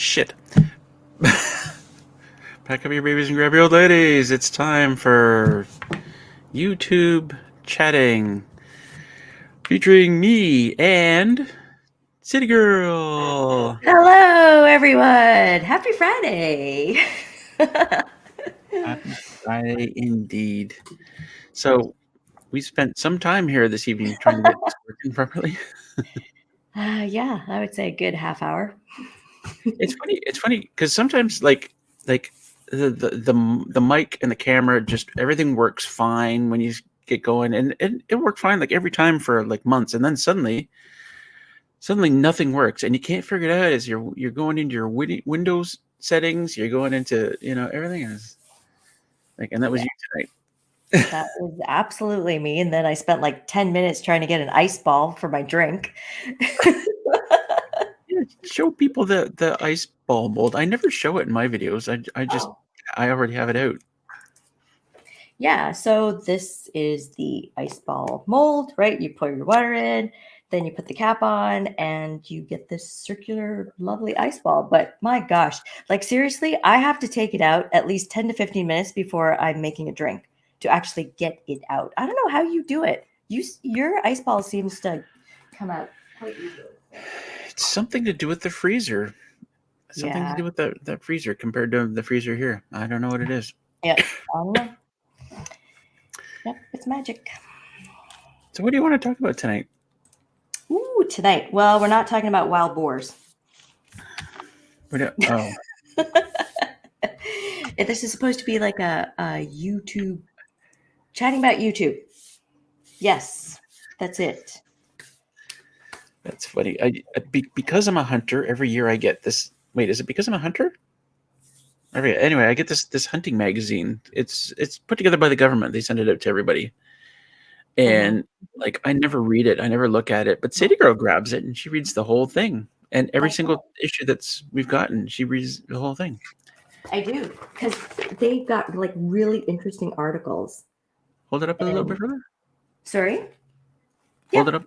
Shit. Pack up your babies and grab your old ladies. It's time for YouTube chatting featuring me and City Girl. Hello, everyone. Happy Friday. Happy Friday indeed. So we spent some time here this evening trying to get this working properly. Yeah, I would say a good half hour. It's funny. It's funny because sometimes like the mic and the camera, just everything works fine when you get going, and it worked fine like every time for like months, and then suddenly nothing works, and you can't figure it out as you're going into your Windows settings, you're going into everything is like, and that was Yeah, you tonight. that was absolutely me. And then I spent like 10 minutes trying to get an ice ball for my drink. Yeah, show people the ice ball mold. I never show it in my videos. Oh, I already have it out. yeah. So this is the ice ball mold, right? You pour your water in, then you put the cap on, and you get this circular, lovely ice ball. But my gosh, like seriously, I have to take it out at least 10 to 15 minutes before I'm making a drink to actually get it out. I don't know how you do it. Your ice ball seems to come out quite easily. It's something to do with the freezer. Something to Yeah. do with the freezer compared to the freezer here. I don't know what it is. Yep. I don't know. Yep. It's magic. So what do you want to talk about tonight? Ooh, tonight. Well, we're not talking about wild boars. Oh, This is supposed to be like a YouTube chatting about YouTube. Yes, that's it. that's funny. Because I'm a hunter, every year I get this. Wait, is it because I'm a hunter? Anyway, I get this hunting magazine. It's put together by the government. They send it out to everybody, Mhm. and like I never read it. I never look at it. But City Girl grabs it and she reads the whole thing. And every That's single right. issue we've gotten, she reads the whole thing. I do because they've got like really interesting articles. Hold it up a little bit And further. sorry. Hold Yeah. it up.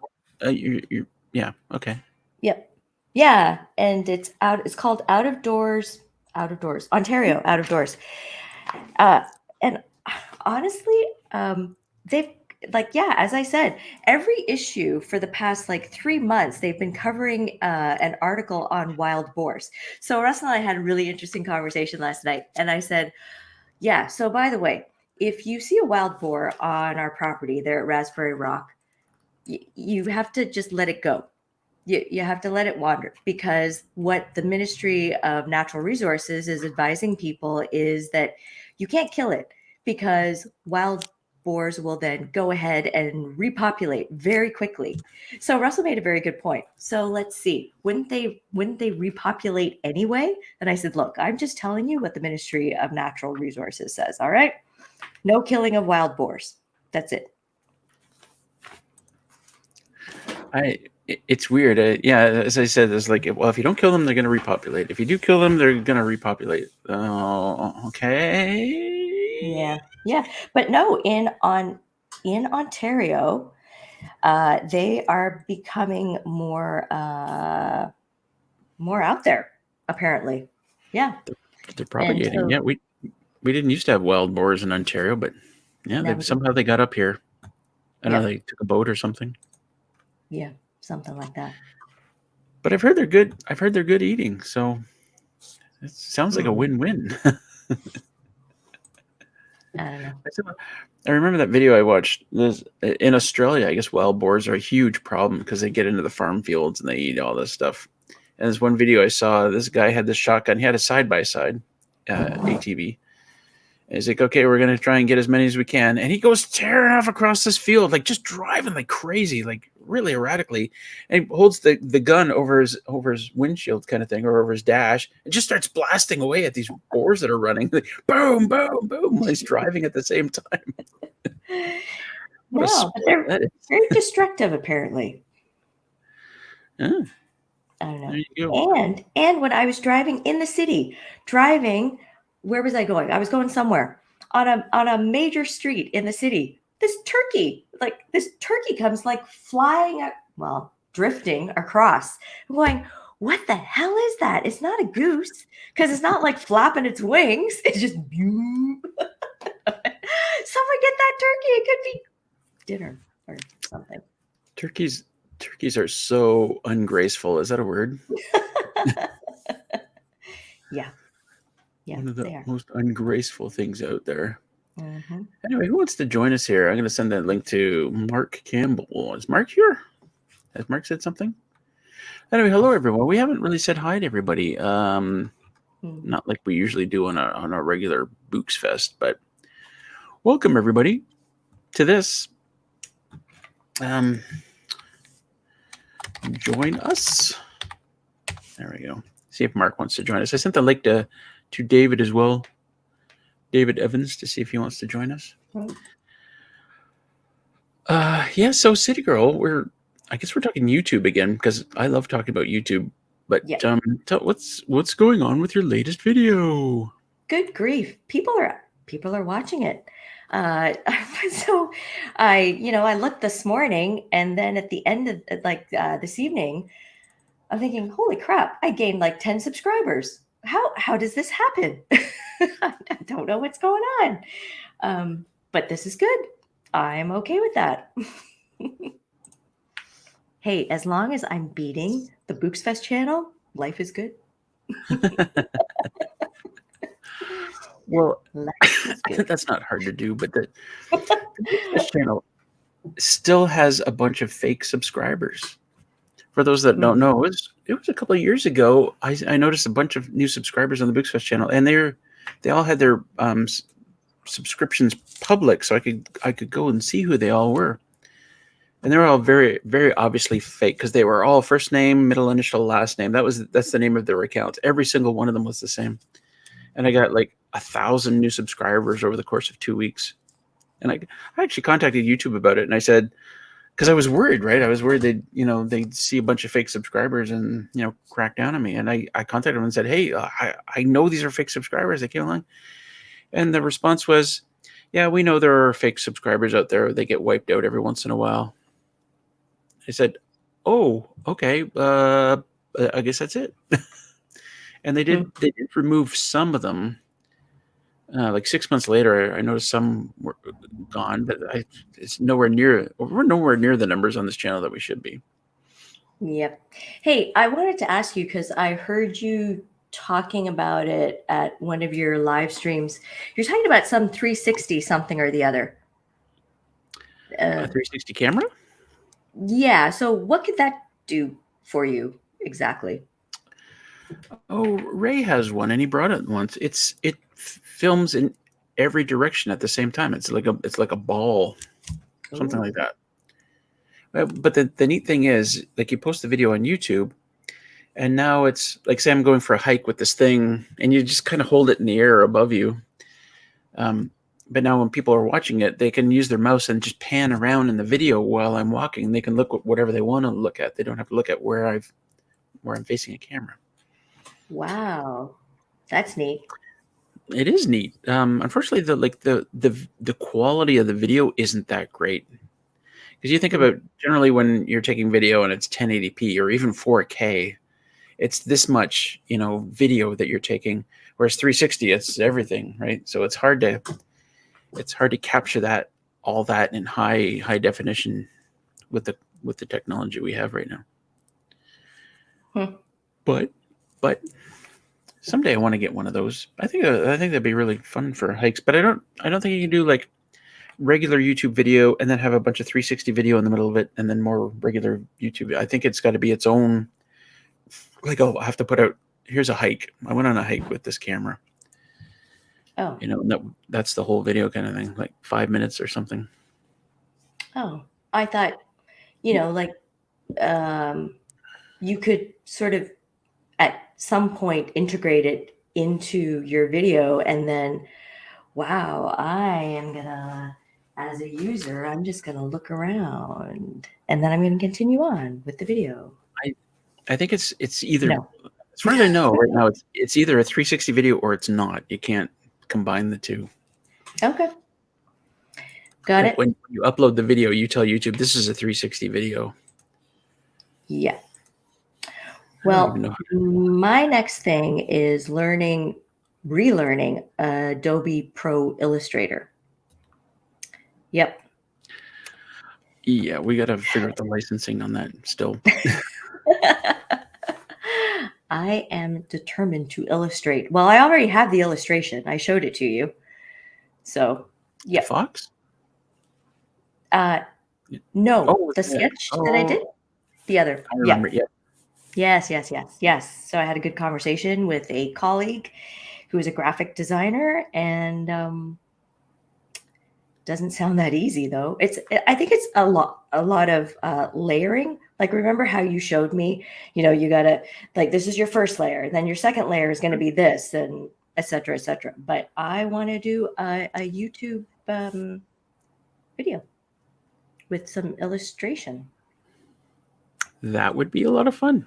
Yeah. Okay. Yep. Yeah, and it's out. It's called Out of Doors. Out of Doors, Ontario. Out of Doors. Uh, and honestly, they've like yeah, as I said, every issue for the past like 3 months, they've been covering an article on wild boars. So Russell and I had a really interesting conversation last night, and I said, "Yeah, so by the way, if you see a wild boar on our property there at Raspberry Rock, you have to just let it go. You have to let it wander because what the Ministry of Natural Resources is advising people is that you can't kill it because wild boars will then go ahead and repopulate very quickly. So Russell made a very good point. So let's see, wouldn't they repopulate anyway? And I said, look, I'm just telling you what the Ministry of Natural Resources says. All right, no killing of wild boars. That's it. It's weird. Yeah, as I said, it's like, well, if you don't kill them, they're going to repopulate. If you do kill them, they're going to repopulate. Oh, okay. Yeah, but no, in Ontario, they are becoming more out there. Apparently, yeah, They're and propagating. so Yeah, we didn't used to have wild boars in Ontario, but yeah, now they we do. somehow they got up here. I don't know, Yep, they took a boat or something. yeah, something like that. But I've heard they're good. I've heard they're good eating, so it sounds like a Hmm. win-win. I don't know. I remember that video I watched. In Australia, I guess wild boars are a huge problem because they get into the farm fields and they eat all this stuff. And there's one video I saw. This guy had this shotgun. He had a side-by-side ATV. And he's like, okay, we're gonna try and get as many as we can. And he goes tearing off across this field, like just driving like crazy, like really erratically. And he holds the gun over his windshield kind of thing, or over his dash, and just starts blasting away at these boars that are running. Like, boom, boom, boom, while he's driving at the same time. What a No, but sport they're that is. very destructive, apparently. Yeah, I don't there know. you go. And when I was driving in the city, driving, where was I going? I was going somewhere on a major street in the city. This turkey comes like flying, well, drifting across. I'm going, what the hell is that? It's not a goose because it's not like flapping its wings. It's just, someone get that turkey. It could be dinner or something. Turkeys are so ungraceful. Is that a word? Yeah. One of the they are. most ungraceful things out there. Mm-hmm. Anyway, who wants to join us here? I'm going to send that link to Mark Campbell. Is Mark here? Has Mark said something? Anyway, hello everyone. We haven't really said hi to everybody. Not like we usually do on a regular Booxefest, but welcome everybody to this. Join us. There we go. See if Mark wants to join us. I sent the link to David as well. David Evans, to see if he wants to join us. Yeah, so City Girl, I guess we're talking YouTube again because I love talking about YouTube. But what's going on with your latest video? Good grief. People are watching it. So I looked this morning, and then at the end of this evening, I'm thinking, holy crap, I gained like 10 subscribers. How does this happen? I don't know what's going on. But this is good. I'm okay with that. Hey, as long as I'm beating the Booxefest channel, life is good. Well, that's not hard to do, but the Booxefest channel still has a bunch of fake subscribers. For those that don't know, it was a couple of years ago. I noticed a bunch of new subscribers on the Booxefest channel, and they all had their subscriptions public, so I could go and see who they all were. And they were all very, very obviously fake because they were all first name, middle initial, last name. That's the name of their accounts. Every single one of them was the same. And I got like 1,000 new subscribers over the course of 2 weeks. And I actually contacted YouTube about it, and I said, because I was worried, right? I was worried they'd see a bunch of fake subscribers and crack down on me. And I contacted them and said, hey, I know these are fake subscribers. They came along, and the response was, yeah, we know there are fake subscribers out there. They get wiped out every once in a while. I said, oh, okay. I guess that's it. And they did remove some of them. Like 6 months later, I noticed some were gone, but it's nowhere near. We're nowhere near the numbers on this channel that we should be. Yep. Hey, I wanted to ask you because I heard you talking about it at one of your live streams. You're talking about some 360 something or the other. A 360 camera? Yeah. So what could that do for you exactly? Oh, Ray has one, and he brought it once. It films in every direction at the same time. It's like a ball, something like that. But the neat thing is, like, you post the video on YouTube, and now it's like, say I'm going for a hike with this thing, and you just kind of hold it in the air above you. But now when people are watching it, they can use their mouse and just pan around in the video while I'm walking. They can look at whatever they want to look at. They don't have to look at where I'm facing a camera. Wow, that's neat. It is neat. Unfortunately, the quality of the video isn't that great. Because you think about generally when you're taking video and it's 1080p or even 4K, it's this much, video that you're taking. Whereas 360, it's everything, right? So it's hard to capture all that in high definition with the technology we have right now. But someday I want to get one of those. I think that'd be really fun for hikes. But I don't think you can do like regular YouTube video and then have a bunch of 360 video in the middle of it and then more regular YouTube. I think it's got to be its own. Like, I'll have to put out, here's a hike. I went on a hike with this camera. Oh. That's the whole video kind of thing, like 5 minutes or something. Oh, I thought, you could sort of at some point integrate it into your video and then, wow, as a user, I'm just going to look around and then I'm going to continue on with the video. I think it's either, as far as I know right now, it's either a 360 video or it's not. You can't combine the two. Okay. Got it. When you upload the video, you tell YouTube, this is a 360 video. Yeah. I don't Well, even know. my next thing is relearning Adobe Pro Illustrator. Yep. Yeah, we got to figure out the licensing on that still. I am determined to illustrate. Well, I already have the illustration. I showed it to you. So, The yep. fox? No, Oh, the sketch that I did. The other. I Yeah. remember. Yeah. Yes. So I had a good conversation with a colleague who is a graphic designer, and doesn't sound that easy though. I think it's a lot of layering. Like, remember how you showed me, you gotta, like, this is your first layer, then your second layer is going to be this, and etc., etc. But I want to do a YouTube video with some illustration. That would be a lot of fun.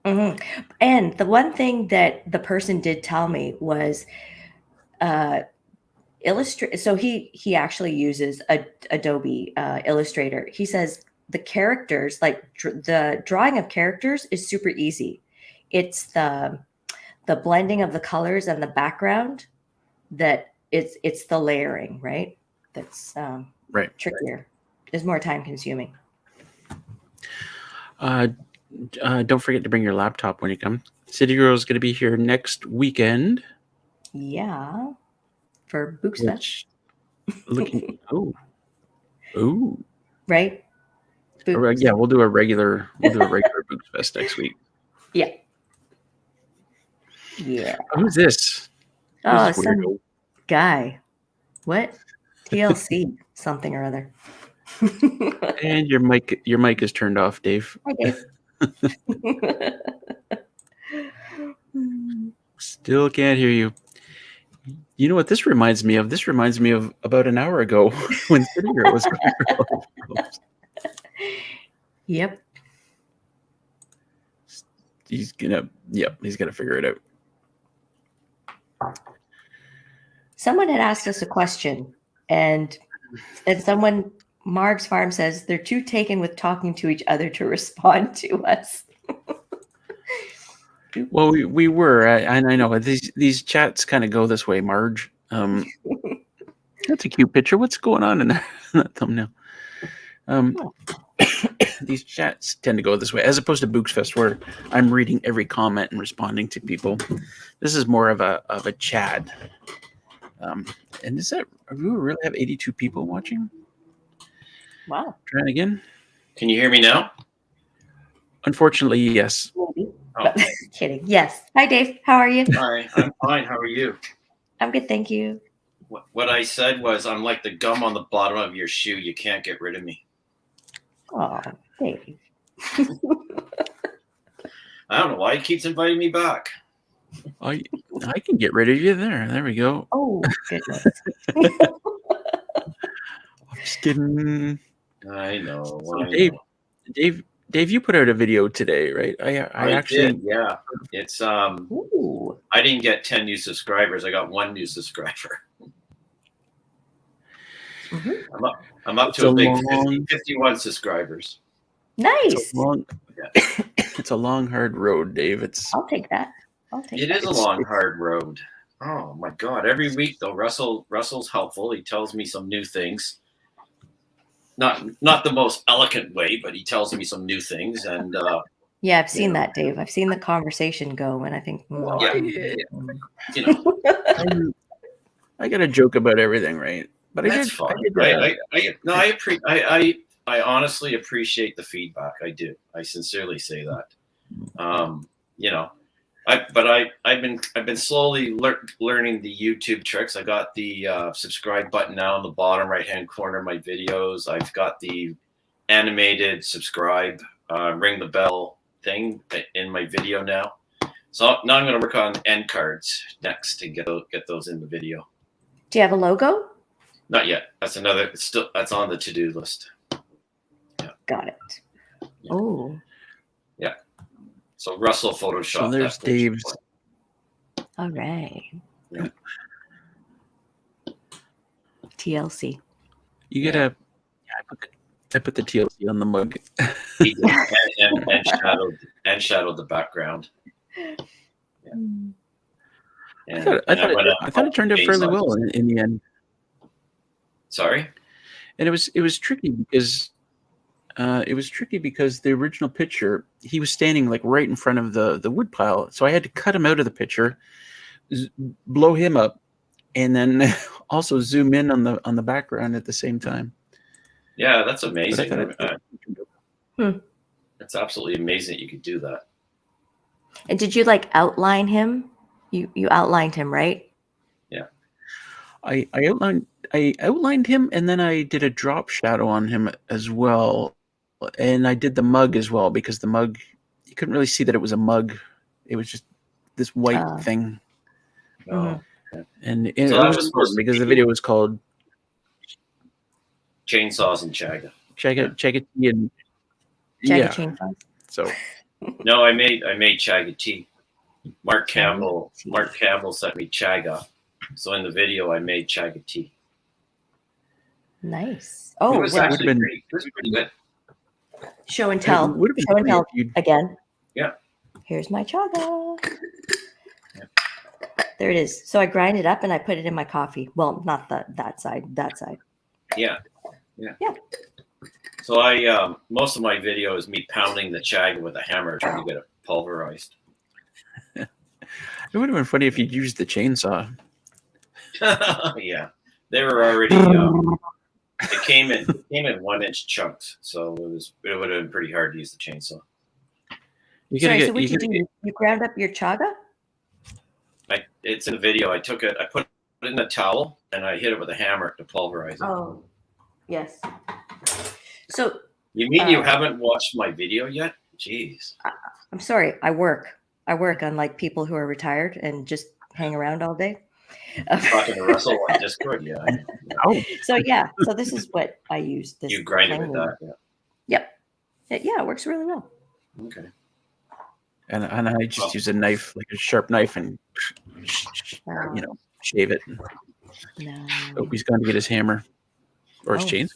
Mhm. And the one thing that the person did tell me was illustrate. So he actually uses Adobe Illustrator. He says the characters, like the drawing of characters, is super easy. It's the blending of the colors and the background that it's the layering, right? That's Right. trickier. Is more time consuming. Don't forget to bring your laptop when you come. City Girl is going to be here next weekend. Yeah, for Booxefest. Which looking oh Right. yeah, we'll do a regular Booxefest next week. Yeah. Who's this? Oh, Who's this some weirdo? guy. What? TLC something or other. And your mic is turned off, Dave. Hi, Dave. Still can't hear you. You know what this reminds me of? This reminds me of about an hour ago when City Girl was going through all these problems. Yep. He's gonna figure it out. Someone had asked us a question, and someone, Marg's Farm, says they're too taken with talking to each other to respond to us. Well, we were, and I know these chats kind of go this way, Marge. That's a cute picture. What's going on in that thumbnail? These chats tend to go this way, as opposed to Booxefest, where I'm reading every comment and responding to people. This is more of a chat. And is that, do we really have 82 people watching? Wow. Trying again. Can you hear me now? Unfortunately, yes. Maybe. Oh. Kidding. Yes. Hi, Dave. How are you? Hi, I'm fine. How are you? I'm good, thank you. What I said was, I'm like the gum on the bottom of your shoe. You can't get rid of me. Oh, Dave. I don't know why he keeps inviting me back. I can get rid of you there. There we go. Oh, goodness. I'm just kidding. I know. So Dave, you put out a video today, right? I actually did, yeah. It's Ooh. I didn't get 10 new subscribers. I got 1 new subscriber. Mm-hmm. I'm up to a big 51 subscribers. Nice. It's a long, hard road, Dave. I'll take that. It is a long, hard road. Oh my God! Every week though, Russell's helpful. He tells me some new things. Not the most eloquent way, but he tells me some new things. And yeah, I've seen that, Dave. I've seen the conversation go, and I think, you know, I got a joke about everything, right? But that's fine. I honestly appreciate the feedback. I do. I sincerely say that. You know, I've been slowly learning the YouTube tricks. I got the subscribe button now in the bottom right hand corner of my videos. I've got the animated subscribe, ring the bell thing in my video now. So now I'm going to work on end cards next to get those in the video. Do you have a logo? Not yet. That's on the to-do list. Yeah. Got it. Yeah. Oh. Yeah. So Russell Photoshop. So there's Dave's. All right. Yeah. TLC. You gotta. Yeah, I put the TLC on the mug. He did, and shadowed the background. Mm. And I thought it turned out fairly well in the end. Sorry. And it was tricky because the original picture, he was standing like right in front of the wood pile, so I had to cut him out of the picture, blow him up, and then also zoom in on the background at the same time. Yeah, that's amazing. Hmm. It's absolutely amazing that you could do that. And did you like outline him? You outlined him, right? Yeah. I outlined him, and then I did a drop shadow on him as well, and I did the mug as well, because the mug, you couldn't really see that it was a mug. It was just this white thing. Oh, and So it that was was important supposed to because the be- video was called Chainsaws and Chaga. Chaga Tea, and Jagged chainsaws. So No, I made Chaga tea. Mark Campbell sent me Chaga. So in the video, I made Chaga tea. Nice. It Oh, was well, actually pretty good. show and tell. It would have been Show and funny tell if you'd- again. Yeah. Here's my chaga. There it is. So I grind it up and I put it in my coffee. Well, not that side. That side. Yeah. Yeah. So I most of my video is me pounding the Chaga with a hammer trying to get it pulverized. It would have been funny if you'd used the chainsaw. Yeah, they were already. It came in 1-inch chunks, so it would have been pretty hard to use the chainsaw. Sorry, so what did you do? You ground up your chaga? It's in the video. I put it in a towel and I hit it with a hammer to pulverize it. Oh, yes. So You mean you haven't watched my video yet? Jeez. I'm sorry. I work on like people who are retired and just hang around all day. Talking to Russell on Discord, yeah. I know. Oh, So this is what I use. This You grind it flame with wheel. that, Yep. Yeah, it works really well. yeah. Okay. and I just use a knife, like a sharp knife, and shave it. No. Oh, he's going to get his hammer or his chainsaw.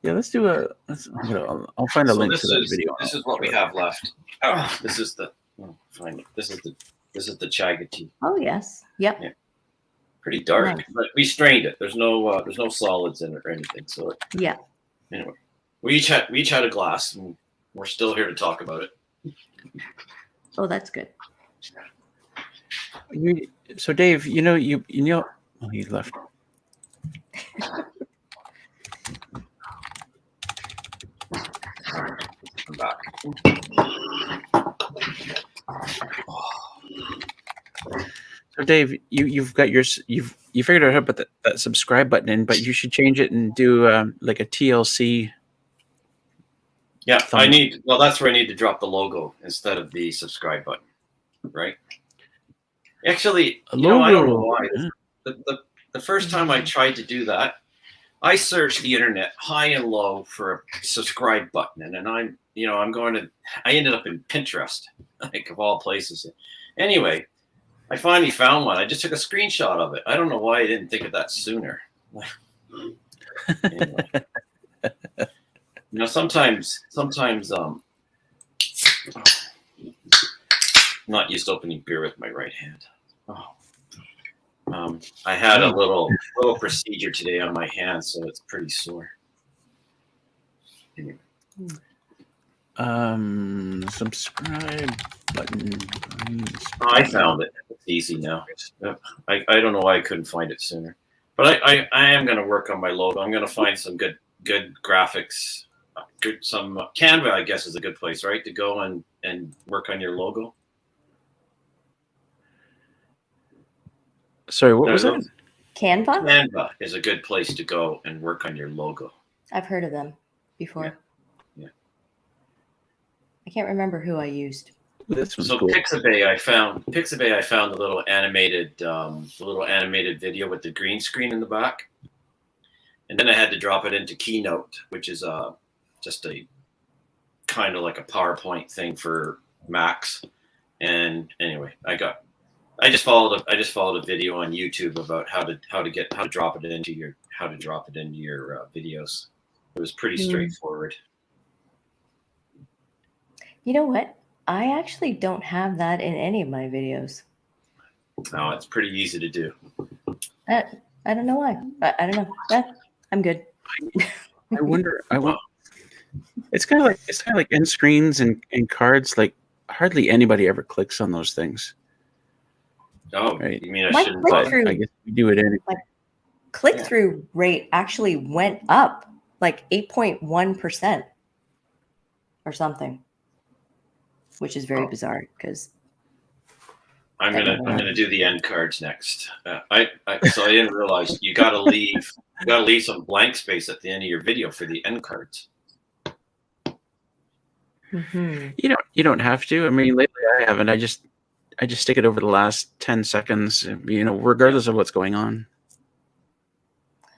Yeah, let's do a. I'll find a link to that video. This is what we have left. Oh, this is the. Find it. This is the Chaga tea. Oh yes. Yep. Yeah. Pretty dark, Nice. but we strained it. There's no solids in it or anything. So Yeah. anyway, we each had a glass, and we're still here to talk about it. Oh, that's good. So Dave, you know, oh, he left. I'm back. So Dave, you figured out how to put that subscribe button in, but you should change it and do like a TLC. Yeah, that's where I need to drop the logo instead of the subscribe button, right? Actually, I don't know why. The first time I tried to do that, I searched the internet high and low for a subscribe button, and I ended up in Pinterest, like of all places. Anyway, I finally found one. I just took a screenshot of it. I don't know why I didn't think of that sooner. Anyway. Sometimes I'm not used to opening beer with my right hand. I had a little procedure today on my hand, so it's pretty sore. Anyway. Subscribe button. I found it. It's easy now. I don't know why I couldn't find it sooner, but I am going to work on my logo. I'm going to find some good graphics. Some Canva, I guess, is a good place, right, to go and work on your logo. Sorry, what was that? Canva? Canva is a good place to go and work on your logo. I've heard of them before. Yeah. I can't remember who I used. This one's So cool. Pixabay, I found the little animated video with the green screen in the back, and then I had to drop it into Keynote, which is just a kind of like a PowerPoint thing for Macs. And anyway, I just followed a video on YouTube about how to drop it into your videos. It was pretty straightforward. You know what? I actually don't have that in any of my videos. No, it's pretty easy to do. I don't know why. I don't know. I'm good. I wonder. It's kind of like end screens and cards. Like hardly anybody ever clicks on those things. Oh, right. You mean I My shouldn't? But click-through I guess we do it anyway. click-through rate actually went up like 8.1% or something, which is very bizarre because I'm gonna do the end cards next. So I didn't realize you gotta leave some blank space at the end of your video for the end cards. You don't have to. I mean, lately I haven't. I just stick it over the last 10 seconds. Regardless of what's going on.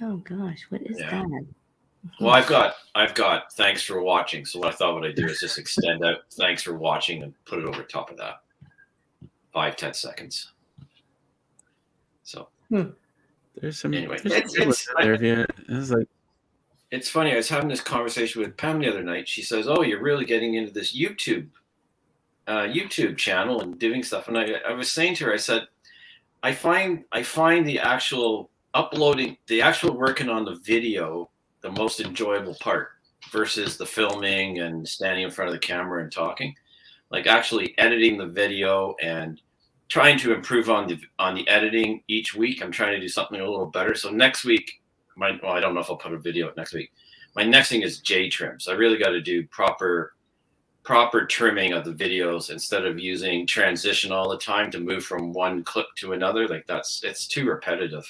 Oh gosh, what is that? Well, I've got thanks for watching. So what I do is just extend out thanks for watching and put it over top of that. 5-10 seconds. So there's some. Anyway, it's funny. I was having this conversation with Pam the other night. She says, "Oh, you're really getting into this YouTube channel and doing stuff." And I was saying to her, I said, I find the actual uploading, the actual working on the video, the most enjoyable part versus the filming and standing in front of the camera and talking. Like actually editing the video and trying to improve on the editing each week. I'm trying to do something a little better. So next week, I don't know if I'll put a video up next week. My next thing is J trim. So I really got to do proper trimming of the videos instead of using transition all the time to move from one clip to another. Like it's too repetitive.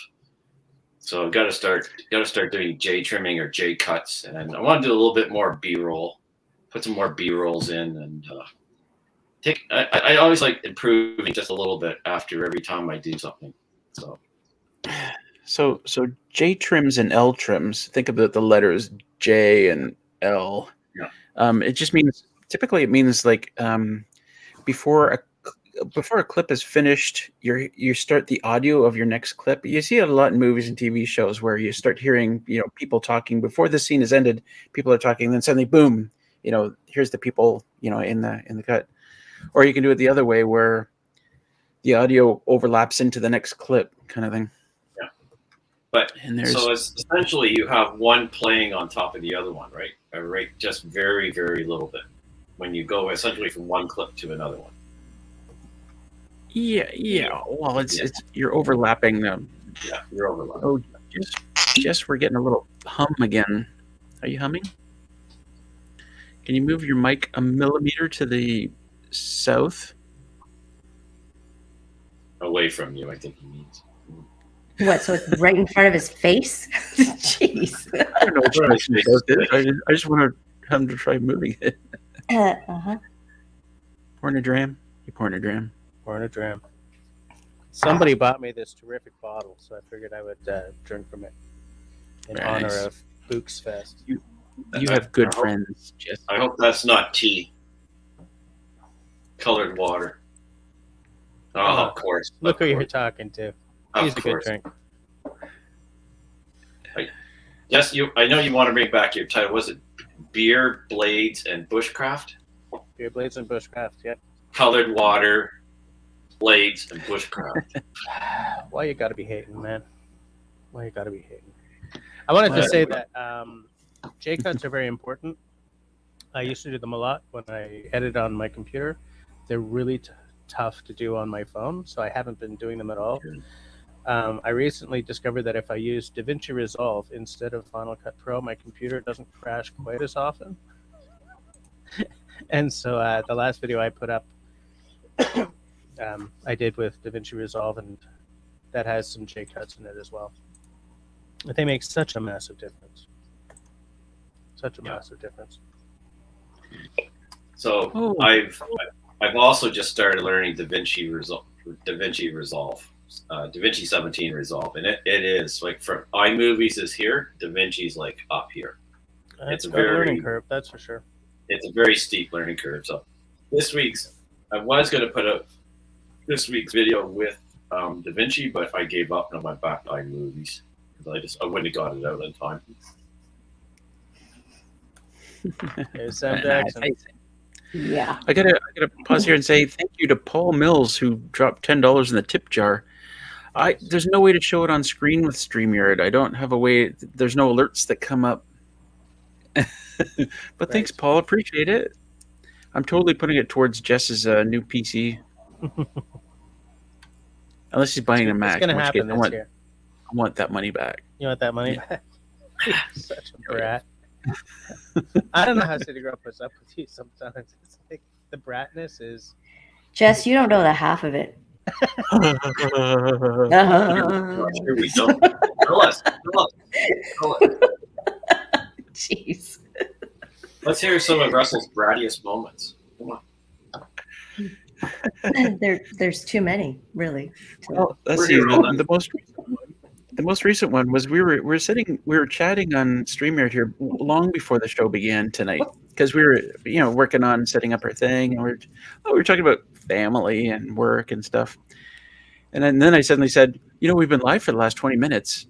So I've got to start doing J trimming or J cuts. And I want to do a little bit more B-roll, put some more B-rolls in and, I always like improving just a little bit after every time I do something. So J trims and L trims. Think about the letters J and L. Yeah. It just means typically it means like before a clip is finished, you start the audio of your next clip. You see it a lot in movies and TV shows where you start hearing people talking before the scene is ended. People are talking, then suddenly boom, here's the people in the cut. Or you can do it the other way where the audio overlaps into the next clip kind of thing. Yeah. But so it's essentially you have one playing on top of the other one, right? Right, just very, very little bit when you go essentially from one clip to another one. Yeah. Well, it's you're overlapping them. Yeah, you're overlapping. Oh, just we're getting a little hum again. Are you humming? Can you move your mic a millimeter to the south? Away from you, I think he means. What? So it's right in front of his face? Jeez. I don't know what direction it goes. I just want him to try moving it. Pornodram? You pornodram. Pornodram. Somebody bought me this terrific bottle, so I figured I would drink from it in honor of Booxefest. You have good friends, Jess. I hope that's not tea. Colored water. Oh, of course. Look who you're talking to. He's a good drink. Yes, I know you want to bring back your title. Was it Beer, Blades, and Bushcraft? Beer, Blades, and Bushcraft, yeah. Colored water, Blades, and Bushcraft. Why you gotta be hating, man? Why you gotta be hating? I wanted to say that J-cuts are very important. I used to do them a lot when I edit on my computer. They're really tough to do on my phone, so I haven't been doing them at all. I recently discovered that if I use DaVinci Resolve instead of Final Cut Pro, my computer doesn't crash quite as often. And so the last video I put up, I did with DaVinci Resolve, and that has some J-cuts in it as well. But they make such a massive difference. Such a massive difference. So I've also just started learning DaVinci Resolve, DaVinci 17 Resolve, and it is like for iMovies is here, DaVinci's like up here. It's a very learning curve, that's for sure. It's a very steep learning curve. So I was going to put up this week's video with DaVinci, but I gave up and I went back to iMovies because I wouldn't have got it out in time. There's Sam Jackson. Yeah. I gotta pause here and say thank you to Paul Mills who dropped $10 in the tip jar. There's no way to show it on screen with StreamYard. I don't have a way. There's no alerts that come up. But thanks, Paul. Appreciate it. I'm totally putting it towards Jess's new PC. Unless he's buying a Mac. It's going in to which case happen this year. I want that money back. You want that money back? Such a brat. I don't know how City Girl puts up with you sometimes. It's like the bratness is. Jess, you don't know the half of it. Here we go. Tell us. Jeez. Let's hear some of Russell's brattiest moments. Come on. There's too many, really. Well, let's see. The most recent one was we were chatting on StreamYard here long before the show began tonight because we were working on setting up our thing and we were talking about family and work and stuff. And then I suddenly said, we've been live for the last 20 minutes.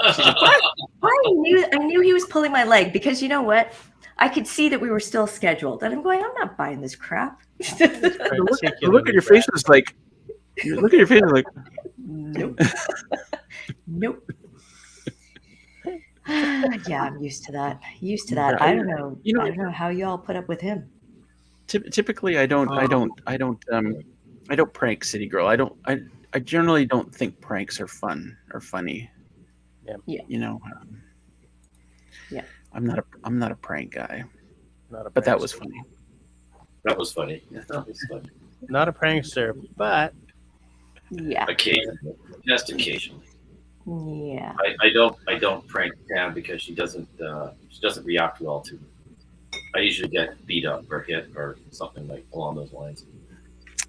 I knew he was pulling my leg because you know what? I could see that we were still scheduled, and I'm going. I'm not buying this crap. The look at your face was like. Look at your face like. Nope. Nope. Yeah, I'm used to that. I don't know. I don't know how you all put up with him. Typically, I don't prank City Girl. I generally don't think pranks are fun or funny. Yeah. Yeah. I'm not a prank guy. But that was funny. That was funny. That was funny. Not a prankster, but yeah. Occasionally. Just occasionally. Yeah. I don't prank Pam because she doesn't react well to me. I usually get beat up or hit or something like along those lines.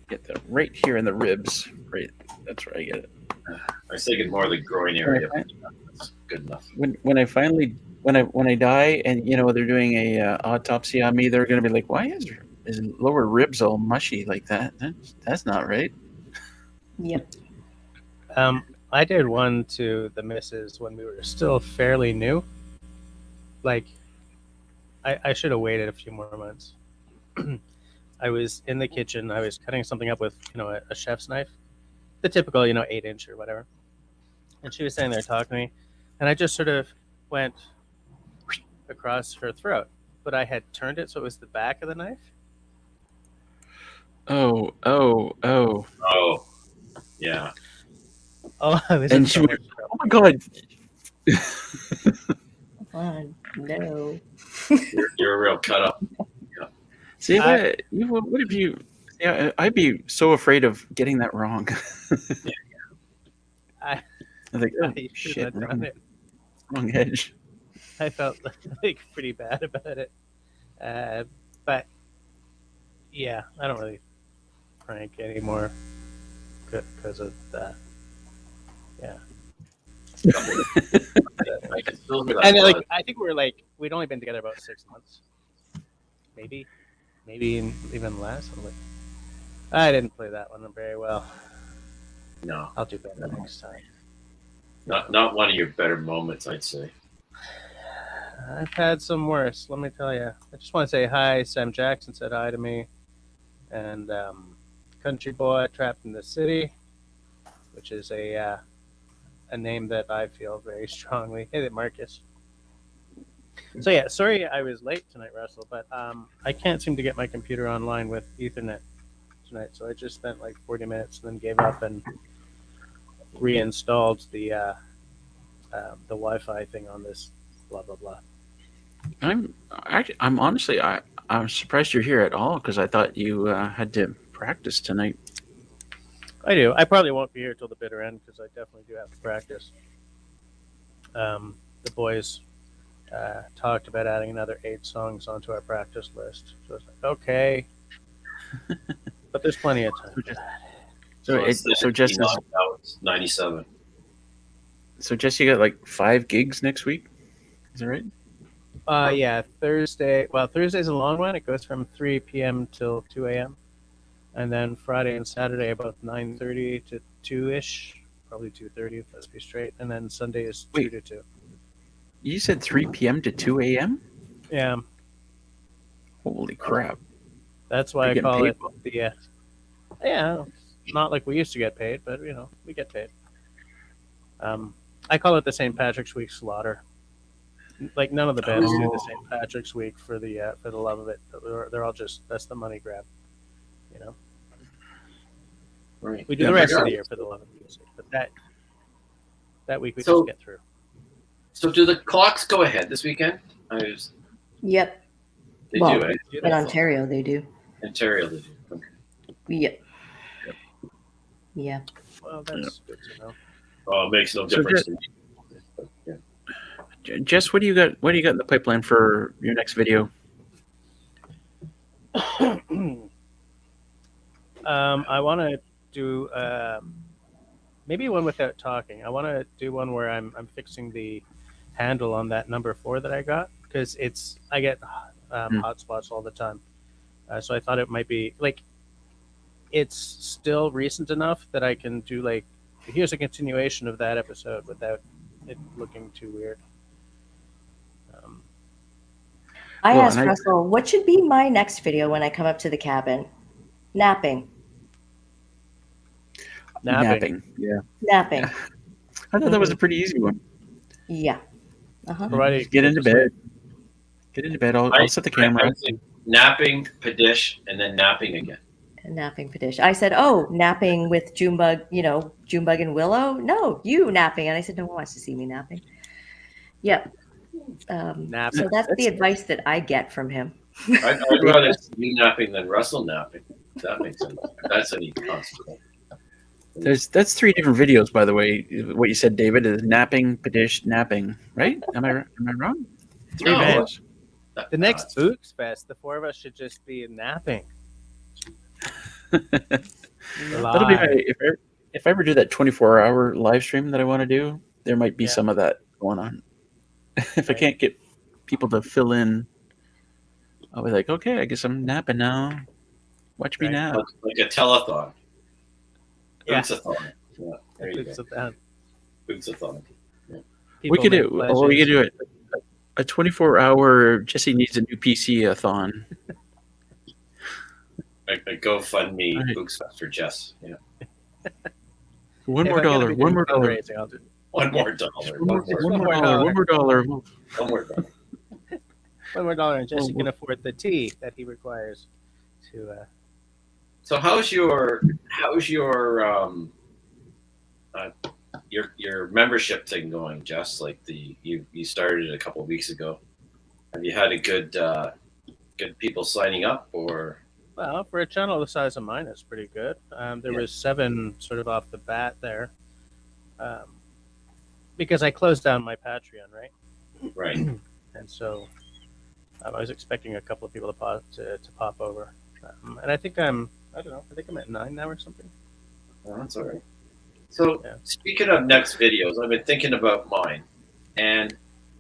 Get them right here in the ribs. Right, that's where I get it. I say get more of the groin area. That's good enough. When I die and they're doing a autopsy on me, they're gonna be like, why is his lower ribs all mushy like that? That's not right. Yep. I did one to the missus when we were still fairly new. Like, I should have waited a few more months. I was in the kitchen. I was cutting something up with, a chef's knife, the typical, 8-inch or whatever. And she was sitting there talking to me, and I just sort of went across her throat, but I had turned it so it was the back of the knife. Oh, yeah. Oh, and she went, oh my God. Oh, no. You're a real cut up. Yeah. See, what if you? Yeah, I'd be so afraid of getting that wrong. I think, oh, shit, wrong edge. I felt pretty bad about it, but yeah, I don't really prank anymore because of that. Yeah. I can still hear that. And I think we'd only been together about 6 months, maybe even less. I'm like, I didn't play that one very well. No, I'll do better next time. Not one of your better moments, I'd say. I've had some worse, let me tell you. I just want to say hi. Sam Jackson said hi to me, and Country Boy Trapped in the City, which is a name that I feel very strongly. Hey there, Marcus. So yeah, sorry I was late tonight, Russell, but I can't seem to get my computer online with Ethernet tonight, so I just spent 40 minutes and then gave up and reinstalled the Wi-Fi thing on this blah blah blah. I'm honestly I'm surprised you're here at all because I thought you had to practice tonight. I do. I probably won't be here till the bitter end because I definitely do have to practice. The boys talked about adding another 8 songs onto our practice list. So I was like, okay. But there's plenty of time. So Jess is 97. So Jess, you got 5 gigs next week? Is that right? Yeah, Thursday. Well, Thursday's a long one. It goes from 3 p.m. till 2 a.m. And then Friday and Saturday about 9:30 to 2-ish, probably 2:30 if let's be straight. And then Sunday is 2 to 2. You said 3 p.m. to 2 a.m.? Yeah. Holy crap! That's why You're I getting call paid it the. Yeah, not like we used to get paid, but we get paid. I call it the St. Patrick's Week slaughter. Like none of the bands do the Oh. St. Patrick's Week for the love of it. They're all just that's the money grab. Right. We do Yeah, the rest of yeah. the year for the love of music, but that week we So- just get through. So do the clocks go ahead this weekend? Yep. They Well, do, eh? In Ontario, they do. Ontario, they do. Okay. Yep. Yeah. Well, that's good to know. Oh, it makes no So difference to me. Yeah. Jess, what do you got? What do you got in the pipeline for your next video? I want to do maybe one without talking. I want to do one where I'm fixing the handle on that number 4 that I got because I get hot spots all the time. So I thought it might be like it's still recent enough that I can do like here's a continuation of that episode without it looking too weird. I Well, asked and I- Russell, what should be my next video when I come up to the cabin? Napping. Napping. Yeah, Napping. I thought that was a pretty easy one. Yeah. Uh-huh. Provided Just get into bed. Get into bed. I'll set the camera. I think napping, padish, and then napping again. Napping Padish. I said, oh, napping with Junebug, Junebug and Willow. No, you napping. And I said, no one wants to see me napping. Yep. Napping. So that's the advice that I get from him. I'd rather see me napping than Russell napping. That makes sense. That's any consequence. That's 3 different videos, by the way. What you said, David, is napping, padish, napping. Right? Am I wrong? 3 No. videos. The next Booxefest, the 4 of us should just be napping. That'll be if I ever do that 24-hour live stream that I want to do. There might be some of that going on. If I can't get people to fill in, I'll be like, okay, I guess I'm napping now. Watch me Right. nap. Like a telethon. Yeah. Bootsathon. Yeah, there you go. Bootsathon. We could do it. A 24-hour Jesse needs a new PC-a-thon. A GoFundMe Right. Booxfest for Jess. Yeah. One more dollar. One more dollar. I'll do. $1 more dollar. One more dollar. One more dollar. $1 more dollar. $1 more, and Jesse can afford the tea that he requires to. So how's your membership thing going, Jess? Like you started it a couple of weeks ago. Have you had a good people signing up, or? Well, for a channel the size of mine, it's pretty good. There was 7 sort of off the bat there, because I closed down my Patreon, right? Right. And so I was expecting a couple of people to pop over, and I think I'm at 9 now or something. Oh, that's all right. So Yeah. speaking of next videos, I've been thinking about mine, and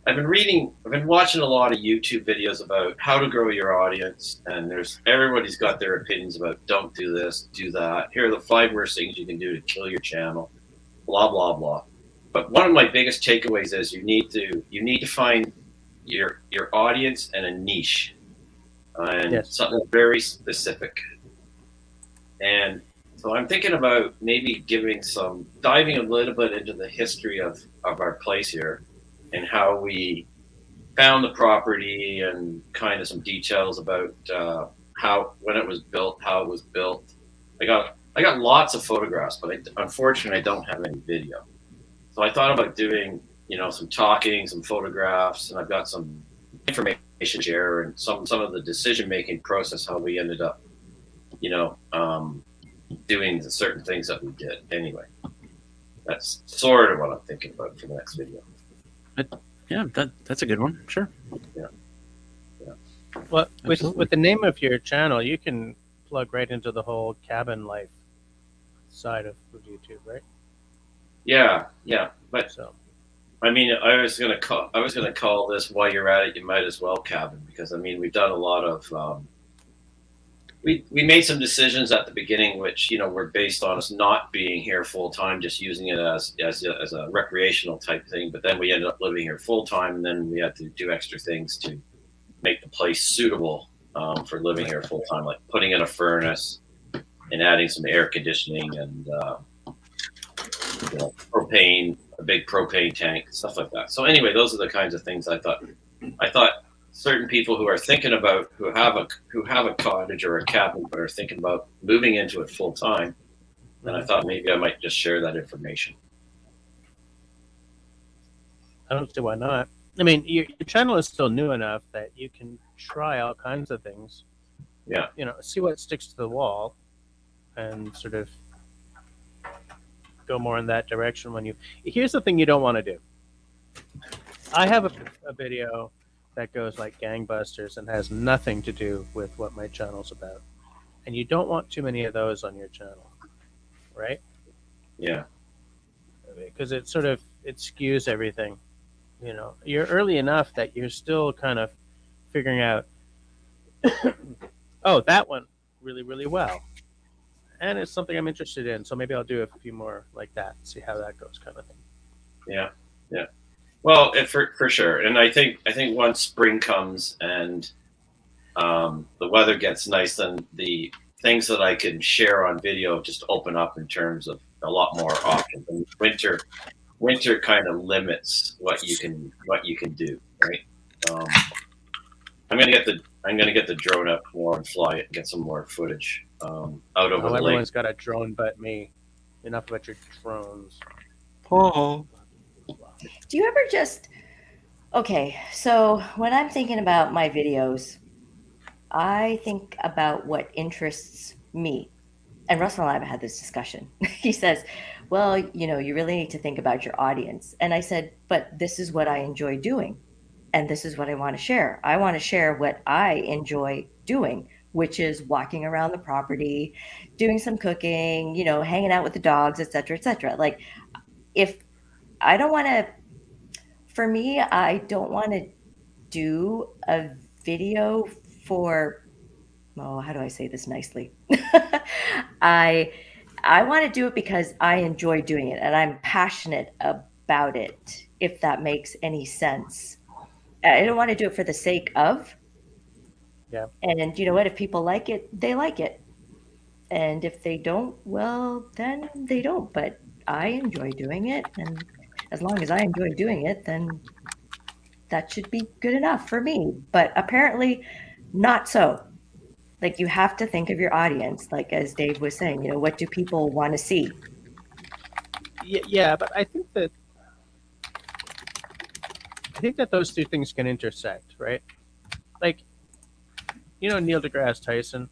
I've been watching a lot of YouTube videos about how to grow your audience, and everybody's got their opinions about don't do this, do that. Here are the 5 worst things you can do to kill your channel, blah blah blah. But one of my biggest takeaways is you need to find your audience and a niche, and something very specific. And so I'm thinking about maybe diving a little bit into the history of our place here and how we found the property and kind of some details about when it was built, how it was built. I got lots of photographs, but unfortunately I don't have any video. So I thought about doing, some talking, some photographs, and I've got some information to share and some of the decision-making process, how we ended up, doing the certain things that we did. Anyway, that's sort of what I'm thinking about for the next video. Yeah, that's a good one. Sure. Well, Absolutely. with the name of your channel, you can plug right into the whole cabin life side of YouTube, right? Yeah. But So I mean, I was gonna call this "While You're At It, You Might As Well" cabin, because I mean we've done a lot of we made some decisions at the beginning which were based on us not being here full time, just using it as a recreational type thing. But then we ended up living here full time, and then we had to do extra things to make the place suitable for living here full time, like putting in a furnace and adding some air conditioning and propane, a big propane tank, stuff like that. So anyway, those are the kinds of things I thought certain people who are thinking about who have a cottage or a cabin but are thinking about moving into it full time, and I thought maybe I might just share that information. I don't see why not. I mean, your channel is still new enough that you can try all kinds of things. Yeah. See what sticks to the wall, and sort of go more in that direction. Here's the thing you don't want to do. I have a video that goes like gangbusters and has nothing to do with what my channel's about, and you don't want too many of those on your channel, right? Yeah. Because it skews everything. You're early enough that you're still kind of figuring out, oh, that one really, really well. And it's something I'm interested in. So maybe I'll do a few more like that, see how that goes, kind of thing. Yeah. Yeah. Well, for sure. And I think once spring comes and the weather gets nice, then the things that I can share on video just open up in terms of a lot more options. And winter kind of limits what you can do, right? I'm gonna get the drone up more and fly it and get some more footage out over the lake. Everyone's got a drone but me. Enough about your drones. Oh. Do you ever okay, so when I'm thinking about my videos, I think about what interests me. And Russell and I have had this discussion. He says, well, you really need to think about your audience. And I said, but this is what I enjoy doing. And this is what I want to share. I want to share what I enjoy doing, which is walking around the property, doing some cooking, hanging out with the dogs, et cetera, et cetera. Like, if I don't want to, for me, I don't want to do a video for, how do I say this nicely? I want to do it because I enjoy doing it and I'm passionate about it, if that makes any sense. I don't want to do it for the sake of. Yeah. And you know what? If people like it, they like it. And if they don't, well, then they don't. But I enjoy doing it. And as long as I enjoy doing it, then that should be good enough for me. But apparently not so. Like, you have to think of your audience, like as Dave was saying, what do people want to see? Yeah, but I think that those two things can intersect, right? Like, Neil deGrasse Tyson,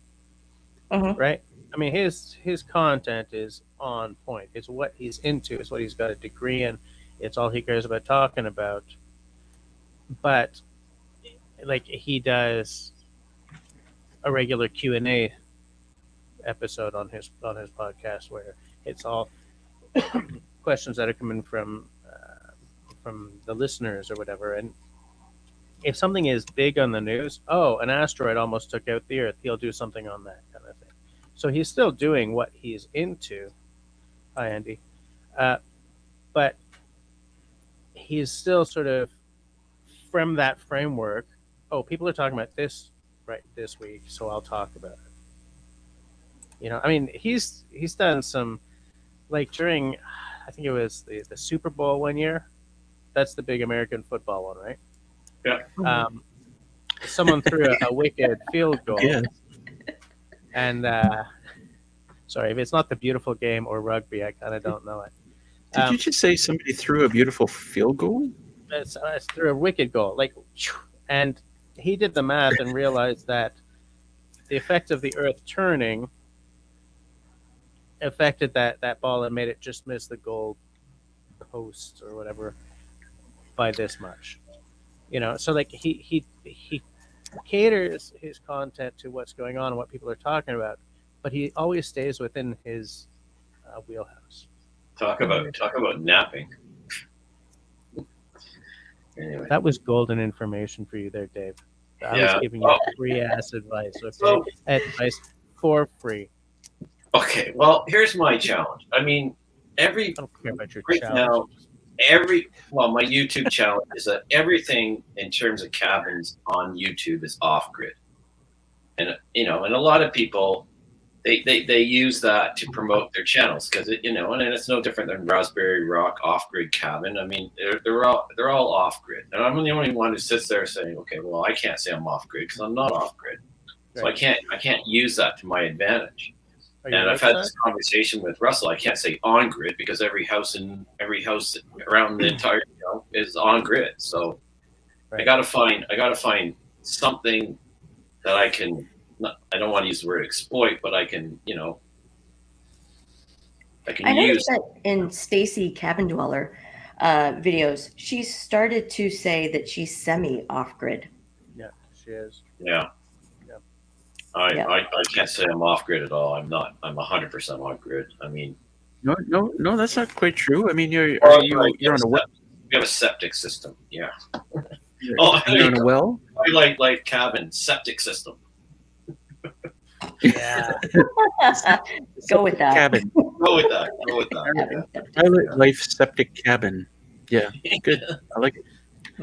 right? I mean, his content is on point. It's what he's into. It's what he's got a degree in. It's all he cares about talking about. But like, he does a regular Q&A episode on his podcast where it's all questions that are coming from the listeners or whatever. And if something is big on the news, an asteroid almost took out the Earth, he'll do something on that kind of thing. So he's still doing what he's into. Hi, Andy. But he's still sort of from that framework. People are talking about this right this week, so I'll talk about it. I mean, he's done some, like, during, I think it was the Super Bowl one year. That's the big American football one, right? Yeah. Someone threw a wicked field goal. Yeah. And sorry, if it's not the beautiful game or rugby, I kind of don't know it. Did you just say somebody threw a beautiful field goal? It's through a wicked goal, like, and he did the math and realized that the effect of the Earth turning affected that ball and made it just miss the goal post or whatever by this much. So like he caters his content to what's going on and what people are talking about, but he always stays within his wheelhouse. Talk about napping. Anyway. That was golden information for you there, Dave. I was giving you free ass advice. Okay, advice for free. Okay, well, here's my challenge. I mean, I don't care about your right challenge. now, my YouTube challenge is that everything in terms of cabins on YouTube is off grid. and and a lot of people they use that to promote their channels because and it's no different than Raspberry Rock Off Grid Cabin. I mean, they're all off grid, and I'm the only one who sits there saying, okay, well, I can't say I'm off grid because I'm not off grid, so I can't use that to my advantage. And I've had this conversation with Russell. I can't say on grid because every house around the entire is on grid. So I gotta find something that I can. I don't want to use the word exploit, but I can I noticed that in Stacy Cabin Dweller videos, she started to say that she's semi off grid. Yeah, she is. Yeah. I can't say I'm off grid at all. I'm not. I'm 100% on grid. I mean, no, that's not quite true. I mean, you're on a well. We have a septic system. Yeah. You're on a well. I like cabin septic system. Yeah. Go with that. Cabin. Go with that. Pilot life septic cabin. Yeah, good. I like it.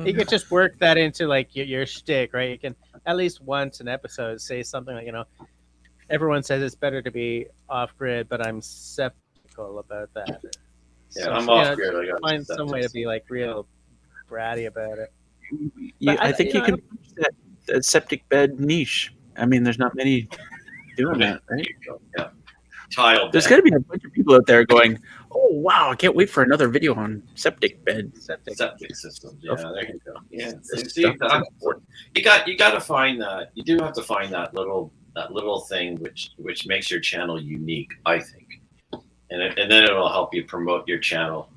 You could just work that into like your shtick, right? You can at least once an episode say something like, everyone says it's better to be off grid, but I'm skeptical about that. Yeah, I'm off grid. I got find some way to be like real bratty about it. Yeah, I think you can push that septic bed niche. I mean, there's not many doing that, right? Yeah. Tile. There's got to be a bunch of people out there going, "Oh wow, I can't wait for another video on septic bed, septic systems." Yeah, there you go. Yeah, see, that's important. You got to find that. You do have to find that little thing which makes your channel unique, I think, and then it'll help you promote your channel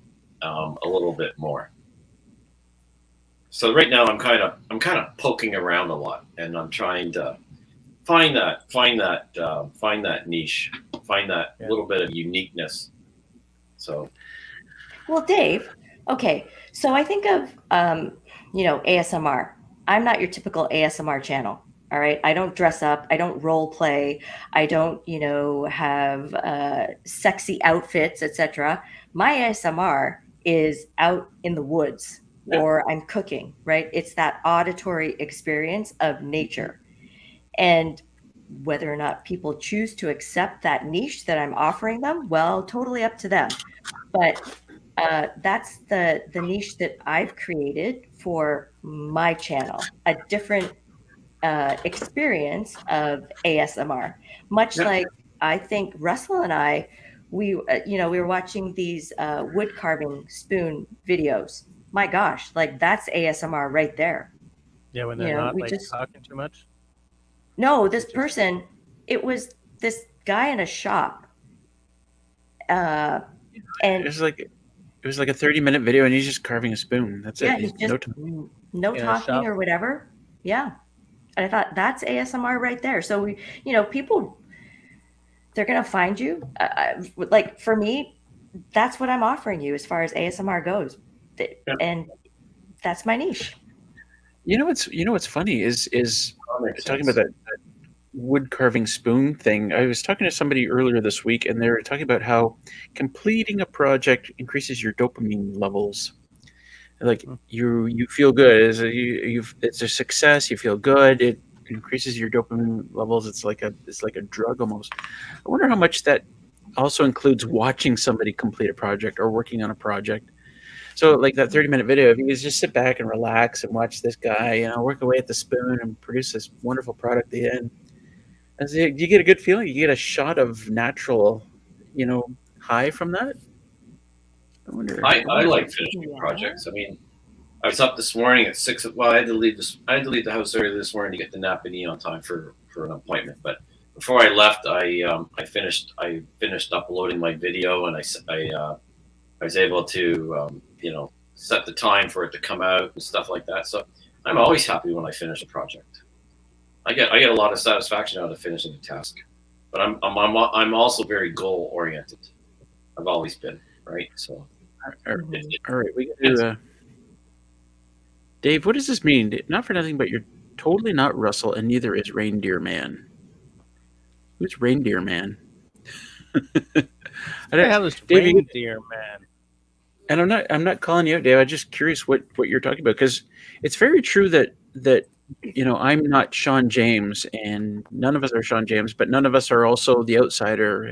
a little bit more. So right now I'm kind of poking around a lot, and I'm trying to find that niche, find that little bit of uniqueness. So, well, Dave. Okay, so I think of ASMR. I'm not your typical ASMR channel. All right, I don't dress up. I don't role play. I don't have sexy outfits, etc. My ASMR is out in the woods. Yeah. Or I'm cooking, right? It's that auditory experience of nature. And whether or not people choose to accept that niche that I'm offering them, well, totally up to them. But that's the niche that I've created for my channel, a different experience of ASMR. Much like I think Russell and I, we were watching these wood carving spoon videos. My gosh, like that's ASMR right there. Yeah, when they're not talking too much. No, this person, it was this guy in a shop. And it was like a 30-minute video and he's just carving a spoon. That's it. He's just no talking or whatever. Yeah. And I thought that's ASMR right there. So people, they're going to find you. Like for me, that's what I'm offering you as far as ASMR goes. And that's my niche. What's funny is talking about that wood carving spoon thing. I was talking to somebody earlier this week, and they were talking about how completing a project increases your dopamine levels. Like you feel good. It's a success. You feel good. It increases your dopamine levels. It's like a drug almost. I wonder how much that also includes watching somebody complete a project or working on a project. So like that 30-minute video, if you just sit back and relax and watch this guy, work away at the spoon and produce this wonderful product at the end, you get a good feeling. You get a shot of natural, high from that. I wonder. I like finishing projects. I mean, I was up this morning at 6. Well, I had to leave the house early this morning to get to Napanee on time for an appointment. But before I left, I finished uploading my video, and I was able to set the time for it to come out and stuff like that. So I'm always happy when I finish a project. I get a lot of satisfaction out of finishing a task. But I'm also very goal oriented. I've always been, right? So all right, we can do Dave, what does this mean? Not for nothing, but you're totally not Russell, and neither is Reindeer Man. Who's Reindeer Man? What the hell is Reindeer Man? And I'm not calling you out, Dave. I'm just curious what you're talking about, because it's very true that I'm not Sean James, and none of us are Sean James, but none of us are also the outsider.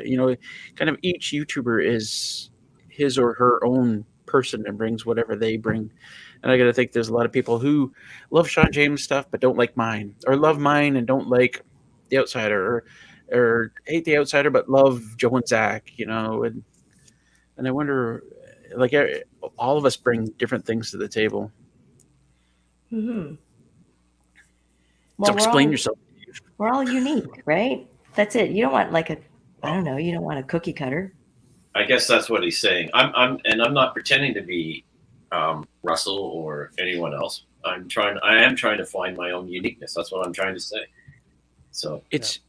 Kind of each YouTuber is his or her own person and brings whatever they bring. And I got to think there's a lot of people who love Sean James stuff but don't like mine, or love mine and don't like the outsider, or hate the outsider but love Joe and Zach. And I wonder, like, all of us bring different things to the table. Hmm. So Well, explain yourself. we're all unique, right? That's it. You don't want like I don't know, you don't want a cookie cutter. I guess that's what he's saying. I'm not pretending to be Russell or anyone else. I am trying to find my own uniqueness. That's what I'm trying to say. So It's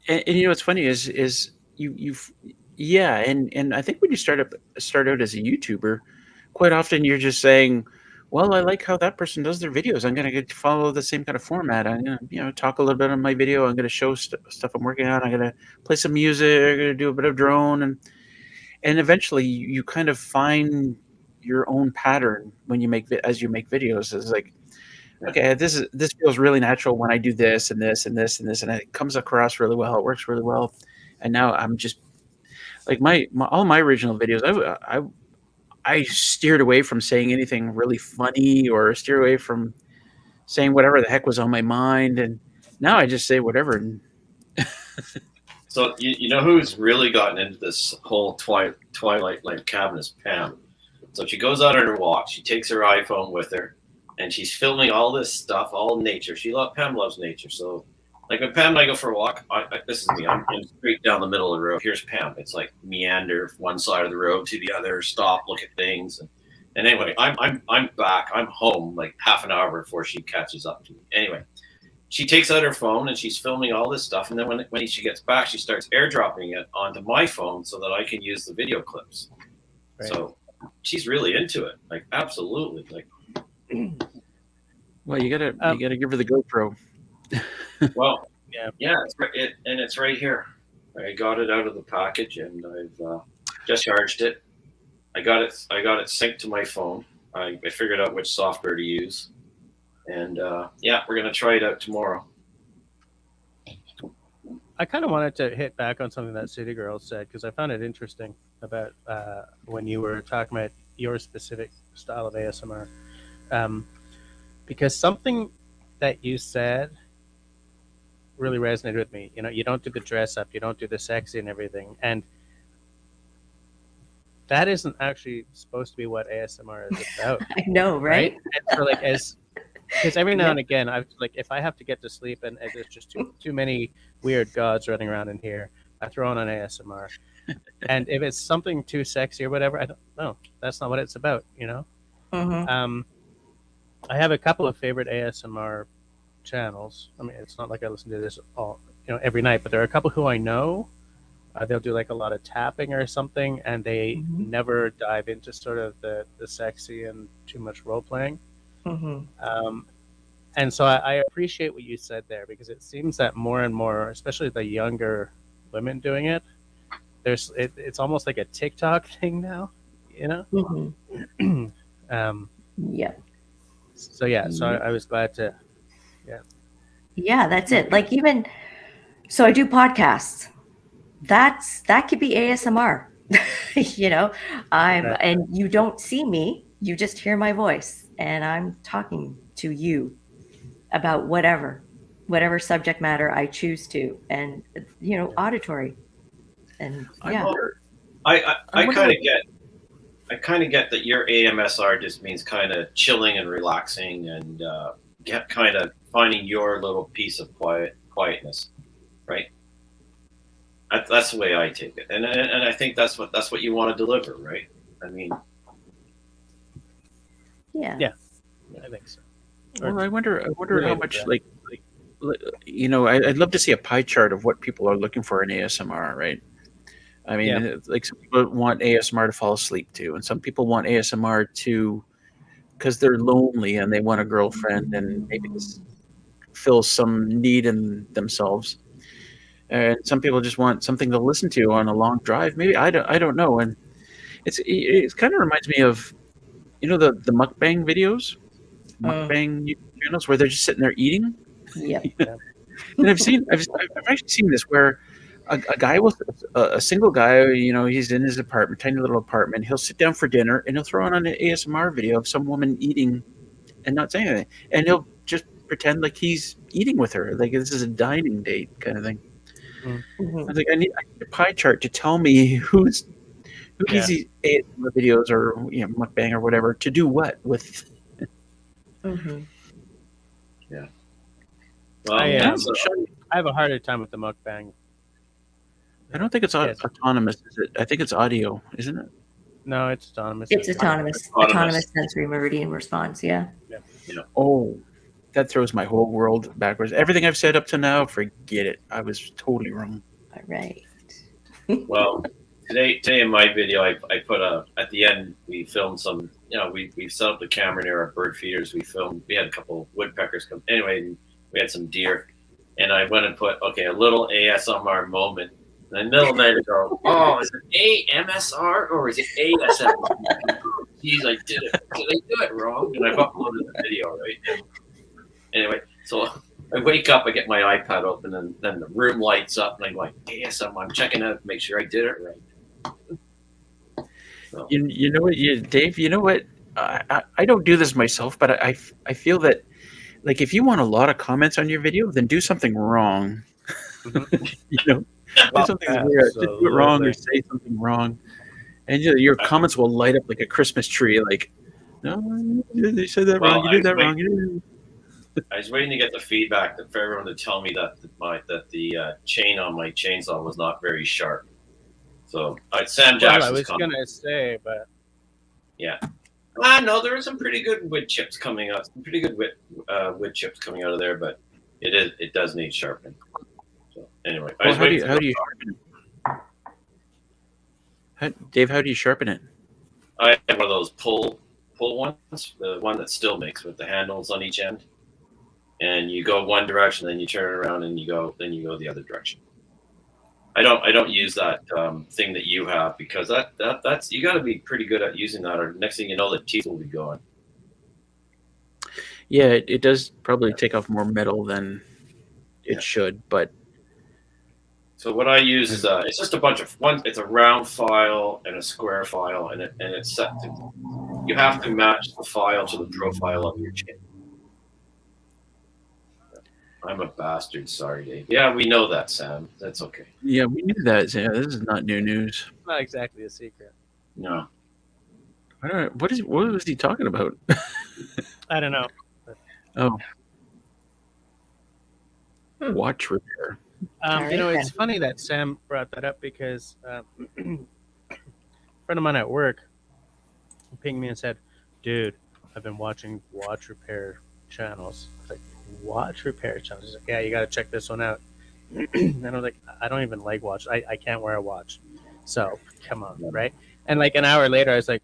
and what's funny is you've yeah, and I think when you start out as a YouTuber, quite often you're just saying, well, I like how that person does their videos. I'm gonna follow the same kind of format. I'm gonna talk a little bit on my video. I'm gonna show stuff I'm working on. I'm gonna play some music. I'm gonna do a bit of drone, and eventually you kind of find your own pattern when you as you make videos. It's like, okay, this feels really natural when I do this and this and this and this, and it comes across really well. It works really well, and now I'm just like all my original videos. I steered away from saying anything really funny, or steered away from saying whatever the heck was on my mind, and now I just say whatever. So you know who's really gotten into this whole Twilight like cabin is Pam. So she goes out on her walk. She takes her iPhone with her, and she's filming all this stuff, all nature. Pam loves nature. So like when Pam and I go for a walk, this is me. I'm straight down the middle of the road. Here's Pam. It's like meander one side of the road to the other, stop, look at things, and anyway, I'm back. I'm home like half an hour before she catches up to me. Anyway. She takes out her phone and she's filming all this stuff. And then when she gets back, she starts airdropping it onto my phone so that I can use the video clips. Right. So she's really into it. Like, absolutely. Like, well, you gotta give her the GoPro. Well, yeah, it's right here. I got it out of the package and I've just charged it. I got it synced to my phone. I figured out which software to use. And we're going to try it out tomorrow. I kind of wanted to hit back on something that City Girl said, because I found it interesting about when you were talking about your specific style of ASMR. Because something that you said really resonated with me. You don't do the dress up, you don't do the sexy and everything. And that isn't actually supposed to be what ASMR is about. I know, right? And so, because every now and again, if I have to get to sleep and there's just too many weird gods running around in here, I throw on an ASMR. And if it's something too sexy or whatever, I don't know. That's not what it's about, Mm-hmm. I have a couple of favorite ASMR channels. I mean, it's not like I listen to this all every night, but there are a couple who I know. They'll do like a lot of tapping or something, and they never dive into sort of the sexy and too much role playing. Mm-hmm. And so I appreciate what you said there, because it seems that more and more, especially the younger women doing it, it's almost like a TikTok thing now, Mm-hmm. Yeah. So I was glad to. Yeah, that's it. Like so I do podcasts. That could be ASMR. And you don't see me, you just hear my voice, and I'm talking to you about whatever subject matter I choose to, and auditory. And yeah, I kind of get that your AMSR just means kind of chilling and relaxing and kind of finding your little piece of quietness, right? That's the way I take it, and I think that's what you want to deliver, right? I mean, yeah, I think so. Well, I wonder how much I'd love to see a pie chart of what people are looking for in ASMR, right? I mean, like some people want ASMR to fall asleep to, and some people want ASMR to because they're lonely and they want a girlfriend, and maybe this fills some need in themselves. And some people just want something to listen to on a long drive. Maybe I don't know. And it kind of reminds me of the mukbang videos. mukbang YouTube channels where they're just sitting there eating. Yep. And I've actually seen this where a guy with a single guy, he's in his apartment, tiny little apartment. He'll sit down for dinner and he'll throw on an ASMR video of some woman eating and not saying anything, and he'll just pretend like he's eating with her, like this is a dining date kind of thing. Mhm. I was like, I need a pie chart to tell me who eats these ASMR videos or mukbang or whatever to do what with. Mhm. Well, I I have a harder time with the mukbang. I don't think it's autonomous, is it? I think it's audio, isn't it? No, it's autonomous. It's autonomous. Autonomous sensory meridian response. Yeah. Oh, that throws my whole world backwards. Everything I've said up to now, forget it. I was totally wrong. All right. Well, today in my video, I put at the end we filmed some. We set up the camera near our bird feeders. We had a couple woodpeckers come. Anyway, we had some deer, and I went and put a little ASMR moment. And in the middle of the night, I go, oh, is it AMSR or is it ASMR? Geez, I did it. Did I do it wrong? And I've uploaded the video, right? And anyway, so I wake up, I get my iPad open, and then the room lights up, and I'm like, ASMR. I'm checking out to make sure I did it right. So. You know what, Dave? You know what? I don't do this myself, but I feel that, like, if you want a lot of comments on your video, then do something wrong. Do something weird. Just do it wrong or say something wrong, and your comments will light up like a Christmas tree. Like, no, they said that wrong. You did that wrong. I was waiting to get the feedback for everyone to tell me that the chain on my chainsaw was not very sharp. So Sam Jackson's I was going to say, but yeah. No, there are some pretty good wood chips coming out. Some pretty good wood chips coming out of there, but it does need sharpening. So anyway, how do you sharpen it? Dave, how do you sharpen it? I have one of those pull ones, the one that still makes with the handles on each end, and you go one direction, then you turn it around, and you go the other direction. I don't use that thing that you have, because that's you got to be pretty good at using that, or next thing you know, the teeth will be going. Yeah, it does probably take off more metal than it should, but. So what I use is it's just a bunch of one. It's a round file and a square file, and it's set to. You have to match the file to the profile of your chain. I'm a bastard. Sorry, Dave. Yeah, we know that, Sam. That's okay. Yeah, we knew that. Yeah, this is not new news. Not exactly a secret. No. I don't know. What was he talking about? I don't know. Oh. Watch repair. It's funny that Sam brought that up, because a friend of mine at work pinged me and said, dude, I've been watching watch repair channels. I was like, watch repair channels? He's like, yeah, you got to check this one out. And I was like, I don't even like watch. I can't wear a watch. So come on, right? And like an hour later, I was like,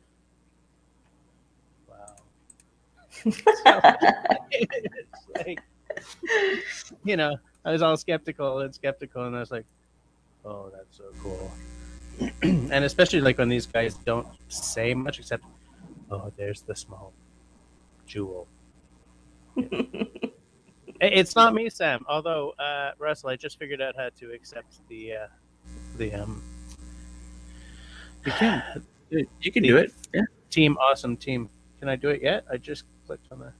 wow. So, it's like, I was all skeptical, and I was like, oh, that's so cool. And especially like when these guys don't say much except, oh, there's the small jewel. It's not me, Sam. Although, Russell, I just figured out how to accept the You can. You can do it. Yeah. Team awesome team. Can I do it yet? I just clicked on the.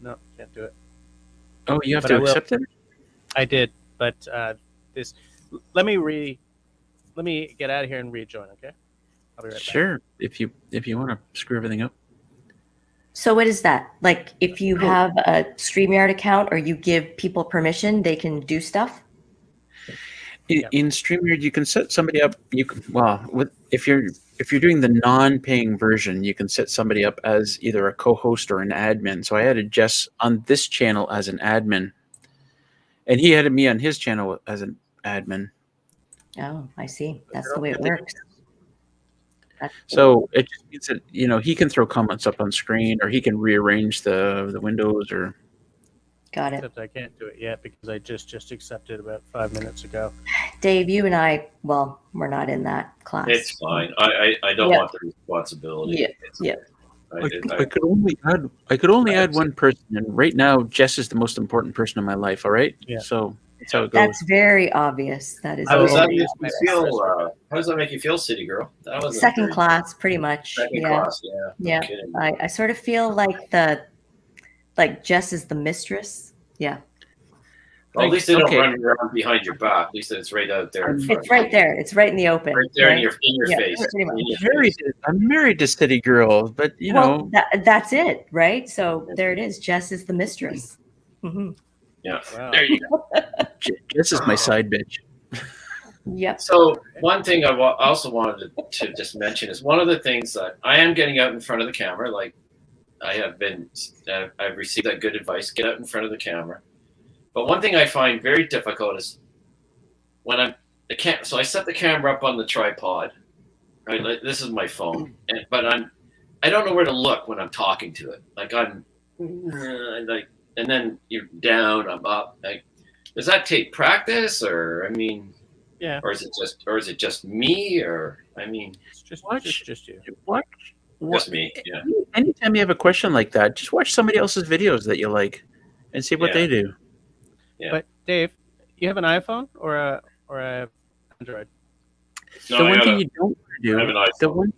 No, can't do it. Oh, you have to accept it? I did, but this. Let me get out of here and rejoin. Okay, I'll be right back. Sure. If you want to screw everything up. So what is that? Like, if you have a StreamYard account or you give people permission, they can do stuff? In StreamYard, you can set somebody up. If you're doing the non-paying version, you can set somebody up as either a co-host or an admin. So I added Jess on this channel as an admin, and he added me on his channel as an admin. Oh, I see. That's the way it works. So it just means that he can throw comments up on screen, or he can rearrange the windows, or. Got it. Except I can't do it yet because I just accepted about 5 minutes ago. Dave, you and I, we're not in that class. It's fine. I don't want the responsibility. Yeah. I could only add one person, and right now Jess is the most important person in my life. All right, Yeah. so that's how it goes. That's very obvious. That is How does that very make you obvious. feel? How does that make you feel, City Girl? That wasn't Second very- class, pretty much. Second Yeah. class, yeah. No Yeah. kidding. I sort of feel like Jess is the mistress. Yeah. Well, at least they don't Okay. run around behind your back. At least it's right out there in front. It's right there. It's right in the open. Right there right? in your Yeah, face. pretty much. In your face. I'm married to City Girl, but you know, That's it, right? So there it is. Jess is the mistress. Mm-hmm. Yeah. Wow. There you go. Jess is my side bitch. Yep. So one thing I also wanted to just mention is one of the things that I am getting out in front of the camera. Like I've received that good advice: get out in front of the camera. But one thing I find very difficult is when so I set the camera up on the tripod. Right, like, this is my phone, but I don't know where to look when I'm talking to it. Like and then you're down, I'm up. Like, does that take practice, or I mean? Yeah. Or is it just me? Or I mean, It's just you. just me. Yeah. Anytime you have a question like that, just watch somebody else's videos that you like, and see what Yeah. they do. Yeah. But Dave, you have an iPhone or a Android? No, The I one got thing a- you don't want to I have an do, iPhone.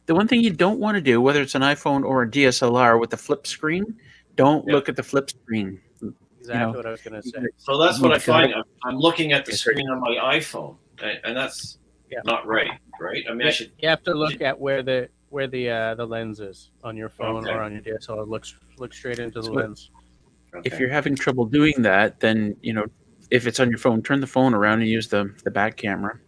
the one thing you don't want to do, whether it's an iPhone or a DSLR with the flip screen, don't Yeah. look at the flip screen. Exactly what I was going to say. So that's what I You've got find. I'm looking at the screen on my iPhone, and that's not right. Right? I mean, I should. You have to look at where the lens is on your phone Okay. or on your DSLR. Look straight into the So- lens. Okay. If you're having trouble doing that, then if it's on your phone, turn the phone around and use the back camera.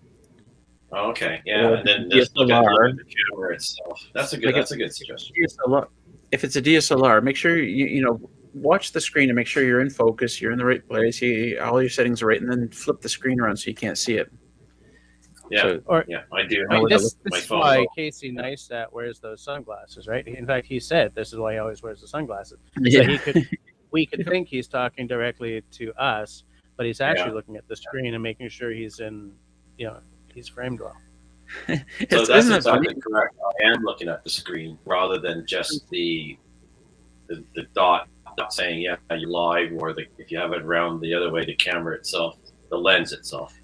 Okay. Yeah, Or and then just look at DSLR. the camera itself. That's a good suggestion. DSLR. If it's a DSLR, make sure you watch the screen and make sure you're in focus, you're in the right place, all your settings are right, and then flip the screen around so you can't see it. Yeah. So, Yeah, I do. I mean, have this my is phone. why Casey Neistat wears those sunglasses, right? In fact, he said this is why he always wears the sunglasses. So we could think he's talking directly to us, but he's actually looking at the screen and making sure he's he's framed well. So Isn't that's it exactly funny? correct. I am looking at the screen rather than just the dot saying you're live, or if you have it around the other way, the camera itself, the lens itself.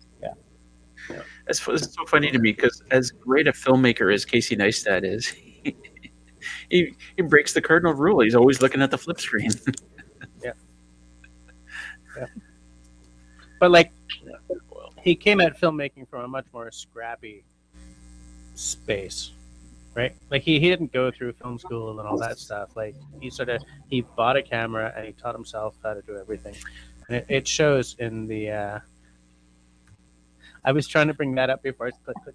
It's so funny to me because as great a filmmaker as Casey Neistat is, he breaks the cardinal rule. He's always looking at the flip screen. But like, he came at filmmaking from a much more scrappy space, right? Like he didn't go through film school and all that stuff. Like he bought a camera and he taught himself how to do everything. And it shows in the. I was trying to bring that up before I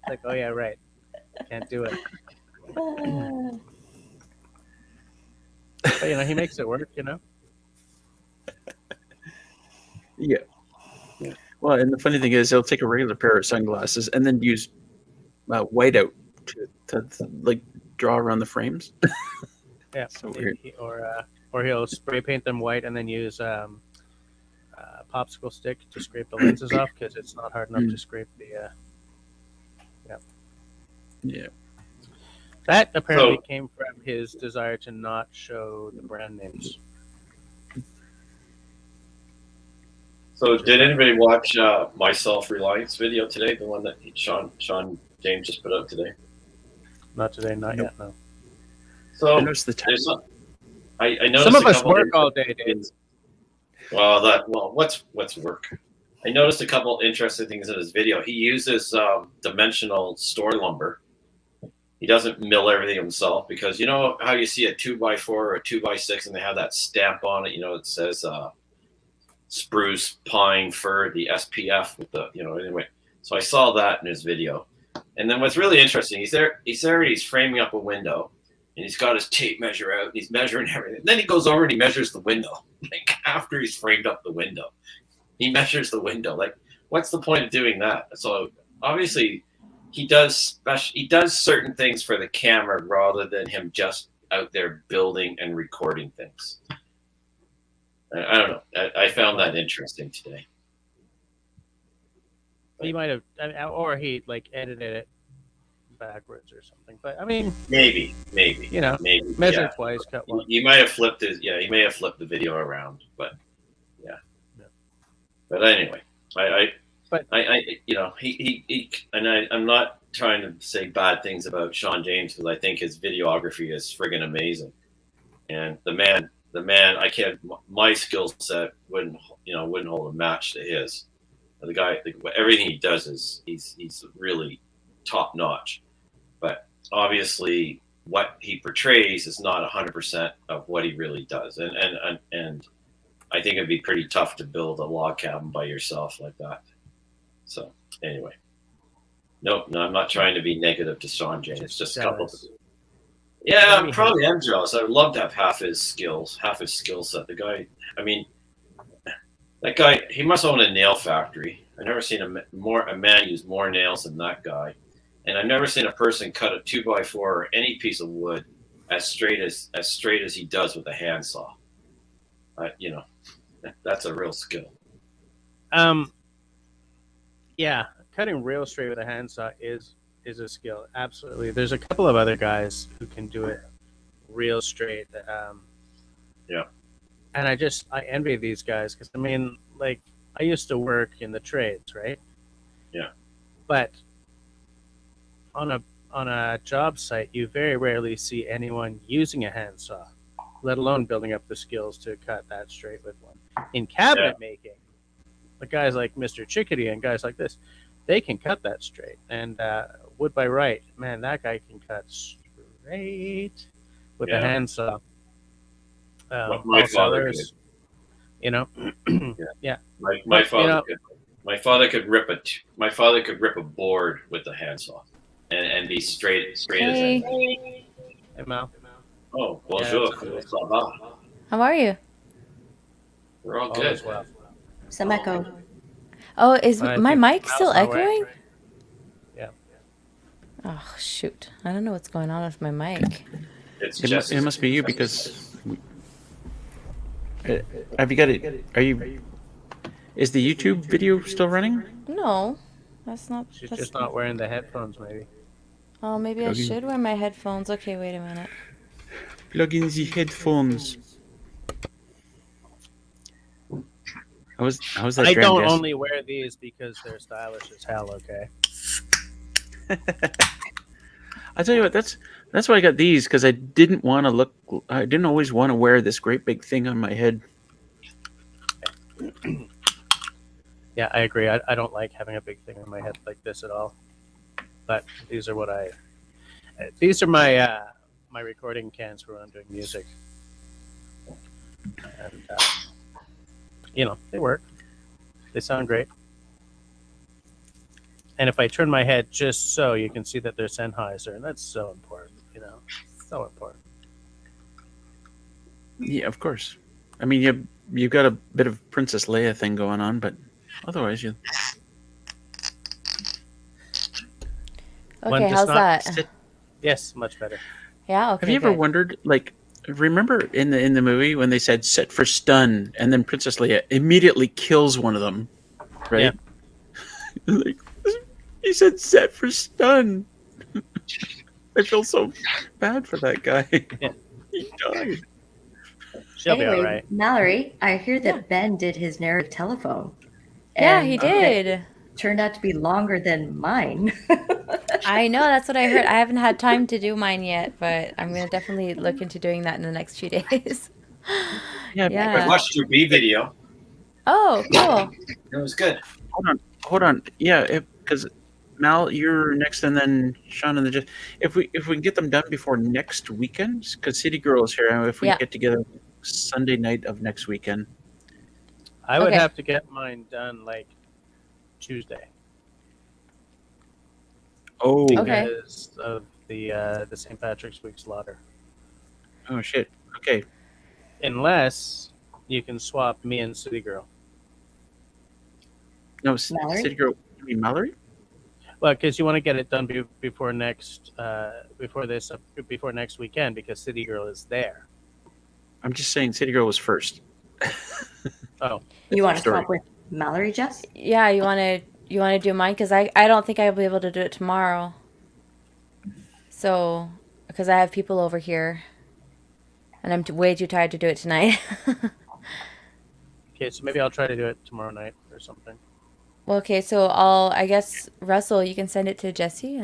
click. Oh yeah, right. Can't do it. But he makes it work. Yeah. Well, and the funny thing is, he'll take a regular pair of sunglasses and then use whiteout to like draw around the frames. Yeah. So weird. Or he'll spray paint them white and then use popsicle stick to scrape the lenses off because it's not hard enough to scrape the. Yeah. That apparently came from his desire to not show the brand names. So did anybody watch my self-reliance video today? The one that Sean James just put out today? Not today, not yet, no. So I noticed the time. I noticed Some of a us couple work things- all day, Dave. What's work? I noticed a couple interesting things in his video. He uses dimensional store lumber. He doesn't mill everything himself because you know how you see a 2x4 or a 2x6 and they have that stamp on it. It says spruce, pine, fir, the SPF with the anyway. So I saw that in his video, and then what's really interesting, he's framing up a window, and he's got his tape measure out. And he's measuring everything. Then he goes over and he measures the window. Like after he's framed up the window, he measures the window. Like, what's the point of doing that? So obviously, he does certain things for the camera rather than him just out there building and recording things. I don't know. I found that interesting today. He might have, or he edited it backwards or something. But I mean, maybe, maybe measure yeah. twice, cut once. He might have flipped it. Yeah, he may have flipped the video around, but yeah. But anyway, I I'm not trying to say bad things about Sean James because I think his videography is friggin' amazing, and the man, I can't. My skill set wouldn't hold a match to his. The guy, everything he does is he's really top notch, but obviously what he portrays is not 100% of what he really does, and I think it'd be pretty tough to build a log cabin by yourself like that. So anyway, no, I'm not trying to be negative to Sean James. Just a couple. Yeah, I probably am jealous. I would love to have half his skill set. The guy, I mean, that guy, he must own a nail factory. I've never seen a man use more nails than that guy, and I've never seen a person cut a 2x4 or any piece of wood as straight as he does with a handsaw. That's a real skill. Yeah, cutting real straight with a handsaw is a skill. Absolutely. There's a couple of other guys who can do it real straight. Yeah. And I envy these guys because I mean, like, I used to work in the trades, right? Yeah. But on a job site, you very rarely see anyone using a handsaw, let alone building up the skills to cut that straight with one. In cabinet making, the guys like Mr. Chickadee and guys like this, they can cut that straight. And wood by right, man, that guy can cut straight with a handsaw. My father could. Yeah. My father could rip a board with a handsaw and be straight as anything. Hey, Mal. Oh, bonjour. How are you? We're all good. As well. Some echo. Oh, is my mic still echoing? Yeah. Oh, shoot. I don't know what's going on with my mic. It must be you because have you got it? Is the YouTube video still running? No, that's not. She's just not wearing the headphones, maybe. Oh, maybe I should wear my headphones. Okay, wait a minute. Plug in the headphones. How's that? I don't only wear these because they're stylish as hell. Okay. I tell you what, that's why I got these because I didn't want to look. I didn't always want to wear this great big thing on my head. Yeah, I agree. I don't like having a big thing on my head like this at all. But these are these are my my recording cans for when I'm doing music, and they work. They sound great. And if I turn my head just so, you can see that they're Sennheiser, and that's so important, so important. Yeah, of course. I mean, you've got a bit of Princess Leia thing going on, but otherwise, you. Okay, how's that? Yes, much better. Yeah. Okay. Have you ever wondered, like, remember in the movie when they said "set for stun" and then Princess Leia immediately kills one of them, right? Yeah. Like, he said "set for stun." I feel so bad for that guy. Yeah. He died. She'll be all right. Mallory, I hear that Ben did his narrative telephone. Yeah, he did. It turned out to be longer than mine. I know, that's what I heard. I haven't had time to do mine yet, but I'm going to definitely look into doing that in the next few days. Yeah. I watched your B video. Oh, cool. It was good. Hold on. Yeah, because Mal, you're next, and then Sean, and then if we can get them done before next weekend, because City Girl is here. If we get together Sunday night of next weekend, I would have to get mine done like Tuesday. Oh, because of the St. Patrick's Week slaughter. Oh shit. Okay. Unless you can swap me and City Girl. No, City Girl. You mean Mallory? Well, because you want to get it done before next weekend, because City Girl is there. I'm just saying, City Girl was first. Oh, you want to swap with Mallory, Jess? Yeah, you want to do mine because I don't think I'll be able to do it tomorrow. So, because I have people over here, and I'm way too tired to do it tonight. Okay, so maybe I'll try to do it tomorrow night or something. Well, okay, so I guess, Russell, you can send it to Jesse,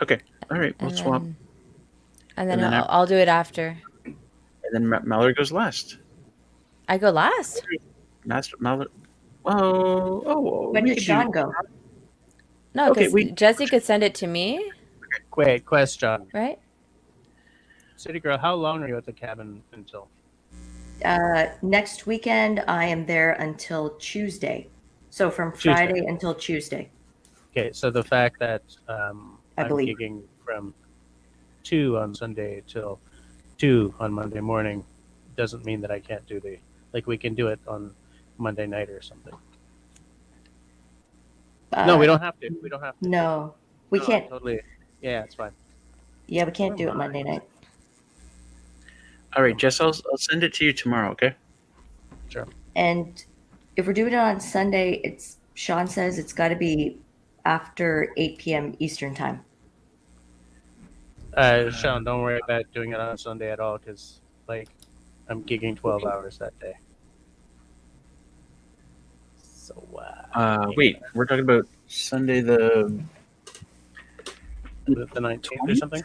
Okay. All right. We'll and swap. then And then I'll do it after. And then Mallory goes last. I go last? Master Mallory. Oh, When we could could Sean do. go? No, Okay, because Jesse could send it to me, Wait, question. right? City Girl, how long are you at the cabin until? Next weekend, I am there until Tuesday. So from Tuesday. Friday until Tuesday, Okay, so the fact that I I'm believe. gigging from 2 on Sunday till 2 on Monday morning doesn't mean that I can't do we can do it on Monday night or something. No, we don't have to. We don't have to. No, we No, can't. Totally. Yeah, it's fine. Yeah, we can't do it Monday night. All right, Jess, I'll send it to you tomorrow. Okay. Sure. And if we're doing it on Sunday, Sean says it's got to be after 8 p.m. Eastern time. Sean, don't worry about doing it on Sunday at all because, I'm gigging 12 hours that day. So, Wait, we're talking about Sunday the 19th or something?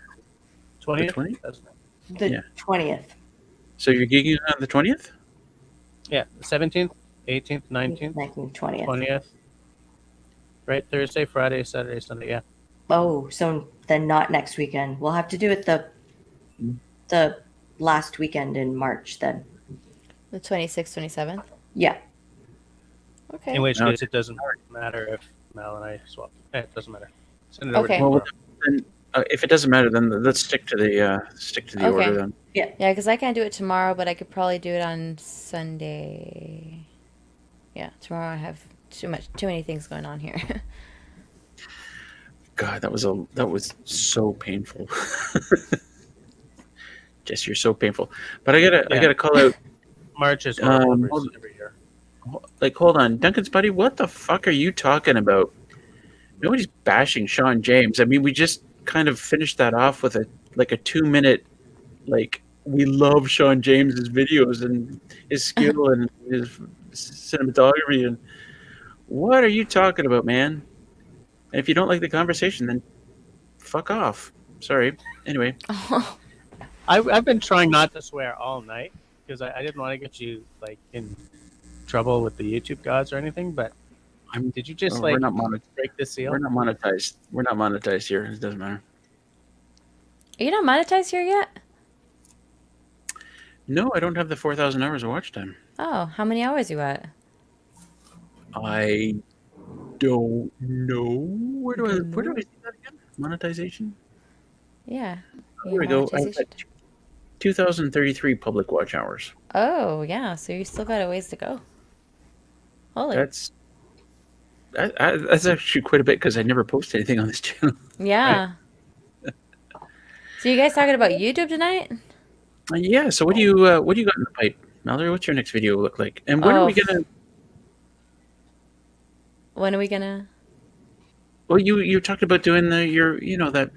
20th? 20th? The 20th. So you're gigging on the 20th? Yeah, 17th, 18th, 19th, 19th, 20th. 20th. Right, Thursday, Friday, Saturday, Sunday, yeah. Oh, so then not next weekend. We'll have to do it the last weekend in March then. The 26th, 27th? Yeah. Okay. In which No. case, it doesn't matter if Mal and I swap. It doesn't matter. Send it over Okay. to me Well, tomorrow. then, if it doesn't matter, then let's stick to the Okay. order then. Yeah, because I can't do it tomorrow, but I could probably do it on Sunday. Yeah, tomorrow I have too many things going on here. God, that was so painful. Jess, you're so painful. But I gotta call out. March is horrible hold- every year. Hold on, Duncan's buddy. What the fuck are you talking about? Nobody's bashing Sean James. I mean, we just kind of finished that off with a 2-minute we love Sean James's videos and his skill and his cinematography. And what are you talking about, man? And if you don't like the conversation, then fuck off. Sorry. Anyway, I've been trying not to swear all night because I didn't want to get you in trouble with the YouTube gods or anything. But did you just we're not break the seal? we're not monetized. We're not monetized here. It doesn't matter. Are you not monetized here yet? No, I don't have the 4,000 hours of watch time. Oh, how many hours you at? I don't know. Where do I see that again? Monetization? Yeah. Here we go. I've got 2,033 public watch hours. Oh, yeah. So you still got a ways to go. Holy. That's actually quite a bit because I never post anything on this channel. Yeah. So you guys talking about YouTube tonight? Yeah. So what do you got in the pipe, Mallory? What's your next video look like? And when are we gonna? When are we gonna? Well, you talked about doing that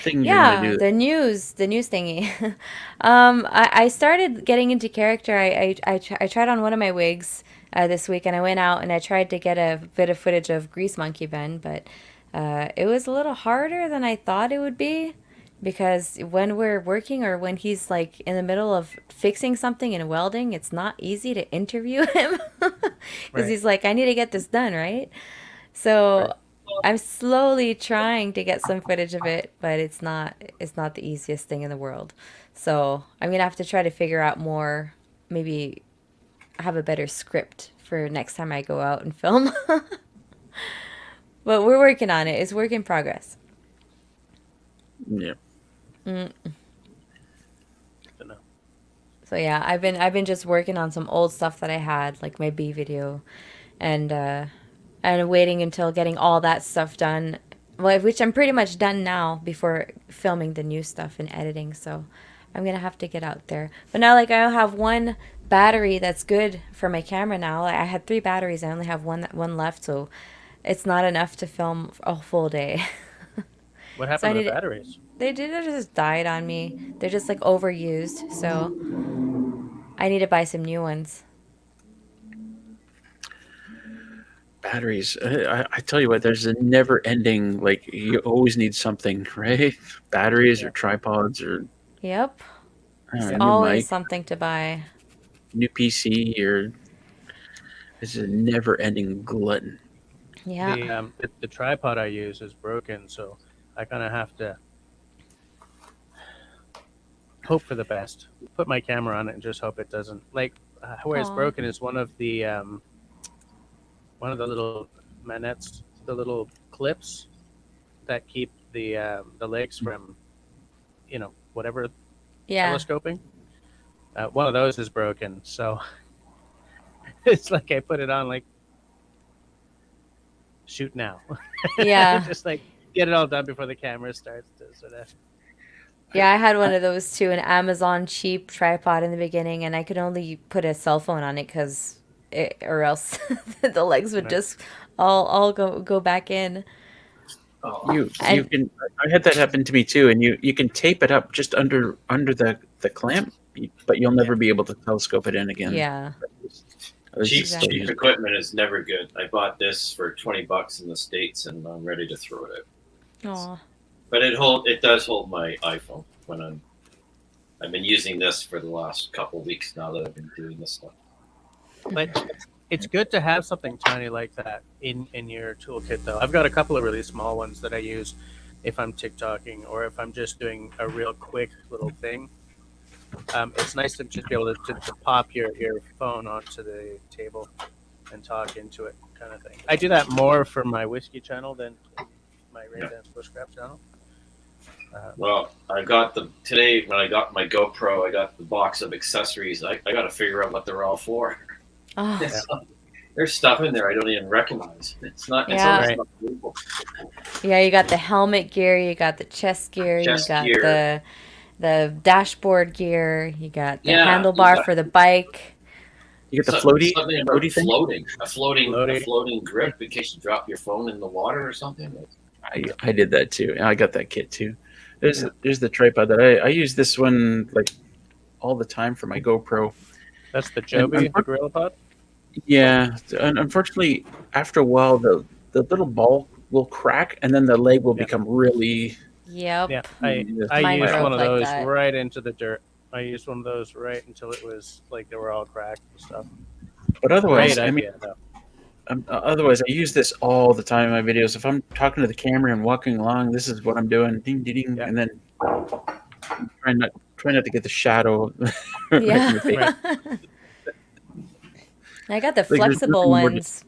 thing. Yeah, you're gonna do. the news thingy. I started getting into character. I tried on one of my wigs this week, and I went out and I tried to get a bit of footage of Grease Monkey Ben, but it was a little harder than I thought it would be. Because when we're working or when he's in the middle of fixing something and welding, it's not easy to interview him because he's like, I need to get this done, right? So I'm slowly trying to get some footage of it, but it's not the easiest thing in the world. So I'm gonna have to try to figure out more, maybe have a better script for next time I go out and film. But we're working on it. It's work in progress. Yeah. So yeah, I've been just working on some old stuff that I had, like my B video, and waiting until getting all that stuff done, which I'm pretty much done now before filming the new stuff and editing. So I'm gonna have to get out there. But now, I have one battery that's good for my camera now. I had 3 batteries. I only have one left, so it's not enough to film a full day. What So happened I to the need batteries? they did just died on me. They're just like overused, so I need to buy some new ones. Batteries. I tell you what, there's a never-ending. Like you always need something, right? Batteries or Yeah. tripods or Yep. I don't There's know, new always mic, something to buy. new PC, or it's a never-ending glutton. Yeah. The tripod I use is broken, so I kind of have to hope for the best. Put my camera on it and just hope it doesn't where it's Aw. broken is one of the little manettes, the little clips that keep the legs from whatever Yeah. telescoping. One of those is broken, so it's like I put it on like shoot now, Yeah. just like get it all done before the camera starts to sort of. Yeah, I had one of those too, an Amazon cheap tripod in the beginning, and I could only put a cell phone on it because or else the legs would Right. just all go back in. Oh, You And can. I had that happen to me too, and you can tape it up just under the clamp, but you'll never be able to telescope it in again. yeah, At least cheap it's Exactly. still cheap usable. equipment is never good. I bought this for $20 in the States, and I'm ready to throw it out. oh, But it does hold my iPhone when I've been using this for the last couple of weeks now that I've been doing this stuff. But it's good to have something tiny like that in your toolkit, though. I've got a couple of really small ones that I use if I'm TikToking or if I'm just doing a real quick little thing. It's nice to just be able to pop your phone onto the table and talk into it, kind of thing. I do that more for my whiskey channel than my Ray Dance Bushcraft channel. Well, today when I got my GoPro, I got the box of accessories. I got to figure out what they're all for. oh, There's stuff in there I don't even recognize. It's not. It's Yeah. almost Right. not believable. yeah. You got the helmet gear, you got the chest gear, Chest you got gear. the dashboard gear, you got the Yeah, handlebar you got- for the bike. You get the floaty something about floaty thing. floating, a Floaty. floating grip in case you drop your phone in the water or something. I did that too. I got that kit too. There's the tripod that I use this one like all the time for my GoPro. That's the And Joby, the Gorilla Pod. Yeah, and unfortunately, after a while, the little ball will crack, and then the leg will Yeah. become really. Yep. Yeah, I Mine used broke one of like those that. right into the dirt. I used one of those right until it was like they were all cracked and stuff. But otherwise, Great I mean, idea, though. otherwise, I use this all the time in my videos. If I'm talking to the camera and walking along, this is what I'm doing. Ding, ding, ding, Yeah. and then try not to get the shadow. right in Yeah. your face. I got the Like, there's flexible nothing more ones,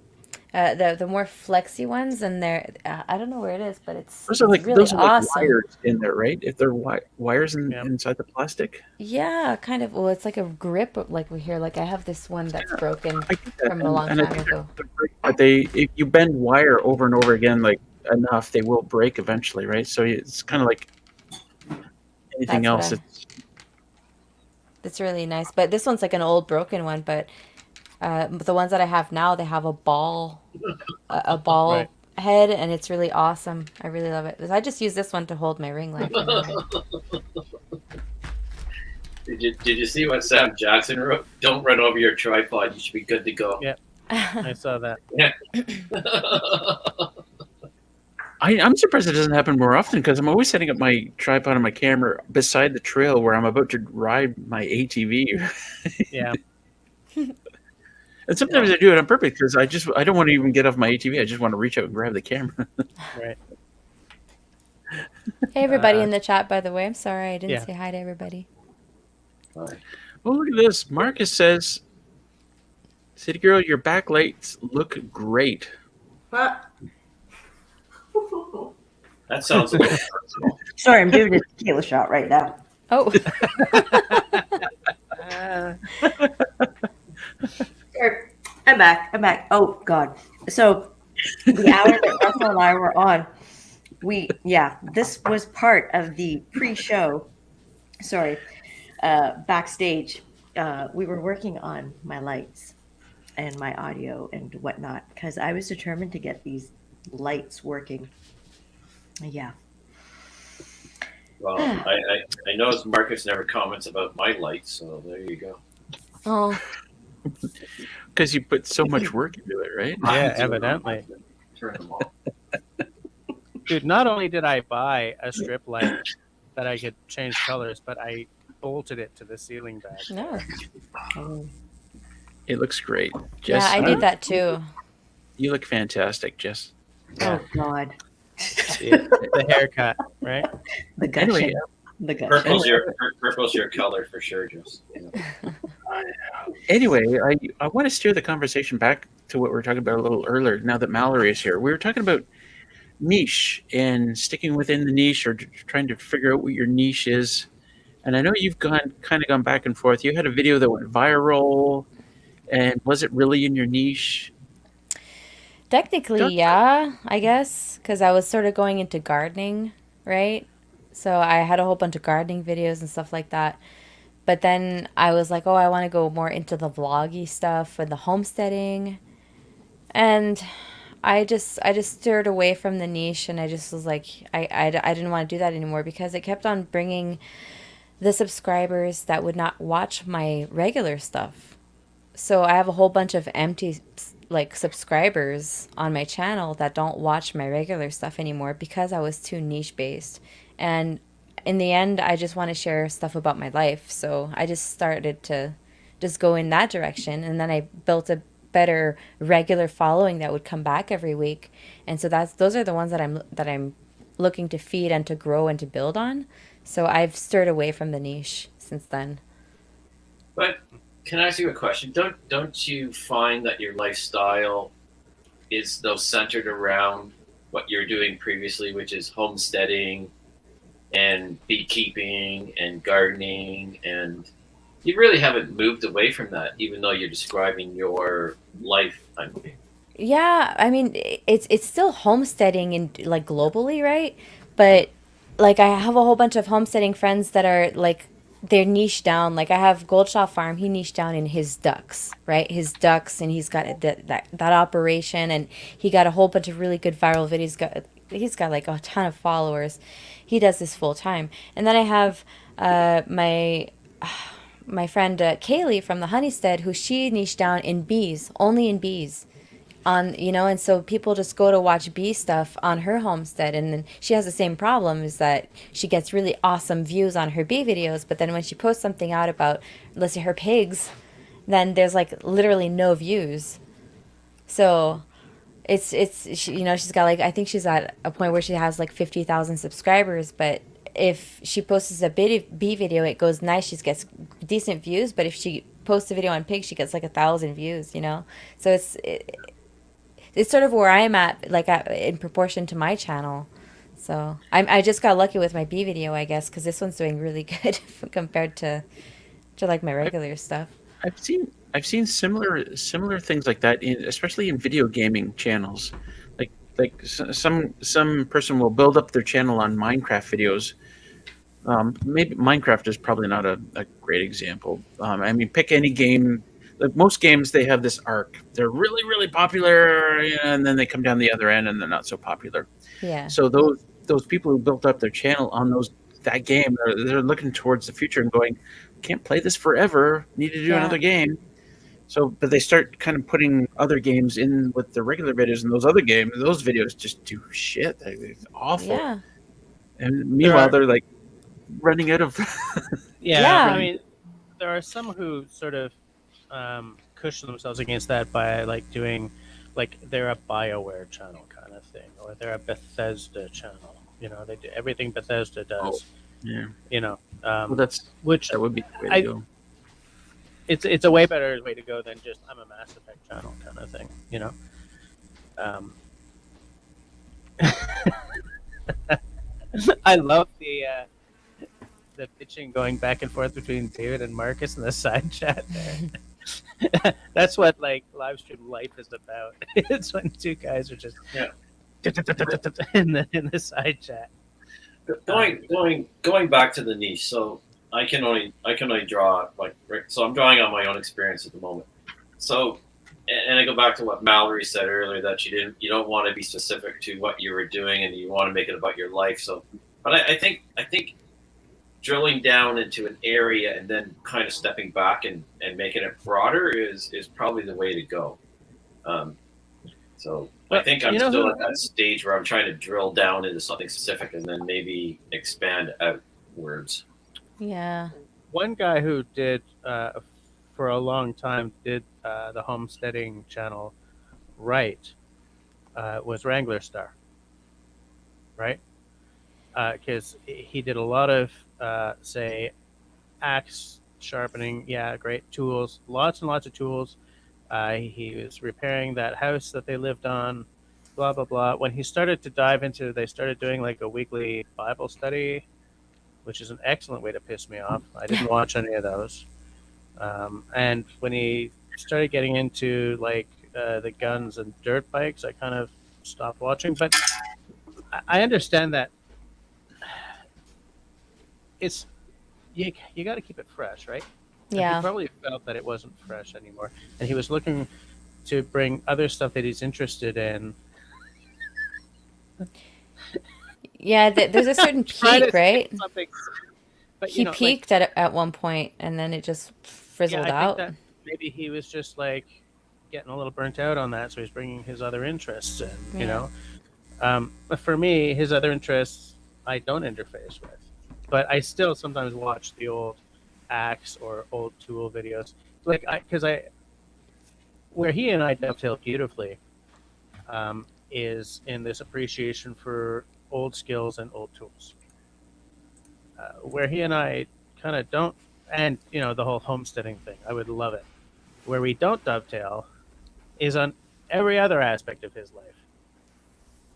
the more flexy ones, and they're I don't know where it is, but it's Those are like really those are like awesome. wires in there, right? If they're wires Yeah. inside the plastic. Yeah, kind of. Well, it's like a grip, like we hear. Like I have this one that's broken I get that, from a long I time think ago. they're great, but if you bend wire over and over again, like enough, they will break eventually, right? So it's kind of like anything That's else. what It's really nice, but this one's like an old broken one. But the ones that I have now, they have a ball Right. head, and it's really awesome. I really love it. I just use this one to hold my ring light for now. Did you see what Sam Jackson wrote? Don't run over your tripod. You should be good to go. Yeah. I saw that. I'm surprised it doesn't happen more often because I'm always setting up my tripod and my camera beside the trail where I'm about to ride my ATV. Yeah. And sometimes I do it on purpose because I don't want to even get off my ATV. I just want to reach out and grab the camera. Right. Hey, everybody in the chat, by the way. I'm sorry I didn't Yeah. say hi to everybody. Oh, look at this. Marcus says, City Girl, your backlights look great. That sounds a little personal. Sorry, I'm doing a tequila shot right now. Oh, Sorry. I'm back. Oh God. So the hour that Russell and I were on, this was part of the pre-show. Sorry, backstage. We were working on my lights and my audio and whatnot because I was determined to get these lights working. Yeah. Well, I know Marcus never comments about my lights, so there you go. Oh, Because you put so much work into it, right? Yeah, evidently. Turn them off. Dude, not only did I buy a strip light that I could change colors, but I bolted it to the ceiling back no. there. It looks great. Yeah, Jess, I did that too. you look fantastic, Jess. Yeah, Oh God. the haircut, right? The gushing. Anyway, The gushing. Purple's your color for sure, Jess. Yeah. Anyway, I want to steer the conversation back to what we were talking about a little earlier. Now that Mallory is here, we were talking about niche and sticking within the niche, or trying to figure out what your niche is. And I know you've kind of gone back and forth. You had a video that went viral, and was it really in your niche? Technically, Don't- yeah, I guess, because I was sort of going into gardening, right? So I had a whole bunch of gardening videos and stuff like that. But then I was like, oh, I want to go more into the vloggy stuff and the homesteading. And I just steered away from the niche, and I just was like, I didn't want to do that anymore because it kept on bringing the subscribers that would not watch my regular stuff. So I have a whole bunch of empty like subscribers on my channel that don't watch my regular stuff anymore because I was too niche based. And in the end, I just want to share stuff about my life. So I just started to just go in that direction, and then I built a better regular following that would come back every week. And so those are the ones that I'm looking to feed and to grow and to build on. So I've stirred away from the niche since then. But can I ask you a question? Don't you find that your lifestyle is though centered around what you're doing previously, which is homesteading and beekeeping and gardening, and you really haven't moved away from that, even though you're describing your life. I mean, Yeah, I mean it's still homesteading in like globally, right? But like I have a whole bunch of homesteading friends that are like they're niche down. Like I have Goldshaw Farm, he niched down in his ducks, right? His ducks, and he's got that operation, and he got a whole bunch of really good viral videos. He's got like a ton of followers. He does this full time. And then I have my friend Kaylee from the Honeystead, who she niched down in bees, only in bees. And so people just go to watch bee stuff on her homestead, and then she has the same problem, is that she gets really awesome views on her bee videos, but then when she posts something out about, let's say, her pigs, then there's like literally no views. So she's got like, I think she's at a point where she has like 50,000 subscribers, but if she posts a bee video, it goes nice, she gets decent views, but if she posts a video on pigs, she gets like 1,000 views. So it's sort of where I'm at, like in proportion to my channel. So I just got lucky with my bee video, I guess, because this one's doing really good compared to like my regular stuff. I've seen similar things like that especially in video gaming channels. Some person will build up their channel on Minecraft videos. Maybe Minecraft is probably not a great example. I mean, pick any game. Like most games, they have this arc. They're really, really popular, and then they come down the other end, and they're not so popular. Yeah. So those people who built up their channel on that game, they're looking towards the future and going, "Can't play this forever. Need to do another game." So, but they start kind of putting other games in with the regular videos, and those videos just do shit. They're awful. Yeah. And meanwhile, they're like running out of. Yeah. I mean, there are some who sort of cushion themselves against that by like doing, like they're a BioWare channel kind of thing, or they're a Bethesda channel. They do everything Bethesda does. Yeah. Well, that would be the way to go. It's a way better way to go than just I'm a Mass Effect channel kind of thing. I love the bitching going back and forth between David and Marcus in the side chat there. That's what like live stream life is about. It's when two guys are just in the side chat. Going back to the niche. So I can only draw so I'm drawing on my own experience at the moment. So, and I go back to what Mallory said earlier, that you don't want to be specific to what you were doing, and you want to make it about your life. So, but I think drilling down into an area and then kind of stepping back and making it broader is probably the way to go. So I But think I'm you know still who? at that stage where I'm trying to drill down into something specific and then maybe expand outwards. Yeah. One guy who did for a long time did the homesteading channel right was Wrangler Star, right? Because he did a lot of say axe sharpening, yeah, great tools, lots and lots of tools. He was repairing that house that they lived on, blah blah blah. When he started to dive into, they started doing like a weekly Bible study, which is an excellent way to piss me off. I didn't watch any of those. And when he started getting into like the guns and dirt bikes, I kind of stopped watching. But I understand that it's you got to keep it fresh, right? And he Yeah. probably felt that it wasn't fresh anymore, and he was looking to bring other stuff that he's interested in. Yeah, there's a certain Try to peak, say right? something, but He like, peaked at one point and then it just yeah, frizzled I think out. that maybe he was just like getting a little burnt out on that, so he's bringing his other interests in. Yeah. But for me, his other interests I don't interface with, but I still sometimes watch the old axe or old tool videos, like because I where he and I dovetail beautifully is in this appreciation for old skills and old tools. Where he and I kind of don't, and the whole homesteading thing, I would love it. Where we don't dovetail is on every other aspect of his life.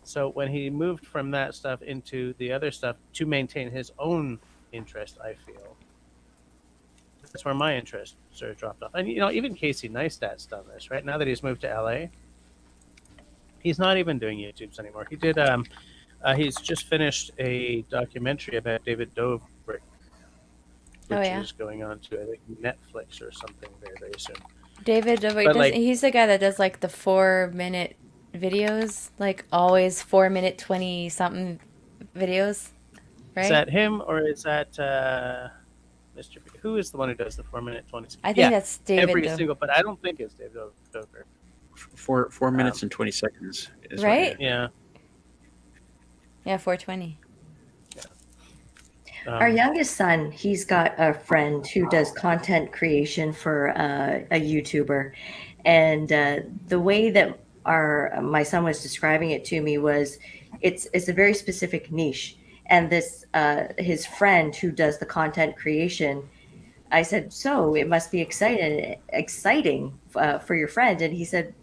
So when he moved from that stuff into the other stuff to maintain his own interest, I feel that's where my interest sort of dropped off. And even Casey Neistat's done this, right? Now that he's moved to LA, he's not even doing YouTubes anymore. He did. He's just finished a documentary about David Dobrik, Oh which yeah. is going on to I think Netflix or something very very soon. David Dobrik But does like, he's the guy that does like the 4 minute videos, like always 4 minute 20 something videos, is right? that him or is that Mr. B? Who is the one who does the 4 minute 20? I think Yeah, that's David every Dobrik. single. But I don't think it's David Dobrik. 4 minutes and 20 seconds is Right? Yeah. Yeah, 420. Our youngest son, he's got a friend who does content creation for a YouTuber, and the way that my son was describing it to me was, it's a very specific niche, and this his friend who does the content creation. I said, so it must be exciting for your friend, and he said,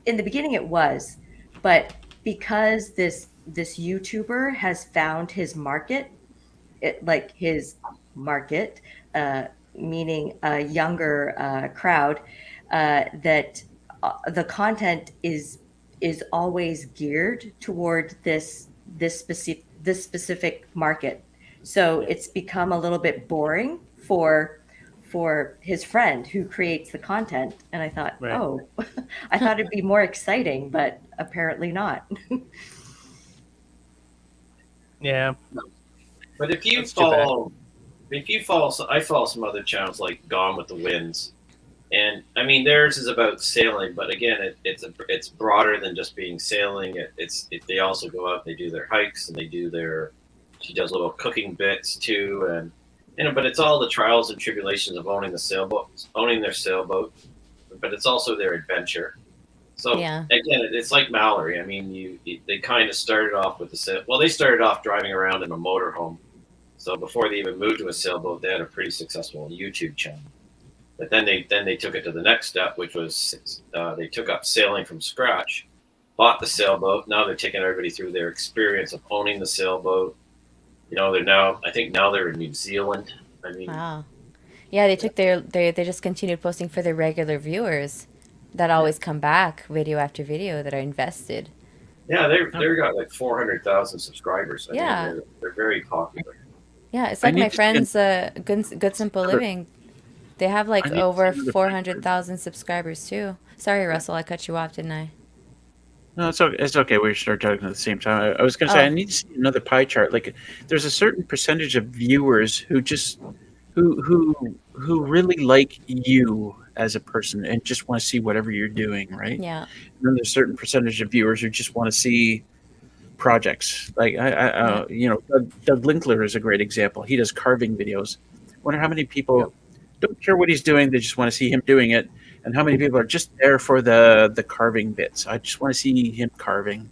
in the beginning it was, but because this YouTuber has found his market, like his market, meaning a younger crowd, that the content is always geared toward this specific market. So Yeah. it's become a little bit boring for his friend who creates the content. And I thought, Right. oh, I thought it'd be more exciting, but apparently not. Yeah. But if you That's too bad. I follow some other channels like Gone with the Winds, and I mean theirs is about sailing, but again, it's broader than just being sailing. They also go out, they do their hikes, and she does little cooking bits too, and but it's all the trials and tribulations of owning their sailboat, but it's also their adventure. So Yeah. again, it's like Mallory. I mean, they kind of started off with they started off driving around in a motorhome. So before they even moved to a sailboat, they had a pretty successful YouTube channel. But then they took it to the next step, which was they took up sailing from scratch, bought the sailboat. Now they're taking everybody through their experience of owning the sailboat. I think now they're in New Zealand. I mean, Wow. Yeah, they just continued posting for their regular viewers that always come back video after video that are invested. yeah, they've got like 400,000 subscribers. I Yeah. mean, they're very popular. Yeah, it's I like need my to friends, Good Simple Living. They have I like need to over see the 400,000 subscribers too. Sorry, Russell, I cut you off, didn't I? No, it's okay. It's okay. We start talking at the same time. I was going to say I Oh, need to see another pie chart. Like, there's a certain percentage of viewers who just who really like you as a person and just want to see whatever you're doing, right? yeah, And then there's a certain percentage of viewers who just want to see projects. Like yeah, Doug Linkler is a great example. He does carving videos. Wonder how many Yep. people don't care what he's doing; they just want to see him doing it. And how many people are just there for the carving bits? I just want to see him carving.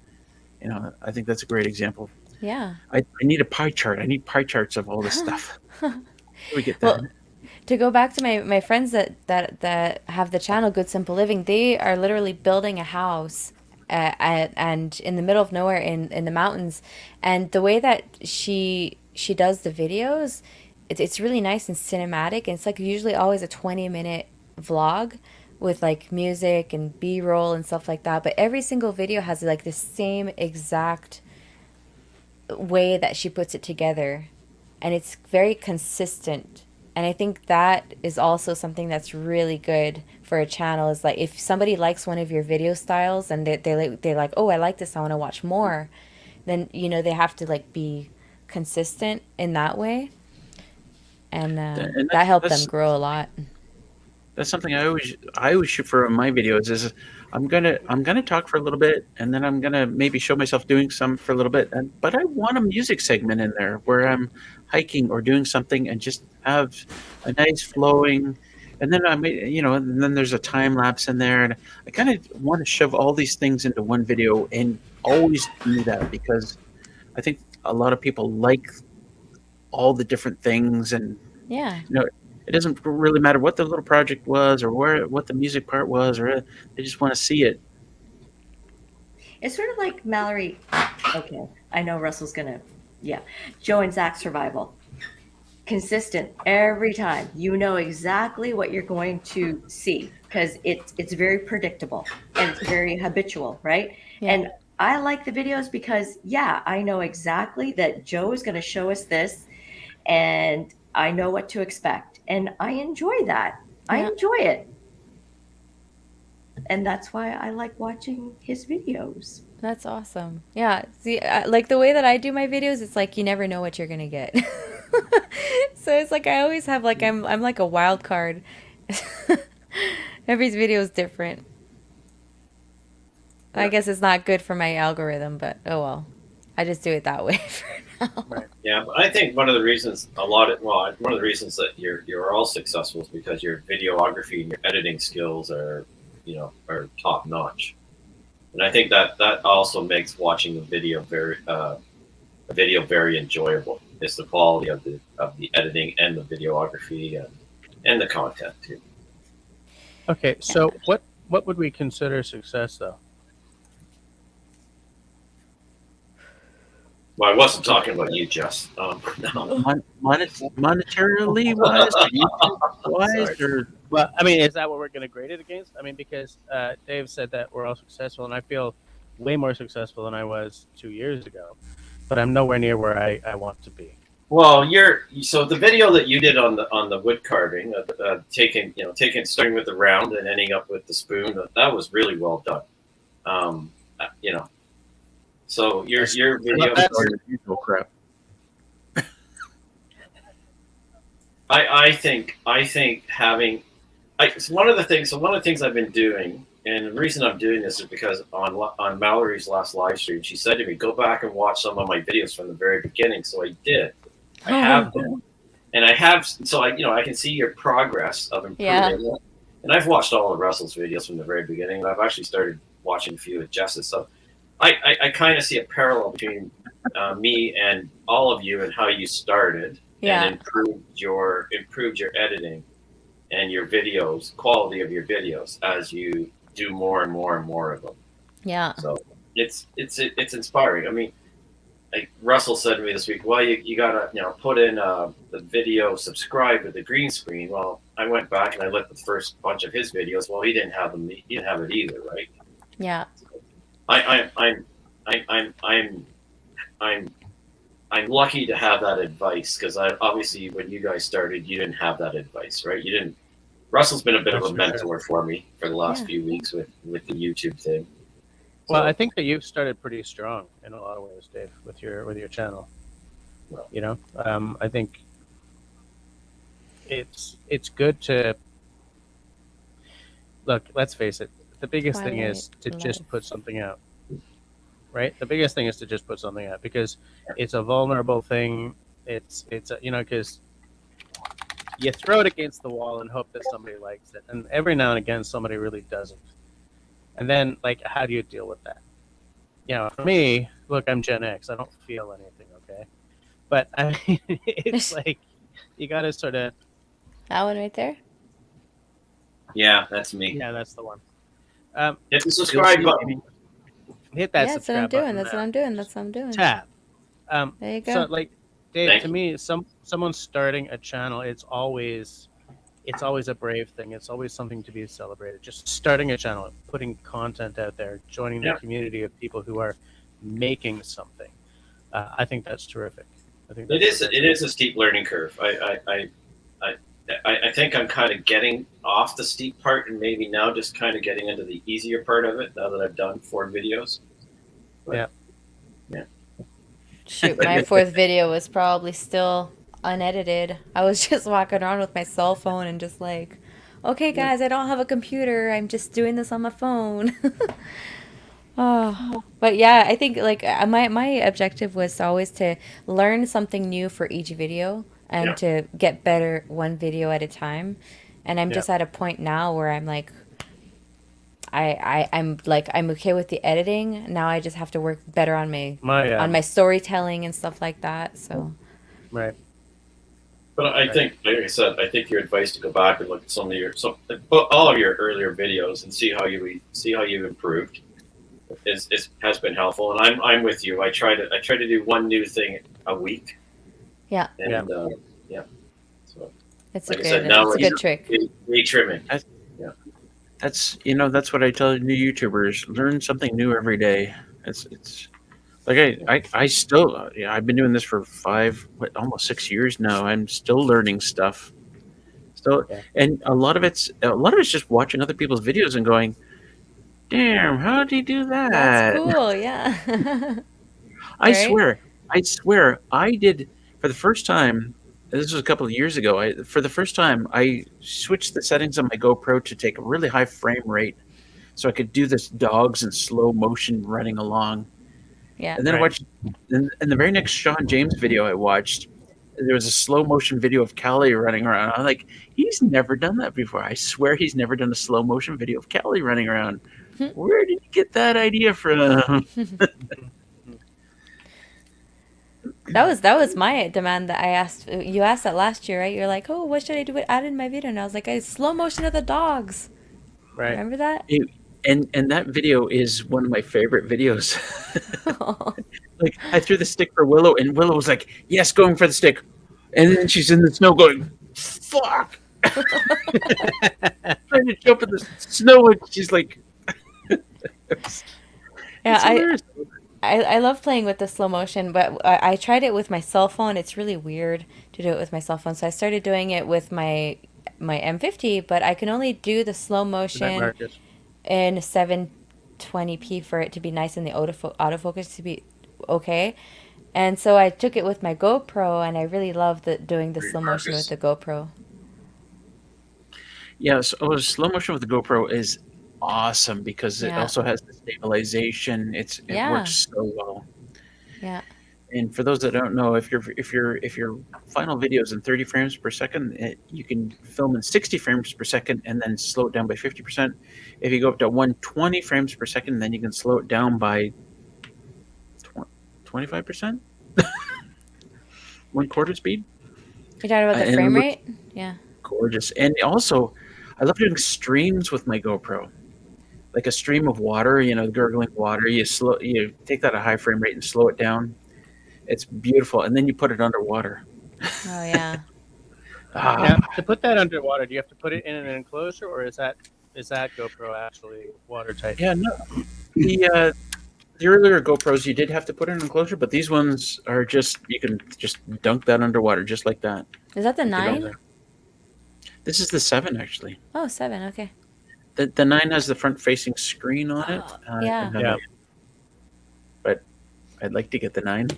I think that's a great example. yeah. I need a pie chart. I need pie charts of all this stuff. Where do we get that? Well, to go back to my friends that have the channel Good Simple Living, they are literally building a house and in the middle of nowhere in the mountains, and the way that she does the videos, it's really nice and cinematic, and it's like usually always a 20-minute vlog with like music and b-roll and stuff like that, but every single video has like the same exact way that she puts it together, and it's very consistent. And I think that is also something that's really good for a channel, is like if somebody likes one of your video styles and they're like, oh, I like this, I want to watch more, then they have to like be consistent in that way, and And that helped them that's grow a lot. That's something I always shoot for in my videos. Is I'm gonna talk for a little bit, and then I'm gonna maybe show myself doing some for a little bit, but I want a music segment in there where I'm hiking or doing something and just have a nice flowing, and then and then there's a time lapse in there, and I kind of want to shove all these things into one video and always do that because I think a lot of people like all the different things, and Yeah, you know, it doesn't really matter what the little project was or what the music part was, or they just want to see it. It's sort of like Mallory. Okay, I know Russell's gonna. Yeah, Joe and Zach survival. Consistent every time. You know exactly what you're going to see because it's very predictable and it's very habitual, right? yeah, And I like the videos because yeah, I know exactly that Joe is going to show us this, and I know what to expect, and I enjoy that. I yeah. enjoy it, and that's why I like watching his videos. That's awesome. Yeah. See, like the way that I do my videos, it's like you never know what you're gonna get. So it's like I always have like I'm like a wild card. Every video is different. I guess it's not good for my algorithm, but oh well. I just do it that way for now. Right. Yeah, but I think one of the reasons one of the reasons that you're all successful is because your videography and your editing skills are top notch. And I think that also makes watching a video very enjoyable. It's the quality of the editing and the videography and the content too. Okay, so what would we consider success though? Well, I wasn't talking about you, Jess. No. Monetarily wise, or YouTube wise, Sorry. or Well, I mean, is that what we're going to grade it against? I mean, because Dave said that we're all successful, and I feel way more successful than I was 2 years ago, but I'm nowhere near where I want to be. Well, so the video that you did on the wood carving, starting with the round and ending up with the spoon, that was really well done. So your video, or your usual crap. I think having, it's one of the things I've been doing, and the reason I'm doing this is because on Mallory's last live stream, she said to me, "Go back and watch some of my videos from the very beginning." So I did. I have them, and I have, so I can see your progress of improving. Yeah. And I've watched all of Russell's videos from the very beginning, and I've actually started watching a few of Jess's. So I kind of see a parallel between me and all of you and how you started Yeah. and improved your editing and your videos, quality of your videos as you do more and more and more of them. Yeah. So it's inspiring. I mean, like Russell said to me this week, well, you gotta put in the video subscribe with the green screen. Well, I went back and I looked at the first bunch of his videos. Well, he didn't have them. He didn't have it either, right? Yeah. I'm lucky to have that advice because obviously when you guys started, you didn't have that advice, right? You didn't. Russell's been a bit of a mentor for me for the last few weeks with the YouTube thing. Well, So, I think that you've started pretty strong in a lot of ways, Dave, with your channel. Well. You know, I think it's good to look. Let's face it. The biggest thing Twilight is to love. just put something out, right? The biggest thing is to just put something out because it's a vulnerable thing. It's you know, because you throw it against the wall and hope that somebody likes it, and every now and again somebody really doesn't. And then, like, how do you deal with that? You know, for me, look, I'm Gen X. I don't feel anything, okay? But I mean, it's like you got to sort of. That one right there. yeah, that's me. Yeah, that's the one. Hit the subscribe You'll see, button. Hit that Yeah, that's what I'm subscribe doing. button. That's what now. I'm doing. That's what I'm doing. Tab. There you So, go. like, Dave, Thank to you. me, someone starting a channel, it's always a brave thing. It's always something to be celebrated. Just starting a channel, putting content out there, joining the Yeah. community of people who are making something. I think that's terrific. I think It that's is a steep learning curve. I think I'm kind of getting off the steep part and maybe now just kind of getting into the easier part of it now that I've done 4 videos. But, Yeah. Shoot, my fourth video was probably still unedited. I was just walking around with my cell phone and just like, okay, guys, I don't have a computer. I'm just doing this on my phone. Oh, but yeah, I think like my objective was always to learn something new for each video and Yeah. to get better one video at a time. And I'm Yeah. just at a point now where I'm like, I'm okay with the editing. Now I just have to work better on my storytelling and stuff like that. So Right. But I think, like I said, I think your advice to go back and look at all of your earlier videos and see how you've improved has been helpful. And I'm with you. I try to do one new thing a week. Yeah. And so it's like a I said, good now it's a we're good trick. retrimming. that's what I tell new YouTubers: learn something new every day. It's like I still I've been doing this for almost 6 years now. I'm still learning stuff. Still, Yeah. and a lot of it's just watching other people's videos and going, "Damn, how did he do that?" That's cool. Yeah. I Right? swear, I did for the first time. This was a couple of years ago. For the first time, I switched the settings on my GoPro to take a really high frame rate, so I could do this dogs in slow motion running along. Yeah. And then I Right. watched, in the very next Sean James video I watched, there was a slow motion video of Callie running around. I'm like, he's never done that before. I swear he's never done a slow motion video of Callie running around. Where did you get that idea from? That was my demand that I asked. You asked that last year, right? You're like, oh, what should I do with add in my video? And I was like, slow motion of the dogs. Right. Remember that? And that video is one of my favorite videos. Like I threw the stick for Willow, and Willow was like, "Yes, going for the stick," and then she's in the snow going, "Fuck!" Trying to jump in the snow, and she's like, Yeah, I love playing with the slow motion, but I tried it with my cell phone. It's really weird to do it with my cell phone, so I started doing it with my M50. But I can only do the slow motion Marcus. in 720p for it to be nice and the autofocus to be okay. And so I took it with my GoPro, and I really love doing the slow motion with the GoPro. "Yeah." So slow motion with the GoPro is awesome because it Yeah. also has the stabilization. It Yeah. works so well. Yeah. And for those that don't know, if your final video is in 30 frames per second, you can film in 60 frames per second and then slow it down by 50%. If you go up to 120 frames per second, then you can slow it down by 25%, 1/4 speed. You're talking about the And frame it rate? Yeah. gorgeous. And also, I love doing streams with my GoPro, like a stream of water. Gurgling water. You take that at a high frame rate and slow it down. It's beautiful, and then you put it underwater. Oh yeah. Now, to put that underwater, do you have to put it in an enclosure, or is that GoPro actually watertight? Yeah, no. The earlier GoPros you did have to put in an enclosure, but these ones are you can just dunk that underwater just like that. Is that the You don't- 9? This is the 7 actually. Oh, 7. Okay. The 9 has the front facing screen on it. Yeah. and then Yeah. I'd like to get the 9.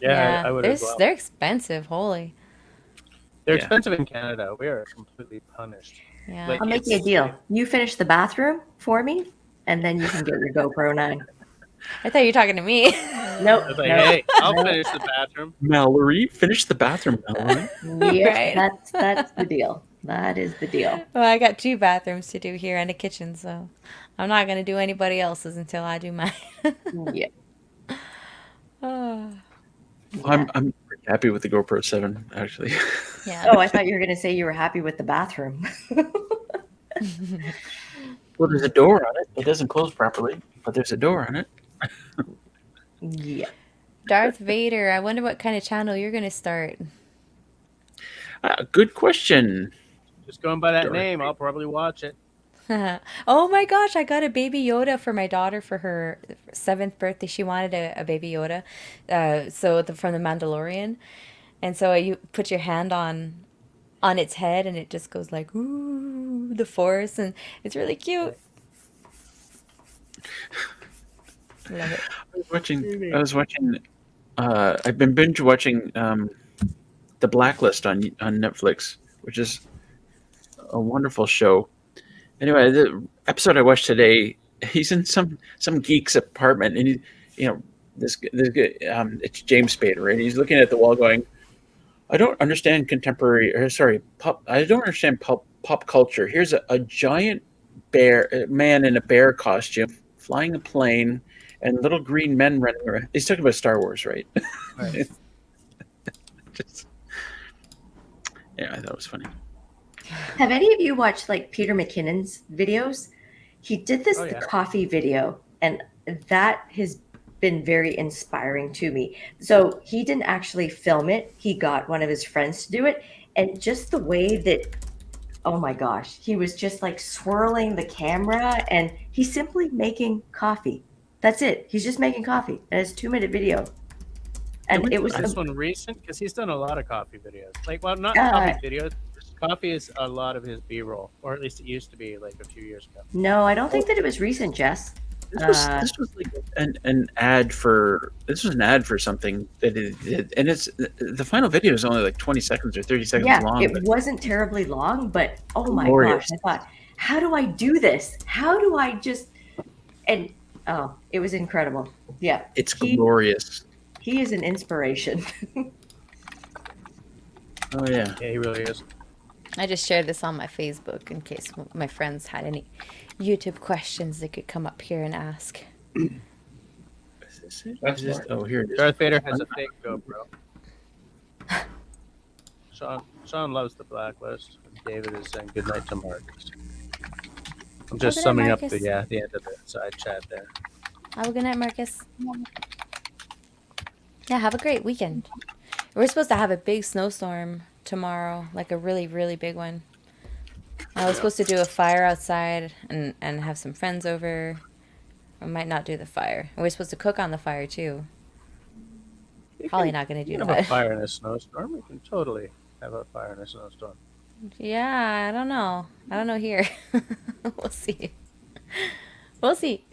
Yeah, I would as well. They're expensive. Holy. They're Yeah. expensive in Canada. We are completely punished. Yeah. Like, I'll make you a deal. You finish the bathroom for me, and then you can get your GoPro 9. I thought you were talking to me. Nope. I was like, no, hey, I'll no. finish the bathroom. Mallory, finish the bathroom, Mallory. Yep, Right. that's the deal. That is the deal. Well, I got 2 bathrooms to do here and a kitchen, so I'm not gonna do anybody else's until I do mine. Yeah. Oh, I'm pretty happy with the GoPro 7, actually. yeah. Oh, I thought you were going to say you were happy with the bathroom. Well, there's a door on it. It doesn't close properly, but there's a door on it. Yeah. Darth Vader, I wonder what kind of channel you're gonna start. Good question. Just going by that Darth name, I'll probably watch it. Oh my gosh, I got a baby Yoda for my daughter for her 7th birthday. She wanted a baby Yoda, from the Mandalorian, and so you put your hand on its head, and it just goes like ooh, the Force, and it's really cute. Love it. I was watching. I've been binge watching The Blacklist on Netflix, which is a wonderful show. Anyway, the episode I watched today, he's in some geek's apartment, and this guy, it's James Spader, and he's looking at the wall, going, "I don't understand I don't understand pop culture. Here's a giant man in a bear costume flying a plane, and little green men running around." He's talking about Star Wars, right? Right. Yeah, I thought it was funny. Have any of you watched like Peter McKinnon's videos? He did this Oh, the yeah. coffee video, and that has been very inspiring to me. So he didn't actually film it. He got one of his friends to do it, and just the way that, oh my gosh, he was just like swirling the camera, and he's simply making coffee. That's it. He's just making coffee, and it's a 2-minute video. And it was This one recent because he's done a lot of coffee videos. Like, well, not Uh, coffee videos. Coffee is a lot of his B-roll, or at least it used to be like a few years ago. no, I don't think that it was recent, Jess. This was like an ad for something that it did, and it's the final video is only like 20 seconds or 30 seconds Yeah, long. it but wasn't terribly long, but oh my Glorious. gosh, I thought, how do I do this? How do I just, and oh, it was incredible. Yeah, it's he- glorious. he is an inspiration. Oh yeah. Yeah, he really is. I just shared this on my Facebook in case my friends had any YouTube questions they could come up here and ask. Is this it? That's Is this- fine. oh, here it is. Darth Vader has a fake GoPro. Sean loves The Blacklist. David is saying goodnight to Marcus. I'm just Good night, summing up Marcus. the end of the side chat there. Have a good night, Marcus. Yeah, have a great weekend. We're supposed to have a big snowstorm tomorrow, like a really, really big one. I was supposed to do a fire outside and have some friends over. I might not do the fire. And we're supposed to cook on the fire too. Probably not going to You do can have a that. fire in a snowstorm. We can totally have a fire in a snowstorm. Yeah, I don't know. I don't know here. We'll see. We'll see.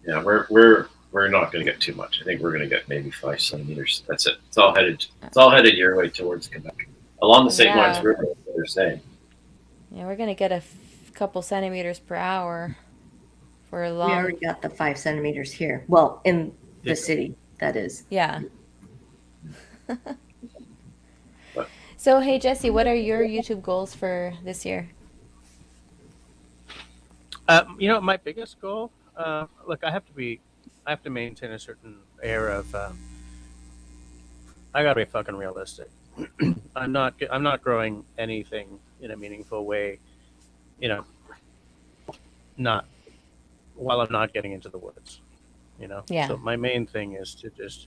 Yeah, we're not going to get too much. I think we're going to get maybe 5 centimeters. That's it. It's all headed your way towards Quebec, along the St. Lawrence Yeah. River. What they're saying. Yeah, we're going to get a couple centimeters per hour for a We long. already got the 5 centimeters here. Well, in the Yeah. city, that is. Yeah. So, hey, Jesse, what are your YouTube goals for this year? My biggest goal. Look, I have to maintain a certain air of. I gotta be fucking realistic. I'm not growing anything in a meaningful way. Not while I'm not getting into the woods. Yeah. So my main thing is to just.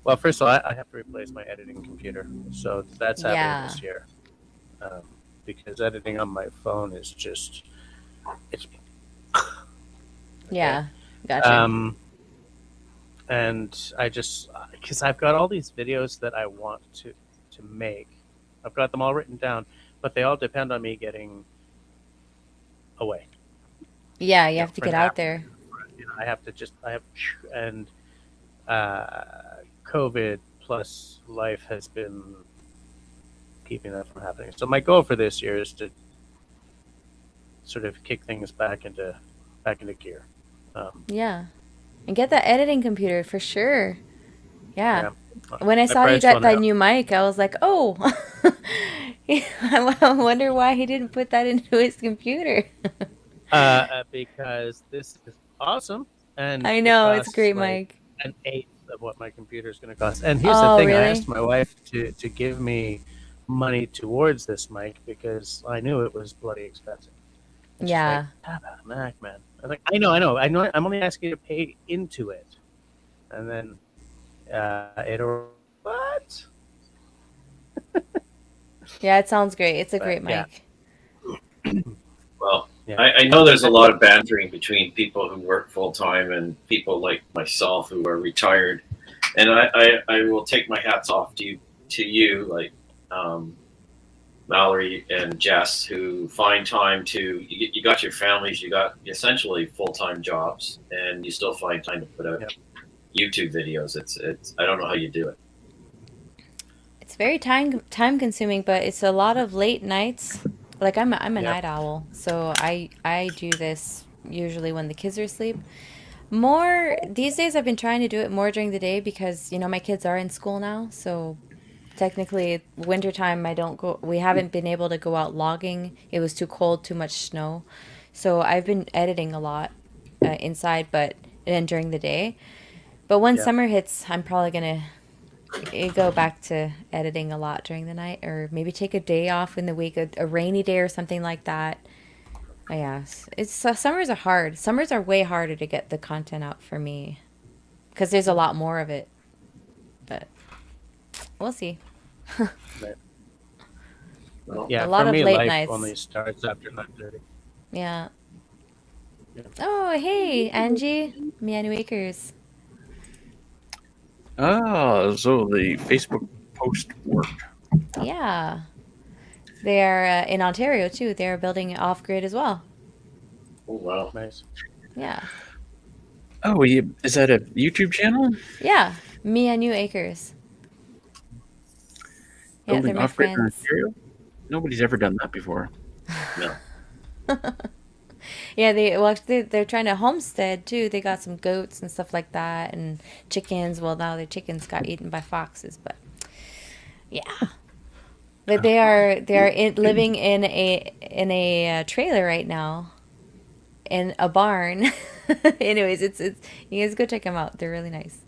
Well, first of all, I have to replace my editing computer, so that's happening Yeah. this year. Because editing on my phone is it's. Yeah. Gotcha. And I just because I've got all these videos that I want to make, I've got them all written down, but they all depend on me getting away. Yeah, you have to for get now. out there. I have and COVID plus life has been keeping that from happening. So my goal for this year is to sort of kick things back into gear. Yeah. And get that editing computer for sure. Yeah. Yeah. When I My saw you parents got found that out. new mic, I was like, oh, I wonder why he didn't put that into his computer. Because this is awesome, and I it know, it's a costs great like mic. an eighth of what my computer is going to cost. And here's the Oh, thing: I really? asked my wife to give me money towards this mic because I knew it was bloody expensive. And she's like, Yeah. "How about a Mac, man?" I was like, I know. I'm only asking you to pay into it, and then what? Yeah, it sounds great. It's a great Yeah. mic. Well, Yeah. I know there's a lot of bantering between people who work full time and people like myself who are retired, and I will take my hats off to you, like Mallory and Jess, who find time to you got your families, you got essentially full time jobs, and you still find time to put out YouTube videos. It's I don't know how you do it. It's very time consuming, but it's a lot of late nights. Like I'm a night owl, so I do this usually when the kids are asleep. More these days I've been trying to do it more during the day because, my kids are in school now, so technically wintertime we haven't been able to go out logging. It was too cold, too much snow. So I've been editing a lot inside, but then during the day. But when summer hits, I'm probably going to go back to editing a lot during the night, or maybe take a day off in the week, a rainy day or something like that. Yeah, summers are hard. Summers are way harder to get the content out for me because there's a lot more of it. But we'll see. Right. Well, Yeah, A lot for of me, late life nights. only starts after 9:30. Yeah. Yeah. Oh, hey, Angie. Mianu Acres. Ah, so the Facebook post worked. Yeah. They are in Ontario too. They're building off grid as well. oh wow. Nice. Yeah. Oh, is that a YouTube channel? Yeah. Mianu Acres. Yeah, they're Building my off-grid in friends. Ontario? Nobody's ever done that before. No. Yeah, they're trying to homestead too. They got some goats and stuff like that, and chickens. Well, now their chickens got eaten by foxes, but yeah. But they are living in a trailer right now, in a barn. Anyways, it's you guys go check them out. They're really nice.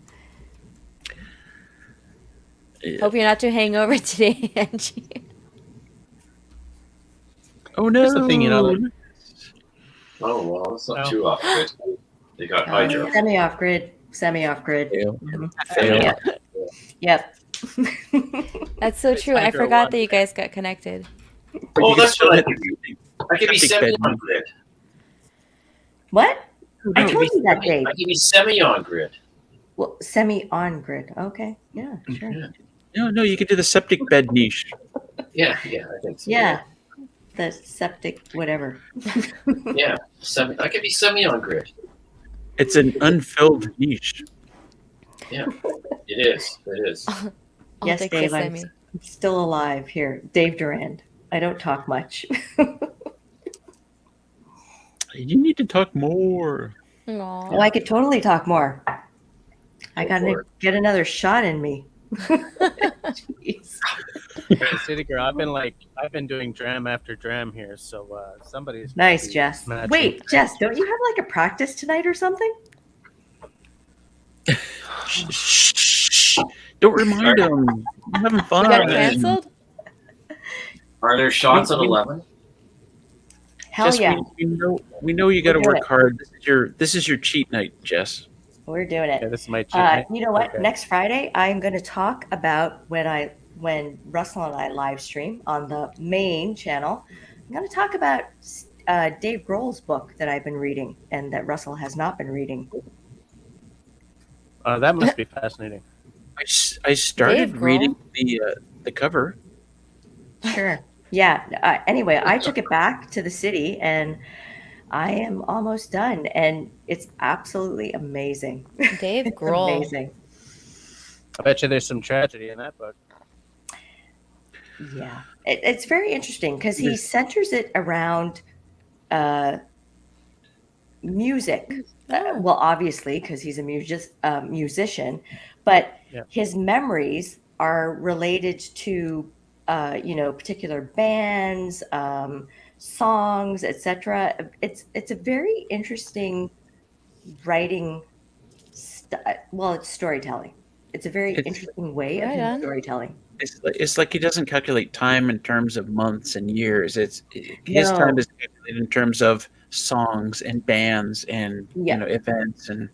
Yeah. Hope you're not too hangover today, Angie. Oh no! Here's the thing, Oh well, it's not No. too off grid. They got hydro. Semi off grid. Fail. Mhm. Fail. Yeah. Yep. That's so It's true. I hydro forgot one. that you guys got connected. But Oh, you can that's still what I hit could the be. I could be septic semi bed. on grid. What? I I could told be you that, Dave. I could be semi on grid. Well, semi on grid. Okay. Yeah, sure. Yeah. No, you can do the septic bed niche. Yeah, I think so. Yeah. The septic, whatever. Yeah. I could be semi on grid. It's an unfilled niche. Yeah. It is. I'll Yes, take the Dave, semi. I'm still alive here. Dave Durand. I don't talk much. You need to talk more. Aw. Oh, I could totally talk more. I Go gotta for it. get another shot in me. Jeez. Hey, City Girl, I've been doing dram after dram here, so somebody's Nice, gotta be Jess. matching. Wait, Jess, don't you have like a practice tonight or something? Shh. Don't remind them. I'm having fun. You got canceled? Are there shots at 11? Hell Jess, yeah. we know you got to We're doing work it. hard. This is your cheat night, Jess. We're doing it. Yeah, this is my cheat night. You know what? Okay. Next Friday, I'm going to talk about when Russell and I live stream on the main channel. I'm going to talk about Dave Grohl's book that I've been reading and that Russell has not been reading. That must be fascinating. I started Dave Grohl? reading the cover. Sure. Yeah. Anyway, I took it back to the city and I am almost done, and it's absolutely amazing. Dave It's Grohl. amazing. I bet you there's some tragedy in that book. Yeah, it's very interesting because he centers it around uh, music. Ah. Well, obviously, because he's a musician, but Yeah. his memories are related to particular bands, songs, etc. It's a very interesting writing. Well, it's storytelling. It's a very It's interesting way of Right him on. storytelling. it's like he doesn't calculate time in terms of months and years. His time No, is calculated in terms of songs and bands and yeah, events and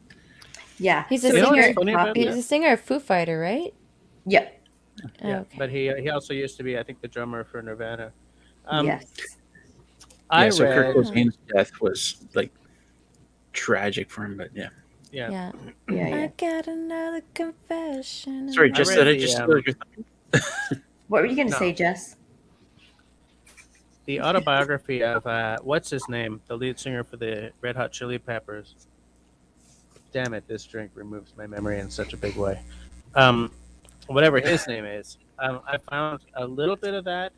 yeah. He's a So You know it's what's singer. very funny about He's that? a singer of Foo Fighter, right? Yeah, Yeah, Okay. but he also used to be, I think, the drummer for Nirvana. Um, yes, I So Kurt read, Ah. Cobain's death was like tragic for him, but yeah. yeah, Yeah. yeah, yeah. I got another confession. Sorry, I just read did I the just steal your What were you going to say, no, Jess? the autobiography of what's his name, the lead singer for the Red Hot Chili Peppers. Damn it, this drink removes my memory in such a big way. Um, Whatever his name is, I found a little bit of that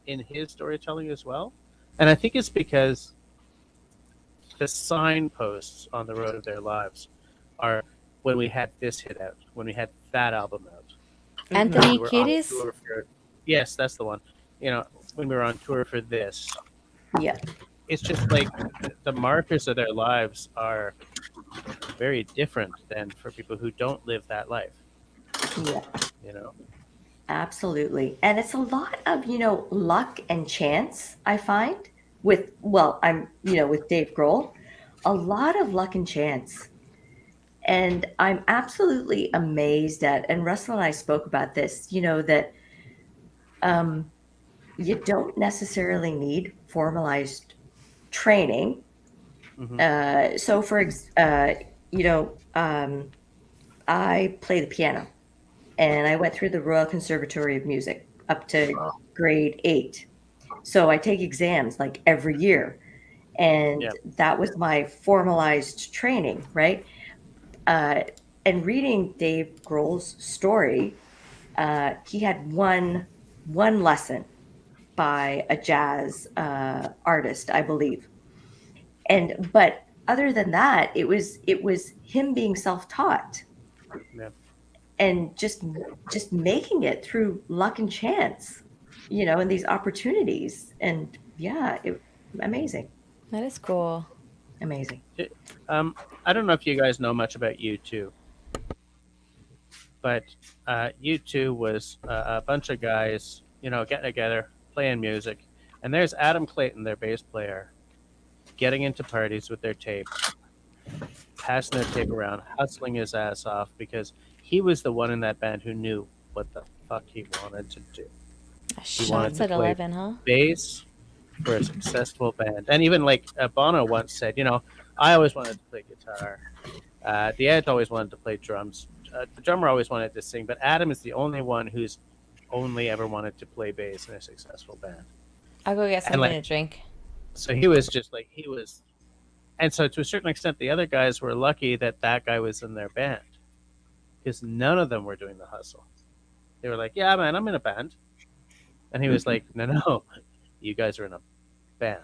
in his storytelling as well, and I think it's because the signposts on the road of their lives are when we had this hit out, when we had that album out, when Mm-hmm. Anthony we were on Kiedis. tour for, yes, that's the one. You know, when we were on tour for this, Yeah, it's just like the markers of their lives are very different than for people who don't live that life. yeah, You know, absolutely. And it's a lot of, luck and chance, I find, with Dave Grohl, a lot of luck and chance. And I'm absolutely amazed at, and Russell and I spoke about this, that um, you don't necessarily need formalized training. hmm So, I play the piano, and I went through the Royal Conservatory of Music up to grade 8. So I take exams like every year, and yeah, that was my formalized training, right? Uh, and reading Dave Grohl's story, he had one lesson by a jazz artist, I believe, but other than that, it was him being self-taught yeah. and just making it through luck and chance, and these opportunities. And yeah, amazing, That is cool. amazing. It- I don't know if you guys know much about U2, but U2 was a bunch of guys, getting together, playing music, and there's Adam Clayton, their bass player, getting into parties with their tape, passing their tape around, hustling his ass off because he was the one in that band who knew what the fuck he wanted to do. He wanted Shots to at play 11, huh? bass for a successful band. And even like Bono once said, I always wanted to play guitar. The Edge always wanted to play drums. The drummer always wanted to sing, but Adam is the only one who's only ever wanted to play bass in a successful band. I'll go get And something like, to drink. so he was just like, and so to a certain extent, the other guys were lucky that that guy was in their band because none of them were doing the hustle. They were like, yeah, man, I'm in a band. And he was like, no, you guys are in a band.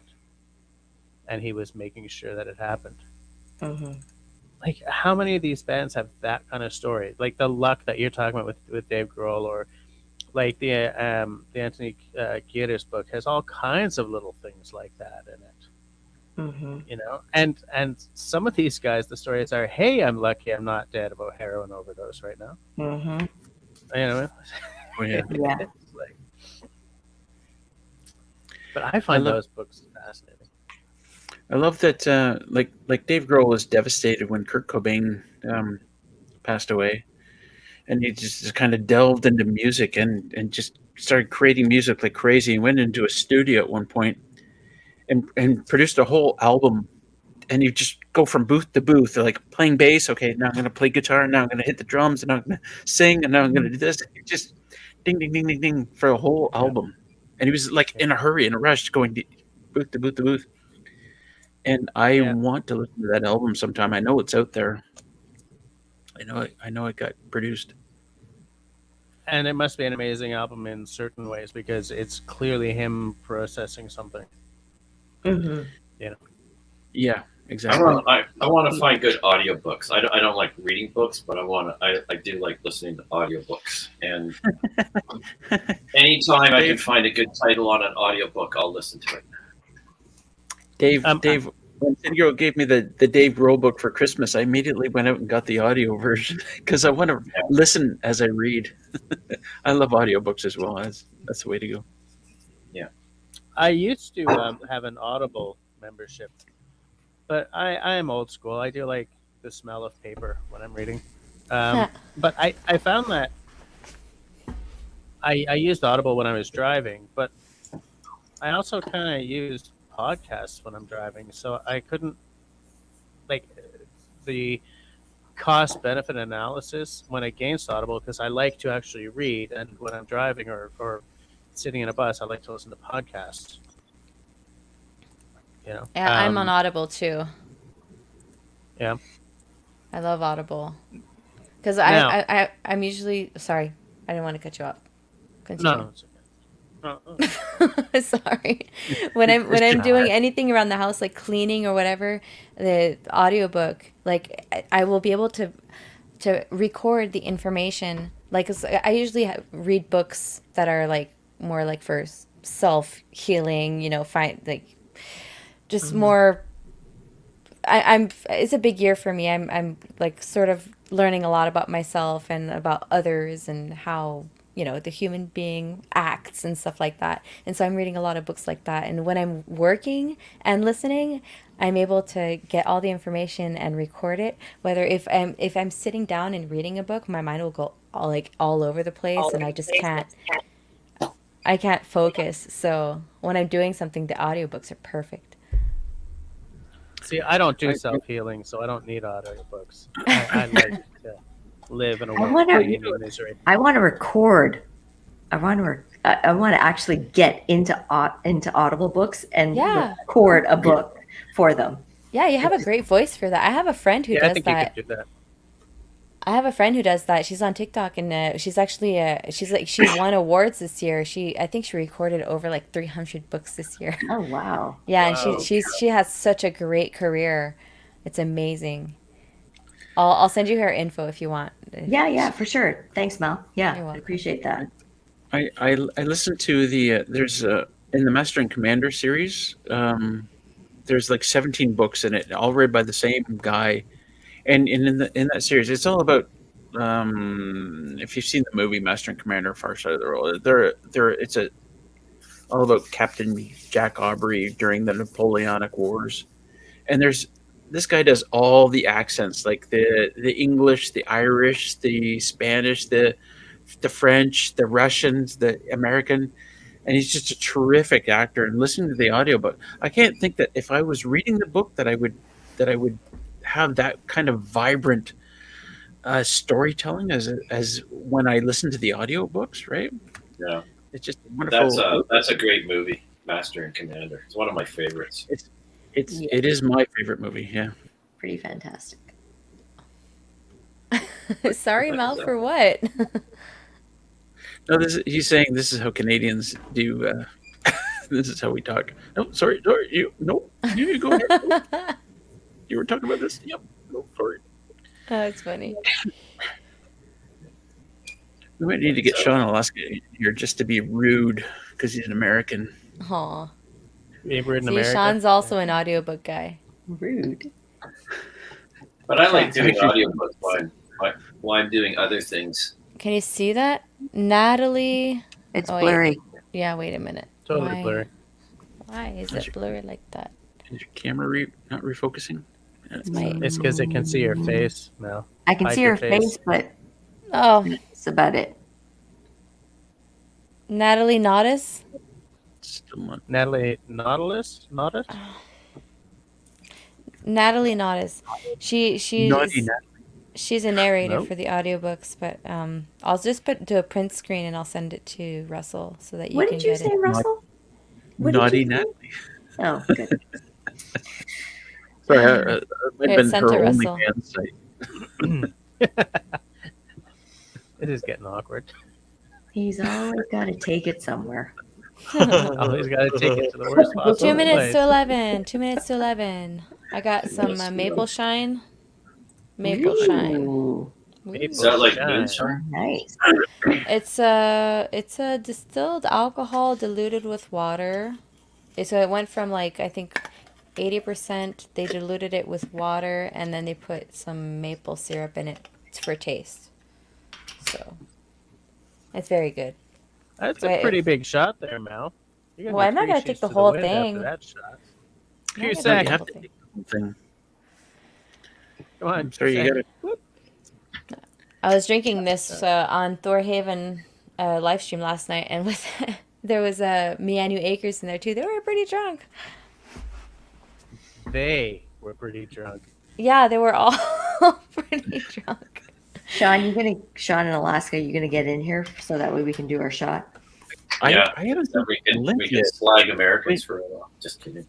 And he was making sure that it happened. Hmm. Like, how many of these bands have that kind of story? Like the luck that you're talking about with Dave Grohl, or like the Anthony Kiedis book has all kinds of little things like that in it. Hmm. And some of these guys, the stories are, hey, I'm lucky I'm not dead of a heroin overdose right now. Hmm. You know, Oh, yeah. Yeah. like, but I I find love those books fascinating. I love that like Dave Grohl was devastated when Kurt Cobain passed away, and he just kind of delved into music and just started creating music like crazy, and went into a studio at one point and produced a whole album. And you just go from booth to booth, like playing bass. Okay, now I'm going to play guitar. Now I'm going to hit the drums. And now I'm going to sing. And now I'm going to do this. It just ding, ding, ding, ding, ding for a whole Yeah. album. And he was like in a hurry, in a rush, going booth to booth to booth. And I Yeah. want to listen to that album sometime. I know it's out there. I know it got produced. And it must be an amazing album in certain ways because it's clearly him processing something. Mhm. You know. Yeah, I exactly. want to find good audiobooks. I don't like reading books, but I do like listening to audiobooks. And anytime I can find a good title on an audiobook, I'll listen to it. Dave, when Sergio gave me the Dave Grohl book for Christmas, I immediately went out and got the audio version because I want to listen as I read. I love audiobooks as well. That's the way to go. Yeah. I used to have an Audible membership, but I am old school. I do like the smell of paper when I'm reading. But I found that I used Audible when I was driving, but I also kind of used podcasts when I'm driving, so I couldn't like the cost benefit analysis went against Audible because I like to actually read, and when I'm driving or sitting in a bus, I like to listen to podcasts. You know, Yeah, I'm on Audible too. Yeah, I love Audible because I'm usually sorry. I didn't want to cut you off. Continue. no. Sorry. When I'm doing anything around the house, like cleaning or whatever, the audiobook, like I will be able to record the information. Like I usually read books that are like more like for self healing. You know, find like just more. I'm. It's a big year for me. I'm like sort of learning a lot about myself and about others and how the human being acts and stuff like that. And so I'm reading a lot of books like that. And when I'm working and listening, I'm able to get all the information and record it. Whether if I'm sitting down and reading a book, my mind will go all over the place, and I just can't. I can't focus. So when I'm doing something, the audiobooks are perfect. See, I don't do self-healing, so I don't need audiobooks. I like to live in a world of pain and misery. I want to record. I want to actually get into Audible books and record a book for them. Yeah, you have a great voice for that. I have a friend who does I think that. You could do that. I have a friend who does that. She's on TikTok, and she's actually she won awards this year. I think she recorded over like 300 books this year. Oh wow! Yeah, and she has such a great career. It's amazing. I'll send you her info if you want. Yeah, for sure. Thanks, Mel. Yeah, I appreciate that. I listened to there's in the Master and Commander series. There's like 17 books in it, all read by the same guy. And in that series, it's all about if you've seen the movie Master and Commander: Far Side of the World, it's all about Captain Jack Aubrey during the Napoleonic Wars. And this guy does all the accents, like the English, the Irish, the Spanish, the French, the Russians, the American, and he's just a terrific actor. And listening to the audiobook, I can't think that if I was reading the book that I would have that kind of vibrant storytelling as when I listen to the audiobooks, right? Yeah, it's just wonderful. That's a great movie, Master and Commander. It's one of my favorites. It is my favorite movie. Yeah, pretty fantastic. Sorry, Mel, for what? No, he's saying this is how Canadians do. This is how we talk. No, sorry, you go ahead. Nope. You were talking about this? Yep. No, sorry. Oh, that's funny. We might need to get Sean Alaska here just to be rude because he's an American. Aw. See, Sean's also an audiobook guy. Rude. But I like doing audiobooks while I'm doing other things. Can you see that? Natalie. It's blurry. Yeah, wait a minute. Totally blurry. Why is it blurry like that? Is your camera not refocusing? It's because it can see your face now. I can see your face, but that's about it. Natalie Naudis? Natalie Nautilus? Naudis? Natalie Naudis. She's a narrator for the audiobooks, but I'll just do a print screen and I'll send it to Russell so that you can get it. What did you say, Russell? Naughty Natalie. Oh, good. Sorry, it might Here, have been sent her to Russell. OnlyFans site. It is getting awkward. He's always got to take it somewhere. Always got to take it to the worst possible 2 minutes place. to 11. 2 minutes to 11. I got some maple shine. Maple shine. Ooh, Maple Is that like shine. moonshine? nice. It's a distilled alcohol diluted with water. So it went from like I think 80%. They diluted it with water and then they put some maple syrup in it for taste. So it's very good. That's Wait, a pretty big shot there, Mel. You're Well, I'm not 3 gonna sheets take the to whole wind after thing. That shot. I'm Pure not No, gonna you sec. have take to the whole take the whole thing. Come on. I'm sorry, you sec. got Whoop. I was drinking this on Thorhaven live stream last night, and with there was Mianu Acres in there too. They were pretty drunk. They were pretty drunk. Yeah, they were all pretty drunk. Sean, Sean in Alaska, you're gonna get in here so that way we can do our shot. Yeah. I haven't So sent we the can link yet. slag Americans for a while. Just kidding.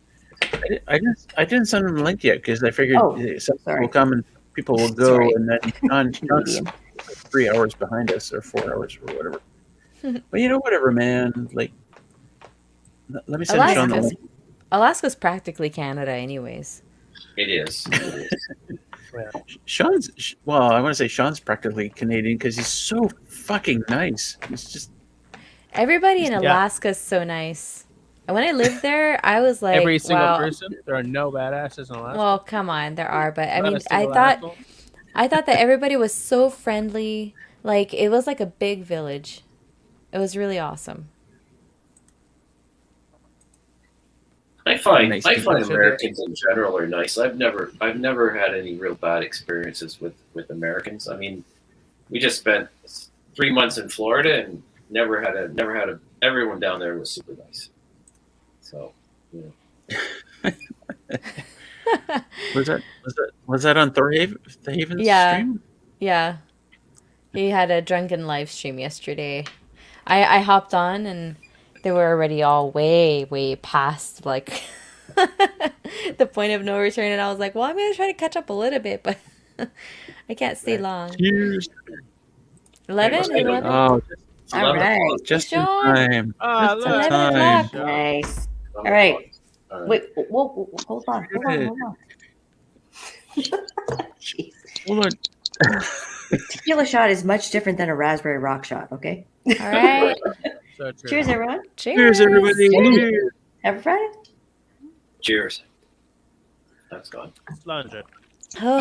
I didn't send them the link yet because I figured Oh, some people sorry. will come and people will go, Sorry. and then Sean's Canadian. 3 hours behind us or 4 hours or whatever. But whatever, man. Like, let me send Sean the Alaska's, link. Alaska's practically Canada, anyways. It is. Well, I want to say Sean's practically Canadian because he's so fucking nice. He's just Everybody in Yeah. Alaska is so nice. And when I lived there, I was like, every single wow. person. There are no badasses in Alaska. Well, come on, there are, but I Not a mean, single asshole. I thought that everybody was so friendly. Like it was like a big village. It was really awesome. I find Nice Americans people. in general are nice. I've never had any real bad experiences with Americans. I mean, we just spent 3 months in Florida and never had a. Everyone down there was super nice. So, you know. was that on Thorhaven's Yeah. stream? Yeah. He had a drunken live stream yesterday. I hopped on and they were already all way past like the point of no return, and I was like, well, I'm gonna try to catch up a little bit, but I can't stay long. Cheers! 11? Hey, 11? Oh, All right. just in Sean. time. Ah, Just in look. 11 time. o'clock. Nice. All right. All right. Wait, whoa, hold on. Jeez. Hold on. Tequila shot is much different than a raspberry rock shot, okay? All right. So true. Cheers, everyone. Cheers, everybody. Cheers. Happy Friday. Cheers. That's gone. Lunge it. Oh,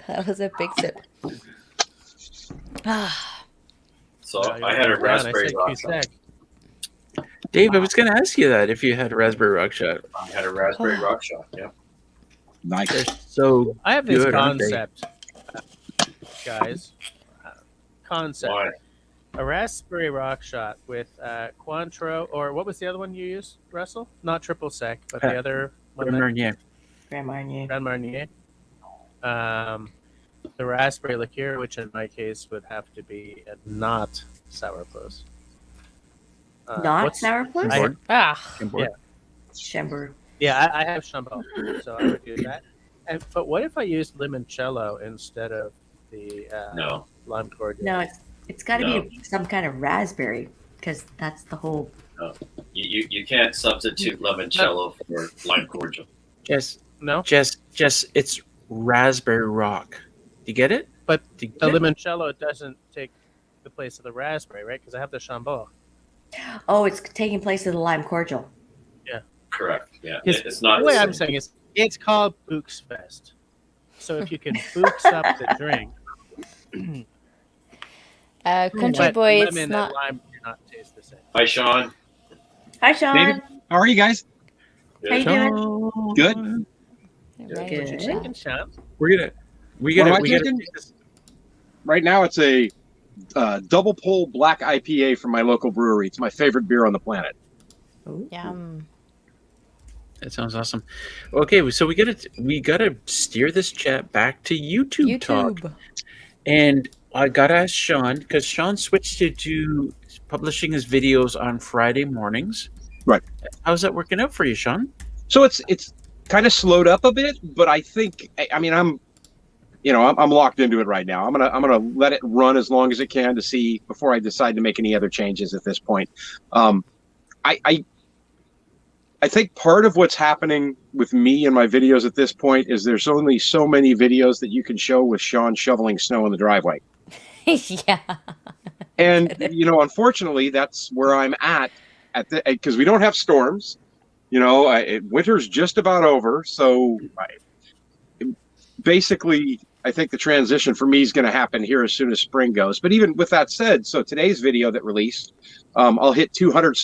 that was a big sip. Ah, So Yeah, I had a you're down. raspberry I said rock Cusack. shot. Dave, I was going to ask you that if you had a raspberry rock shot. I had a raspberry rock shot. Yeah. They're Nice. so I have this good, aren't they? concept, guys. Concept. Why? A raspberry rock shot with Cointreau, or what was the other one you used, Russell? Not triple sec, but the other one. that- Yeah. Grand Marnier. Grand Marnier. The raspberry liqueur, which in my case would have to be a not sourpuss. Not what's- sourpuss? I- Board. ah. Game board. Chambord. Yeah, I have Chambord, so I would do that. But what if I used limoncello instead of the No. lime cordial? No, it's got to be some kind of raspberry because that's the whole. You can't substitute limoncello for lime cordial. Jess, No? it's raspberry rock. Do you get it? But Do you the get it? limoncello doesn't take the place of the raspberry, right? Because I have the Chambord. Oh, it's taking place of the lime cordial. Correct. Yeah. It's- It's not The way the I'm same. saying is, it's called Booxefest. So if you can books up the drink, Country but boy, it's lemon not. and lime do not taste the same. Hi, Sean. Hi, Sean. David? How are you guys? How you doing? Good. Right. Good. What you drinking, Sean? We What am I gotta drinking? Right now, it's a double pull black IPA from my local brewery. It's my favorite beer on the planet. Yum. That sounds awesome. Okay, so we gotta steer this chat back to YouTube talk. YouTube. And I gotta ask Sean, because Sean switched to publishing his videos on Friday mornings. Right. How's that working out for you, Sean? So it's kind of slowed up a bit, but I think, I mean, I'm locked into it right now. I'm gonna let it run as long as it can to see before I decide to make any other changes at this point. I think part of what's happening with me and my videos at this point is there's only so many videos that you can show with Sean shoveling snow in the driveway. Yeah. And, unfortunately, that's where I'm at because we don't have storms. Winter's just about over. So basically, I think the transition for me is going to happen here as soon as spring goes. But even with that said, so today's video that released, I'll hit 200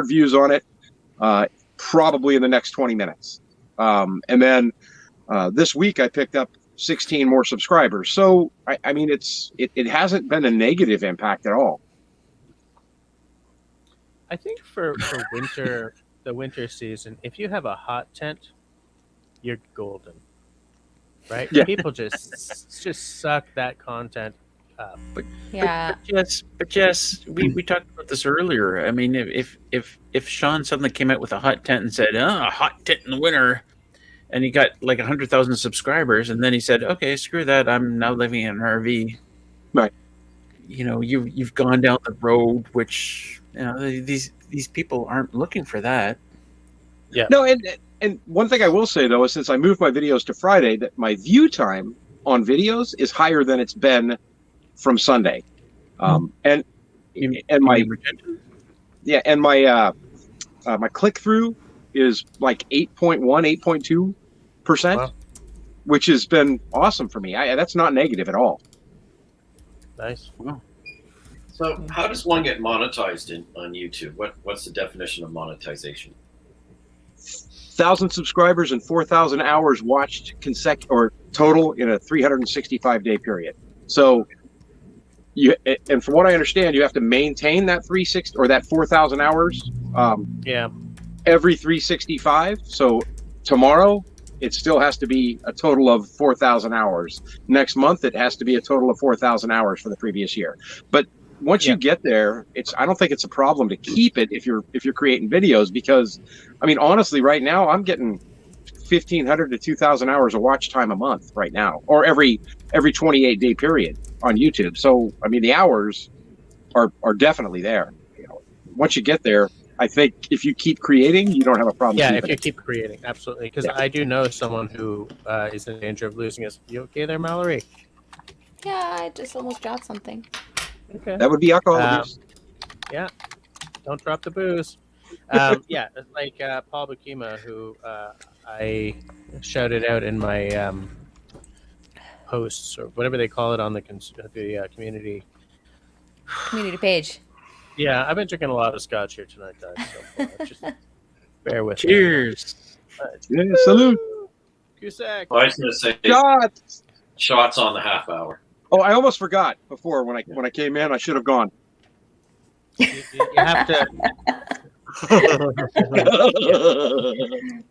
views on it. Probably in the next 20 minutes. And then this week I picked up 16 more subscribers. So, I mean, it hasn't been a negative impact at all. I think for winter, the winter season, if you have a hot tent, you're golden, right? Yeah. People just suck that content up. Yeah. But yes, we talked about this earlier. I mean, if Sean suddenly came out with a hot tent and said, a hot tent in the winter, and he got like 100,000 subscribers, and then he said, okay, screw that, I'm now living in an RV. Right. You've gone down the road, which these people aren't looking for that. Yeah. No, and one thing I will say though is since I moved my videos to Friday, that my view time on videos is higher than it's been from Sunday. And my retention? Yeah, and my my click through is like 8.1, 8.2%, Wow. which has been awesome for me. That's not negative at all. Nice. Wow. So how does one get monetized on YouTube? What's the definition of monetization? 1,000 subscribers and 4,000 hours watched or total in a 365-day period. So and from what I understand, you have to maintain that 360 or that 4,000 hours Yeah. every 365. So tomorrow, it still has to be a total of 4,000 hours. Next month, it has to be a total of 4,000 hours for the previous year. But once you get there, I don't think it's a problem to keep it if you're creating videos, because I mean, honestly, right now I'm getting 1,500 to 2,000 hours of watch time a month right now, or every 28-day period on YouTube. So I mean, the hours are definitely there. Once you get there, I think if you keep creating, you don't have a problem. Yeah, keeping if you it. keep creating, absolutely. Because I do know someone who is in danger of losing his. You okay there, Mallory? Yeah, I just almost dropped something. Okay. That would be alcohol abuse. Yeah. Don't drop the booze. Yeah, like Paul Bukima, who I shouted out in my posts or whatever they call it on the community. Community page. Yeah, I've been drinking a lot of scotch here tonight, guys. So just bear with me. Cheers. Yeah, salute. Cusack. Well, I was going to say Shots. shots on the half hour. Oh, I almost forgot before when I came in. I should have gone. You have to.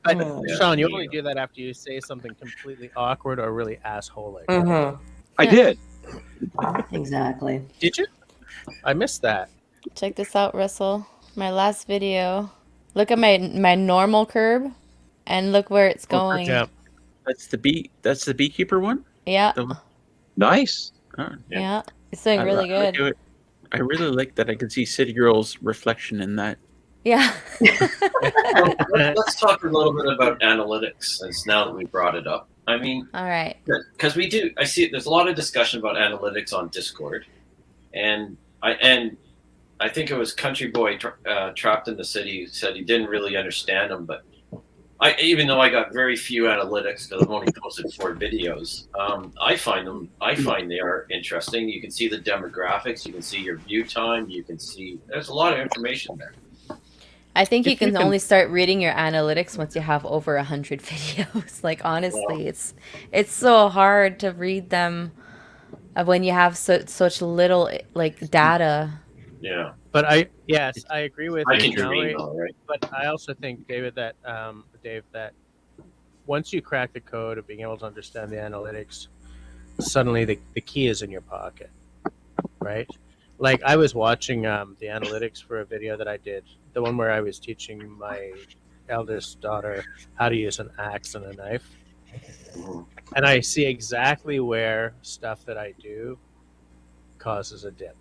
But, Sean, you only do that after you say something completely awkward or really asshole-like. I did. Exactly. Did you? I missed that. Check this out, Russell. My last video. Look at my normal curb, and look where it's going. Yeah. That's the beekeeper one. Yeah. Nice. Oh, Yeah. It's doing really good. I really like that I can see City Girl's reflection in that. Yeah. Let's talk a little bit about analytics, since now that we brought it up. I mean, All right. because I see there's a lot of discussion about analytics on Discord, and I think it was Country Boy Trapped in the City said he didn't really understand them, but even though I got very few analytics because I've only posted 4 videos, I find they are interesting. You can see the demographics, you can see your view time, you can see there's a lot of information there. I think you can only start reading your analytics once you have over 100 videos. Like honestly, it's so hard to read them when you have such little like data. Yeah. But I agree with I can Mallory, dream though, right? but I also think, David, that that once you crack the code of being able to understand the analytics, suddenly the key is in your pocket, right? Like I was watching the analytics for a video that I did, the one where I was teaching my eldest daughter how to use an axe and a knife, Mhm. and I see exactly where stuff that I do causes a dip,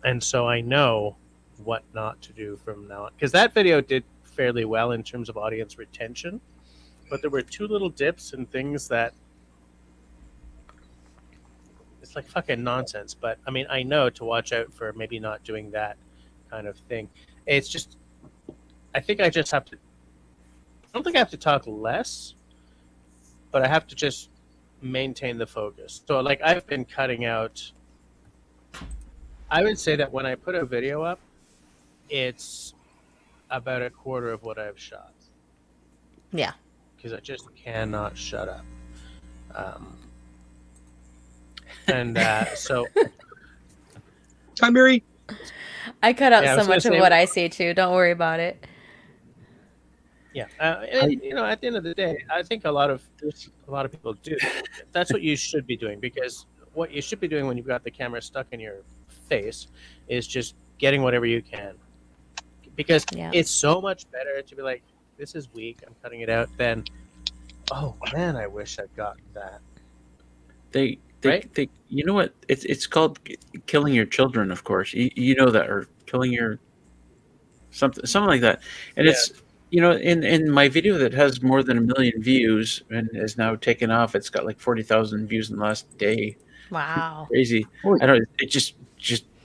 and so I know what not to do from now on. Because that video did fairly well in terms of audience retention, but there were two little dips and things that it's like fucking nonsense. But I mean, I know to watch out for maybe not doing that kind of thing. It's just, I think I just have to. I don't think I have to talk less, but I have to just maintain the focus. So, like, I've been cutting out. I would say that when I put a video up, it's about a quarter of what I've shot. Yeah. Because I just cannot shut up. And so, Hi, Mary. I cut out Yeah, I so was gonna much of say- what I say too. Don't worry about it. yeah, and, you know, at the end of the day, I think a lot of people do. That's what you should be doing, because what you should be doing when you've got the camera stuck in your face is just getting whatever you can. Because Yeah. it's so much better to be like, this is weak, I'm cutting it out, than, oh man, I wish I'd gotten that. They Right? you know what? It's called killing your children, of course. You know that, or killing your something like that. And Yeah. it's, you know, in my video that has more than 1 million views and is now taken off. It's got like 40,000 views in the last day. Wow. Crazy. Holy- I don't. It just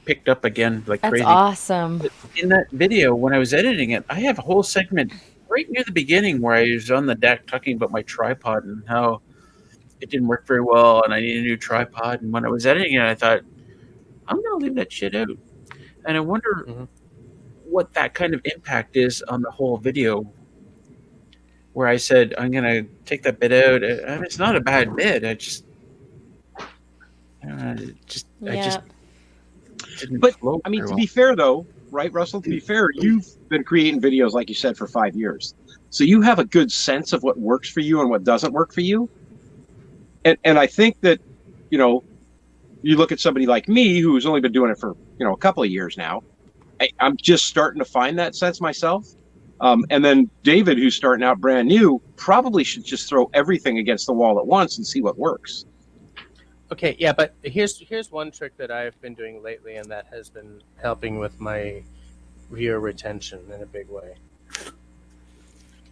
picked up again like That's crazy. awesome. In that video, when I was editing it, I have a whole segment right near the beginning where I was on the deck talking about my tripod and how it didn't work very well and I need a new tripod. And when I was editing it, I thought, I'm going to leave that shit out. And I wonder Mhm. what that kind of impact is on the whole video, where I said, I'm going to take that bit out. I mean, it's not a bad bit. I just Yeah. didn't But, flow I mean, very to well. be fair, though, right, Russell? To be fair, you've been creating videos, like you said, for 5 years. So you have a good sense of what works for you and what doesn't work for you. And I think that, you know, you look at somebody like me who's only been doing it for, you know, a couple of years now. I'm just starting to find that sense myself. And then David, who's starting out brand new, probably should just throw everything against the wall at once and see what works. Okay, yeah, but here's one trick that I've been doing lately, and that has been helping with my viewer retention in a big way.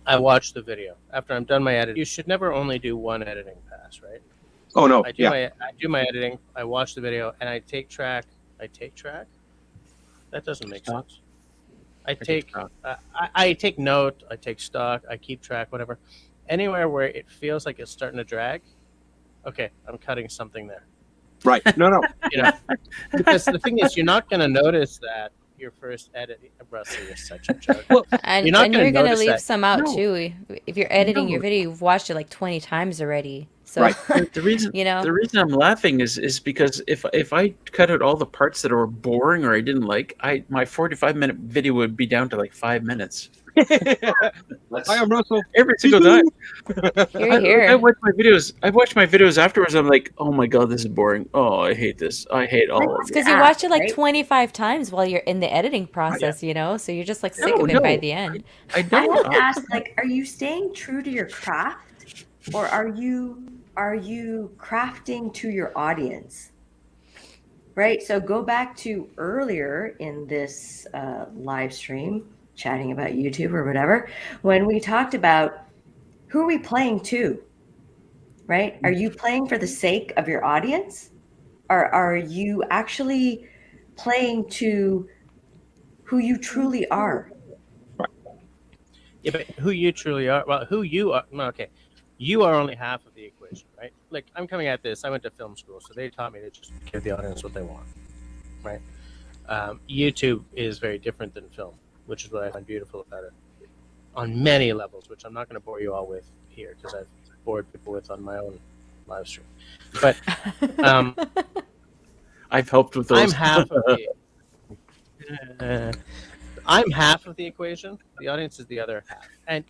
I watch the video after I'm done my edit. You should never only do one editing pass, right? Oh, no. I do my editing. I watch the video, and I take track. That doesn't make Stock. sense. I take note. I take stock. I keep track. Whatever. Anywhere where it feels like it's starting to drag, okay, I'm cutting something there. Right. No. You know, because the thing is, you're not going to notice that your first edit. Russell, you're such a jerk. And You're not and gonna you're gonna notice leave that. some out No. too. If you're editing your No. video, you've watched it like 20 times already. So Right. The reason you know. the reason I'm laughing is because if I cut out all the parts that were boring or I didn't like, my 45-minute video would be down to like 5 minutes Let's, Hi, I'm Russell. every single time. You're I here. watch my videos. I watch my videos afterwards. I'm like, oh my god, this is boring. Oh, I hate this. I hate all of It's it. because you Yeah, watch it like right? 25 times while you're in the editing process, you know? So you're just like sick No, of it by no. the end. I I don't. have to ask, like, are you staying true to your craft, or are you crafting to your audience? Right. So go back to earlier in this live stream, chatting about YouTube or whatever, when we talked about who are we playing to? Right? Are you playing for the sake of your audience, or are you actually playing to who you truly are? Yeah, but who you truly are, well, who you are, no, okay, you are only half of the equation, right? Like, I'm coming at this, I went to film school, so they taught me to just give the audience what they want, right? YouTube is very different than film, which is what I find beautiful about it on many levels, which I'm not going to bore you all with here, because I've bored people with on my own live stream. But I've helped with those. I'm half of the I'm half of the equation. The audience is the other half. And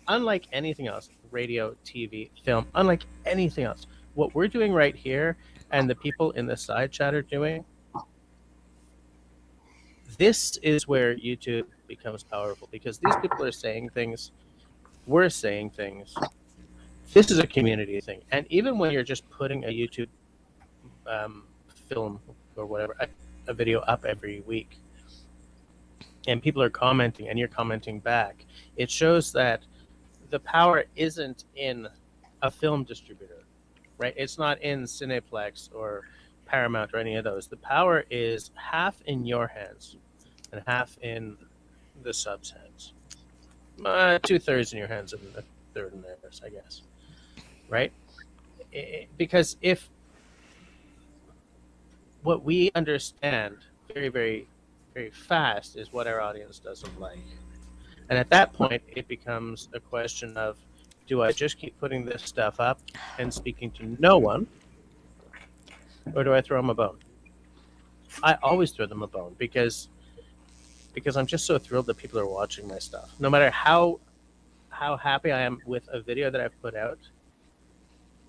unlike anything else, radio, TV, film, unlike anything else, what we're doing right here and the people in the side chat are doing, this is where YouTube becomes powerful, because these people are saying things, we're saying things. This is a community thing. And even when you're just putting a YouTube film or whatever, a video up every week, and people are commenting and you're commenting back, it shows that the power isn't in a film distributor, right? It's not in Cineplex or Paramount or any of those. The power is half in your hands and half in the subs' hands. 2/3 in your hands and a third in theirs, I guess. Right? Because if what we understand very, very, very fast is what our audience doesn't like. And at that point, it becomes a question of, do I just keep putting this stuff up and speaking to no one, or do I throw them a bone? I always throw them a bone because I'm just so thrilled that people are watching my stuff. No matter how happy I am with a video that I've put out,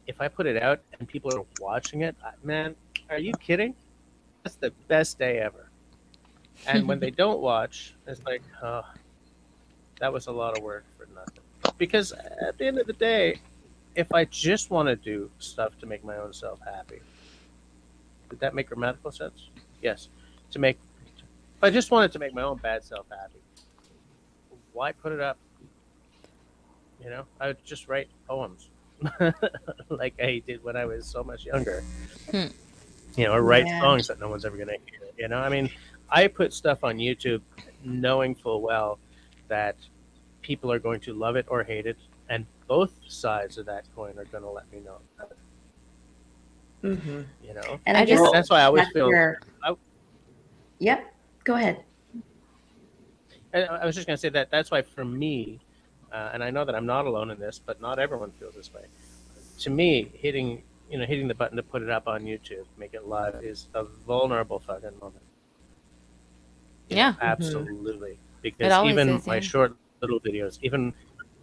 if I put it out and people are watching it, man, are you kidding? That's the best day ever. And when they don't watch, it's like, oh, that was a lot of work for nothing. Because at the end of the day, if I just want to do stuff to make my own self happy, did that make grammatical sense? Yes. If I just wanted to make my own bad self happy, why put it up? You know, I would just write poems like I did when I was so much younger. You know, or write songs that no one's ever going to hear. You know, I mean, I put stuff on YouTube knowing full well that people are going to love it or hate it, and both sides of that coin are going to let me know about it. Mm-hmm. You know, and I guess that's why I always feel. Yep. Go ahead. I was just going to say that's why for me, and I know that I'm not alone in this, but not everyone feels this way. To me, hitting the button to put it up on YouTube, make it live, is a vulnerable fucking moment. Yeah, absolutely. It Because always even is, my yeah. short little videos, even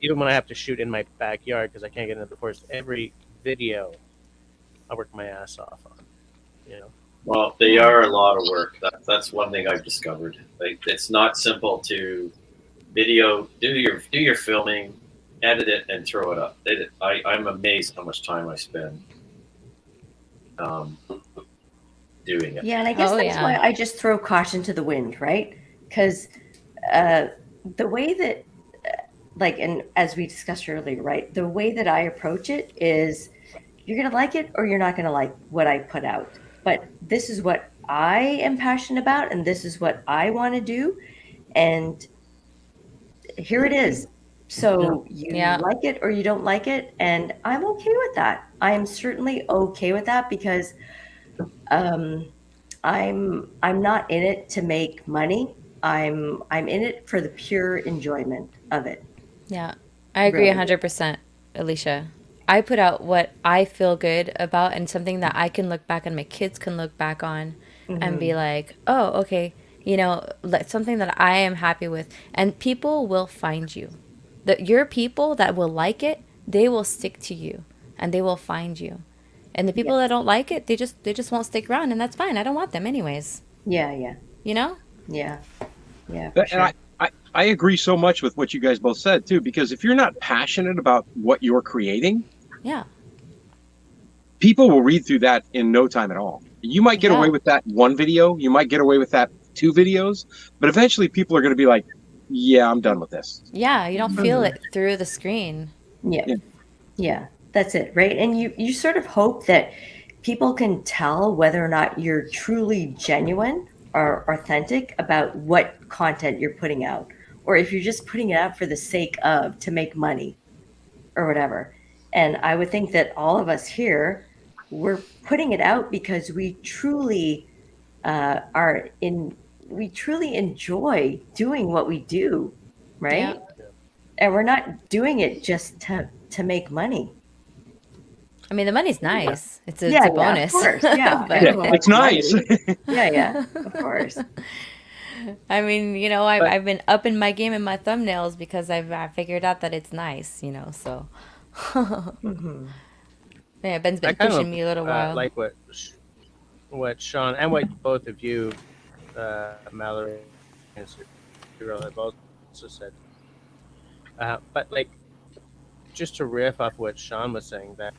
when I have to shoot in my backyard because I can't get into the forest, every video I work my ass off on. You know. Well, they are a lot of work. That's one thing I've discovered. Like, it's not simple to video, do your filming, edit it, and throw it up. I'm amazed how much time I spend doing it. Yeah, and I guess that's why I just throw caution to the wind, right? Because the way that, and as we discussed earlier, right, the way that I approach it is, you're going to like it or you're not going to like what I put out. But this is what I am passionate about, and this is what I want to do, and here it is. So you like it or you don't like it, and I'm okay with that. I am certainly okay with that because I'm not in it to make money. I'm in it for the pure enjoyment of it. Yeah, I agree 100%, Alicia. I put out what I feel good about and something that I can look back and my kids can look back on and be like, oh, okay, you know, something that I am happy with. And people will find you. Your people that will like it, they will stick to you and they will find you. And the people that don't like it, they just won't stick around, and that's fine. I don't want them anyways. Yeah. You know? Yeah. For sure. And I agree so much with what you guys both said too, because if you're not passionate about what you're creating, people will read through that in no time at all. You might get away with that one video, you might get away with that 2 videos, but eventually people are going to be like, yeah, I'm done with this. Yeah, you don't feel it through the screen. Yeah, that's it, right? And you sort of hope that people can tell whether or not you're truly genuine or authentic about what content you're putting out, or if you're just putting it out for the sake of to make money or whatever. And I would think that all of us here, we're putting it out because we truly we truly enjoy doing what we do, right? Yeah. And we're not doing it just to make money. I mean, the money's nice. It's a bonus. Of course. Yeah. It's nice. Yeah, of course. I mean, you know, I've been upping my game in my thumbnails because I figured out that it's nice, you know, so. Yeah, Ben's been pushing me a little while. Like what Sean and what both of you, Mallory, answered. Crunchyroll have also said. But like, just to riff off what Sean was saying, that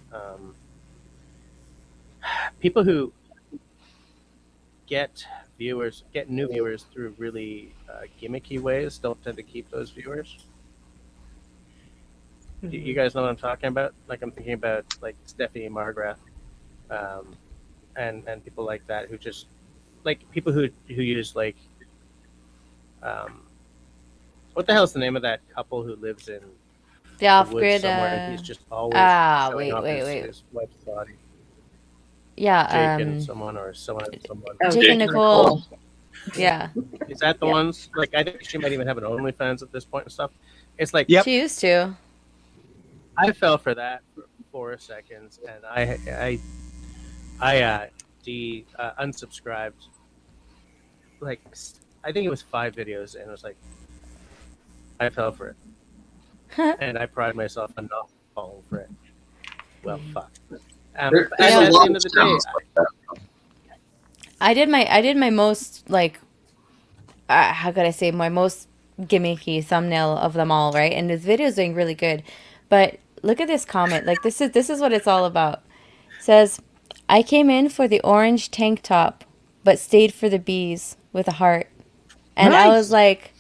people who get new viewers through really gimmicky ways don't tend to keep those viewers. You guys know what I'm talking about? Like, I'm thinking about like Stephanie Margrath, and people like that who just like people who use like what the hell's the name of that couple who lives in The the off woods grid. somewhere and he's just always showing off his wife's body. Yeah. Jake and someone or someone and someone. Oh, Jake and Nicole. Yeah. Is that the ones? Like, I think she might even have an OnlyFans at this point and stuff. It's like, Yep. She used to. I fell for that for 4 seconds, and I unsubscribed. Like, I think it was 5 videos, and it was like, I fell for it, and I pride myself on not falling for it. Well, fuck. There's But at a the lot end of of the day, channels like that. I did my most like how could I say my most gimmicky thumbnail of them all, right? And this video is doing really good. But look at this comment. Like this is what it's all about. It says, I came in for the orange tank top, but stayed for the bees with a heart. And I was like,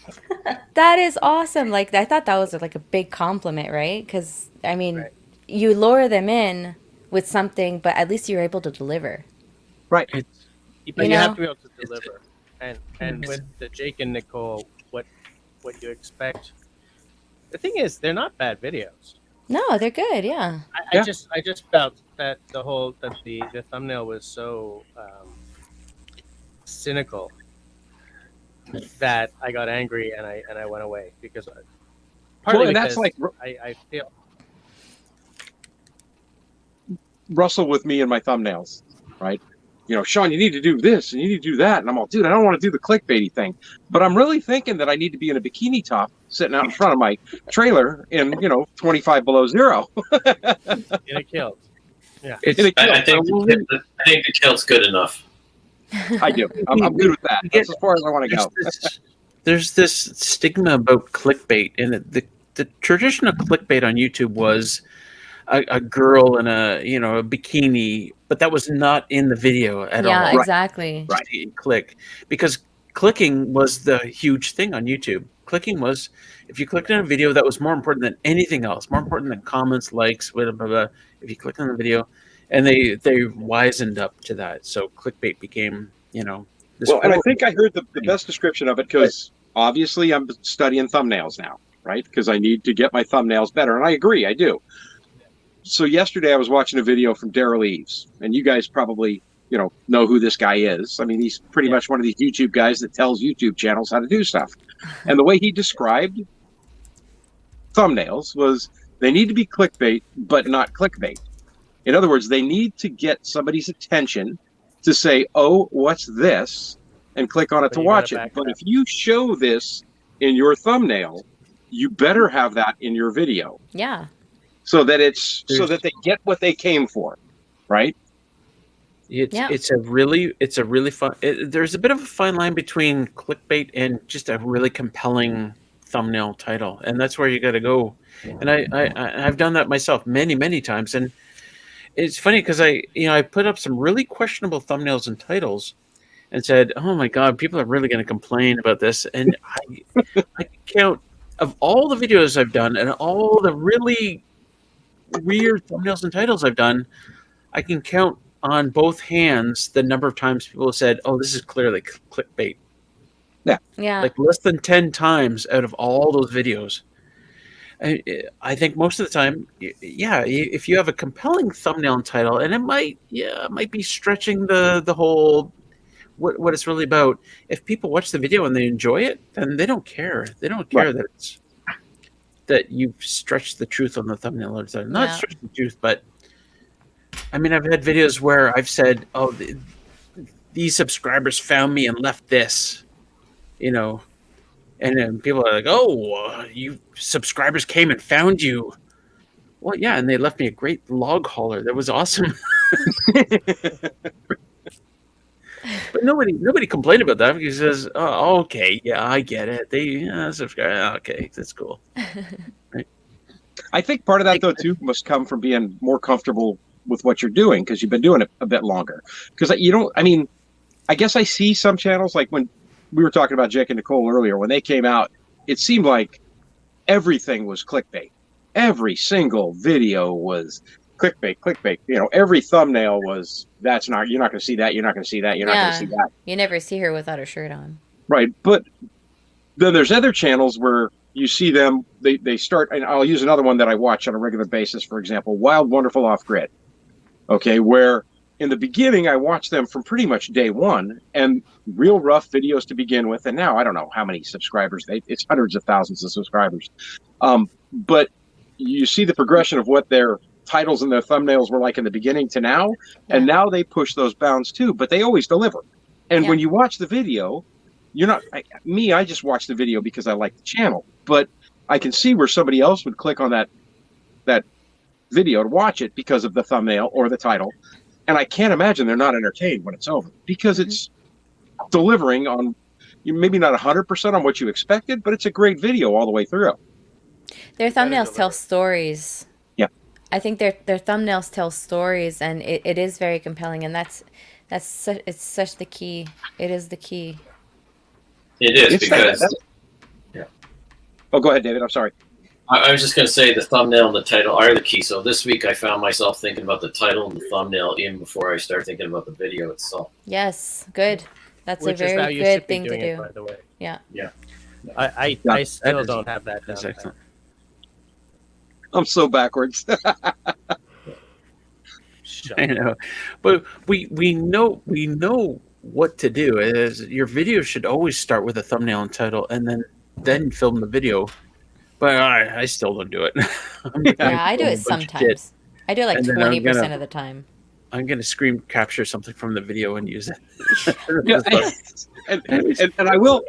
that is awesome. Like I thought that was like a big compliment, right? Because I mean, Right. you lure them in with something, but at least you're able to deliver. Right. but You you know? have to be able to deliver. And with the Jake and Nicole, what you expect. The thing is, they're not bad videos. No, they're good. Yeah. I just felt that the thumbnail was so cynical that I got angry and I went away because partly and that's because like I feel Russell with me and my thumbnails, right? You know, Sean, you need to do this and you need to do that. And I'm all, dude, I don't want to do the clickbaity thing. But I'm really thinking that I need to be in a bikini top sitting out in front of my trailer in, 25 below zero. it killed. Yeah. And it I kills. think the kill's good enough. I do. I'm good with that. That's as far as I want to go. There's this stigma about clickbait, and the traditional clickbait on YouTube was a girl in a bikini, but that was not in the video at Yeah, all. exactly. Right. Click, because clicking was the huge thing on YouTube. Clicking was, if you clicked on a video, that was more important than anything else, more important than comments, likes, blah, blah, blah. If you clicked on the video, and they wisened up to that, so clickbait became this Well, and I whole- think I heard the best description of it because obviously I'm studying thumbnails now, right? Because I need to get my thumbnails better. And I agree, I do. So yesterday I was watching a video from Daryl Eves, and you guys probably, know who this guy is. I mean, he's pretty much one of these YouTube guys that tells YouTube channels how to do stuff. And the way he described thumbnails was they need to be clickbait, but not clickbait. In other words, they need to get somebody's attention to say, oh, what's this? And click on it But to you watch gotta it. back But it if you show this in your thumbnail, you better have that in your video Yeah. so that they get what they came for, right? It's a really fun. There's a bit of a fine line between clickbait and just a really compelling thumbnail title, and that's where you got to go. And I've done that myself many times, and it's funny because I put up some really questionable thumbnails and titles, and said, "Oh my God, people are really going to complain about this." And I count of all the videos I've done and all the really weird thumbnails and titles I've done, I can count on both hands the number of times people have said, "Oh, this is clearly clickbait." Yeah. Like less than 10 times out of all those videos. I think most of the time, if you have a compelling thumbnail and title, and it might be stretching the whole what it's really about. If people watch the video and they enjoy it, then they don't care. They don't care that you've stretched the truth on the thumbnail or something. Not stretched the truth, but I mean, I've had videos where I've said, "Oh, these subscribers found me and left this," and then people are like, "Oh, you subscribers came and found you." Well, yeah, and they left me a great log hauler. That was awesome. But nobody complained about that because he says, "Oh, okay, yeah, I get it. They subscribe. Okay, that's cool." I think part of that though too must come from being more comfortable with what you're doing because you've been doing it a bit longer. Because you don't, I mean, I guess I see some channels like when we were talking about Jake and Nicole earlier, when they came out, it seemed like everything was clickbait. Every single video was clickbait. You know, every thumbnail was you're not going to see that. You're not going to see that. You're not going to see that. You never see her without her shirt on. Right. But then there's other channels where you see them, they start, and I'll use another one that I watch on a regular basis, for example, Wild, Wonderful Off Grid. Okay. Where in the beginning, I watched them from pretty much day one and real rough videos to begin with. And now I don't know how many subscribers, it's hundreds of thousands of subscribers. But you see the progression of what their titles and their thumbnails were like in the beginning to now. Yeah. And now they push those bounds too, but they always deliver. And when you watch the video, you're not, I just watch the video because I like the channel, but I can see where somebody else would click on that video to watch it because of the thumbnail or the title. And I can't imagine they're not entertained when it's over because it's delivering on, maybe not 100% on what you expected, but it's a great video all the way through. Their thumbnails tell stories. Yeah. I think their thumbnails tell stories, and it is very compelling, and it's such the key. It is the key. It is because... Yeah. Oh, go ahead, David. I'm sorry. I was just going to say the thumbnail and the title are the key. So this week I found myself thinking about the title and the thumbnail even before I start thinking about the video itself. Yes, good. That's Which a very good thing to do. By the way. Yeah. Yeah. I still don't have that down. Excellent. I'm so backwards. I know, but we know what to do. Is your video should always start with a thumbnail and title, and then film the video. But I still don't do it. I do it sometimes. I do it like 20% of the time. I'm gonna screen capture something from the video and use it. and I will,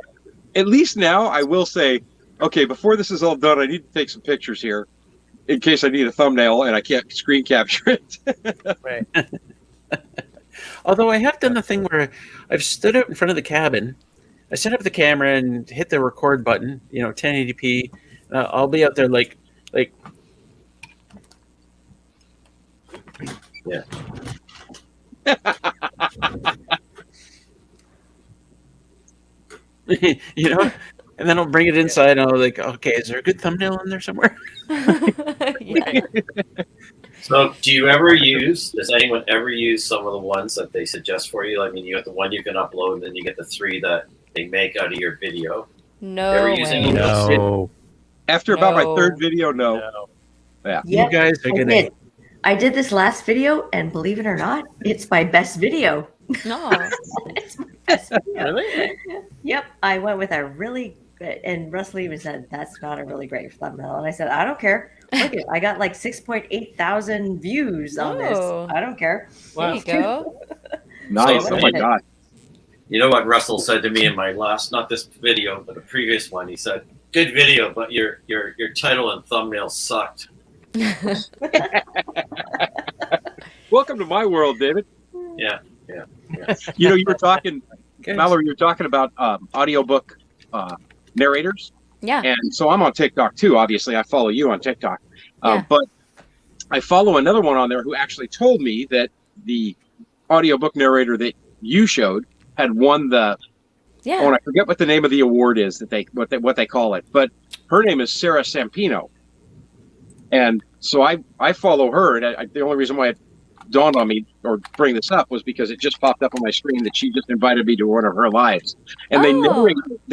at least now, I will say, okay, before this is all done, I need to take some pictures here in case I need a thumbnail and I can't screen capture it. Right. Although I have done the thing where I've stood out in front of the cabin, I set up the camera and hit the record button, 1080p. I'll be out there like. Yeah. And then I'll bring it inside and I'll like, okay, is there a good thumbnail in there somewhere? Yeah. So does anyone ever use some of the ones that they suggest for you? I mean, you got the one you can upload, and then you get the 3 that they make out of your video. No way. No. After about my 3rd video, no. Yeah. You guys are gonna. I did this last video, and believe it or not, it's my best video. No. It's my best video. Really? Yep. I went with a really good, and Russell even said, that's not a really great thumbnail. And I said, I don't care. Look it, I got like 6.8 thousand views on this. I don't care. There you go. Nice. Oh my God. You know what Russell said to me in my last, not this video, but the previous one? He said, good video, but your title and thumbnail sucked. Welcome to my world, David. Yeah. You were talking, Mallory, you were talking about audiobook narrators. Yeah. And so I'm on TikTok too, obviously. I follow you on TikTok. Yeah. But I follow another one on there who actually told me that the audiobook narrator that you showed had won the and I forget what the name of the award is what they call it, but her name is Sarah Sampino. And so I follow her, and the only reason why it dawned on me or bring this up was because it just popped up on my screen that she just invited me to one of her lives. And they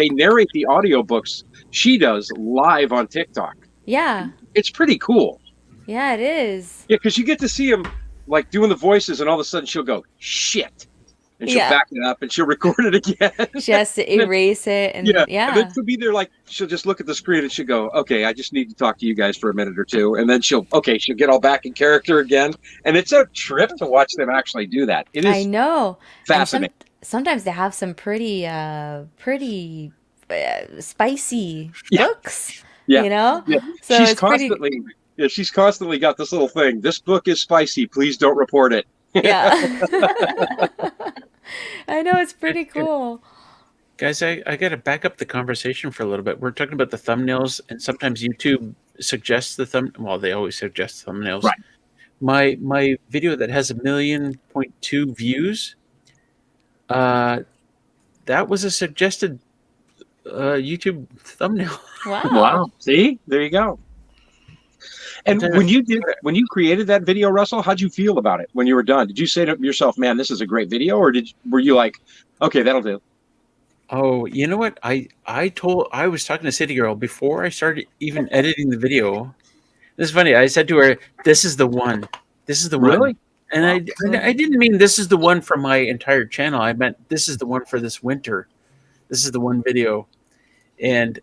narrate the audiobooks she does live on TikTok. Yeah. It's pretty cool. Yeah, it is. Yeah, because you get to see them like doing the voices, and all of a sudden she'll go, shit. And she'll back it up and she'll record it again. She has to erase it. And And then she'll be there like, she'll just look at the screen and she'll go, okay, I just need to talk to you guys for a minute or two. And then she'll get all back in character again. And it's a trip to watch them actually do that. It is I know. fascinating. Sometimes they have some pretty spicy books, Yeah. Yeah. So she's constantly got this little thing. This book is spicy. Please don't report it. Yeah. I know, it's pretty cool. Guys, I got to back up the conversation for a little bit. We're talking about the thumbnails, and sometimes YouTube suggests the thumb. Well, they always suggest thumbnails. Right. My video that has 1.2 million views, that was a suggested YouTube thumbnail. Wow. Wow. See, there you go. And when you created that video, Russell, how'd you feel about it when you were done? Did you say to yourself, "Man, this is a great video," or were you like, "Okay, that'll do"? Oh, you know what? I was talking to City Girl before I started even editing the video. This is funny. I said to her, "This is the one. This is the one." Really? And Wow. I didn't mean this is the one for my entire channel. I meant this is the one for this winter. This is the one video, and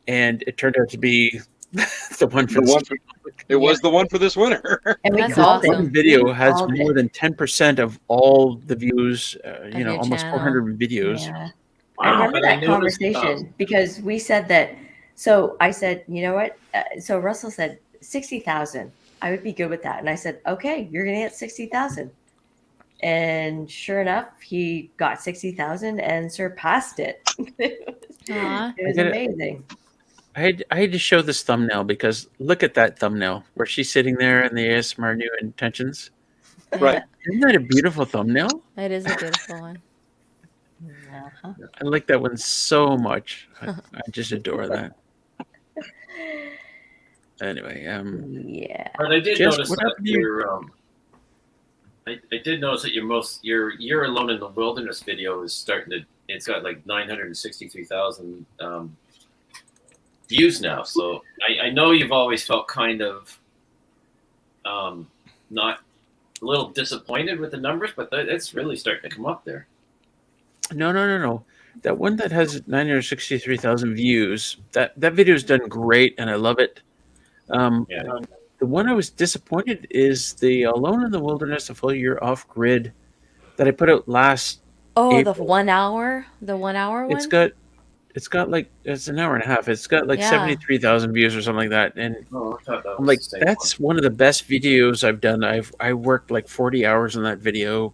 it turned out to be the one for The this. one it was the one for this winter. And we That's called awesome. it. Video We has called more it. than 10% of all the views. Of your Almost channel. 400 videos. Yeah. Wow, I remember but I that noticed, conversation because we said that. So I said, you know what? So Russell said 60,000. I would be good with that. And I said, okay, you're going to get 60,000. And sure enough, he got 60,000 and surpassed it. Aw. It was I get it. amazing. I had to show this thumbnail because look at that thumbnail where she's sitting there in the ASMR New Intentions. Right. Isn't that a beautiful thumbnail? It is a beautiful one. Uh-huh. I like that one so much. I just adore that. Anyway, Yeah. But I did Jess, notice what that happened to you? your I did notice that your "You're Alone in the Wilderness" video is starting to. It's got like 963,000 views now. So I know you've always felt kind of not a little disappointed with the numbers, but it's really starting to come up there. No. That one that has 963,000 views, that video's done great, and I love it. Yeah. The one I was disappointed is the Alone in the Wilderness, a full year off grid that I put out last. Oh, April. the 1 hour one? It's got like it's an hour and a half. It's got like Yeah. 73,000 views or something like that, and Oh, I thought that I'm was like, the same that's one of the best videos I've done. I worked like 40 hours on that video.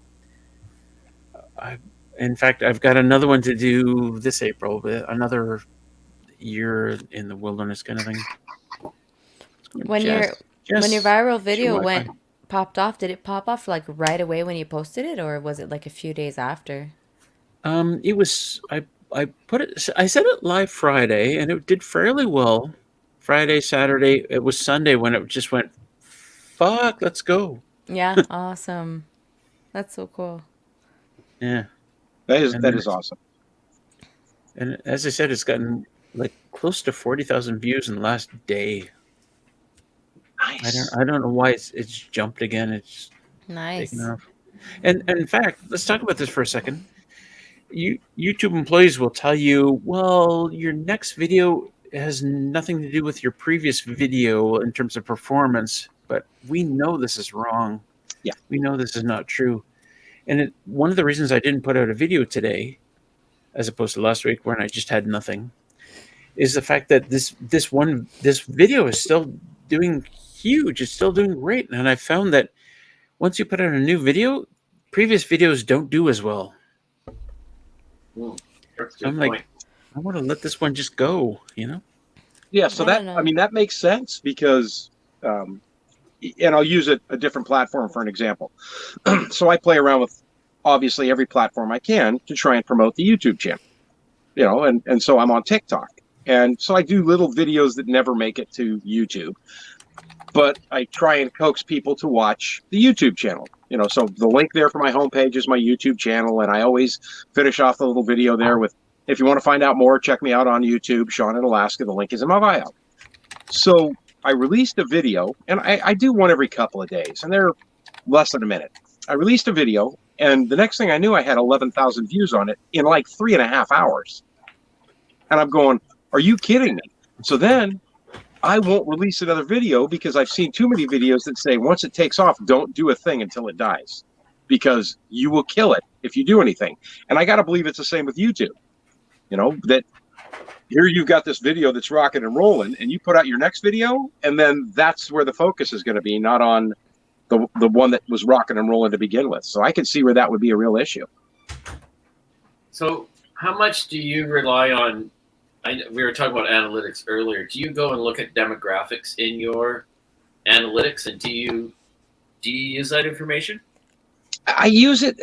In fact, I've got another one to do this April, another year in the wilderness kind of thing. When your viral video popped off, did it pop off like right away when you posted it, or was it like a few days after? It was I put it. I set it live Friday, and it did fairly well. Friday, Saturday. It was Sunday when it just went. Fuck, let's go. Yeah, awesome. That's so cool. Yeah. That is awesome. And as I said, it's gotten like close to 40,000 views in the last day. Nice. I don't know why it's jumped again. It's Nice. taken off. And in fact, let's talk about this for a second. YouTube employees will tell you, well, your next video has nothing to do with your previous video in terms of performance, but we know this is wrong. Yeah. We know this is not true. And one of the reasons I didn't put out a video today, as opposed to last week when I just had nothing, is the fact that this video is still doing huge. It's still doing great. And I found that once you put out a new video, previous videos don't do as well. That's a good I'm point. like, I want to let this one just go, you know? Yeah, so that makes sense because and I'll use a different platform for an example. So I play around with obviously every platform I can to try and promote the YouTube channel. You know, and so I'm on TikTok. And so I do little videos that never make it to YouTube. But I try and coax people to watch the YouTube channel. You know, so the link there for my homepage is my YouTube channel, and I always finish off the little video there with, if you want to find out more, check me out on YouTube, Sean in Alaska. The link is in my bio. So I released a video, and I do one every couple of days, and they're less than a minute. I released a video, and the next thing I knew, I had 11,000 views on it in like 3.5 hours. And I'm going, are you kidding me? So then I won't release another video because I've seen too many videos that say once it takes off, don't do a thing until it dies because you will kill it if you do anything. And I got to believe it's the same with YouTube. You know, that here you've got this video that's rocking and rolling and you put out your next video and then that's where the focus is going to be, not on the one that was rocking and rolling to begin with. So I can see where that would be a real issue. So how much do you rely on? We were talking about analytics earlier. Do you go and look at demographics in your analytics, and do you use that information? I use it.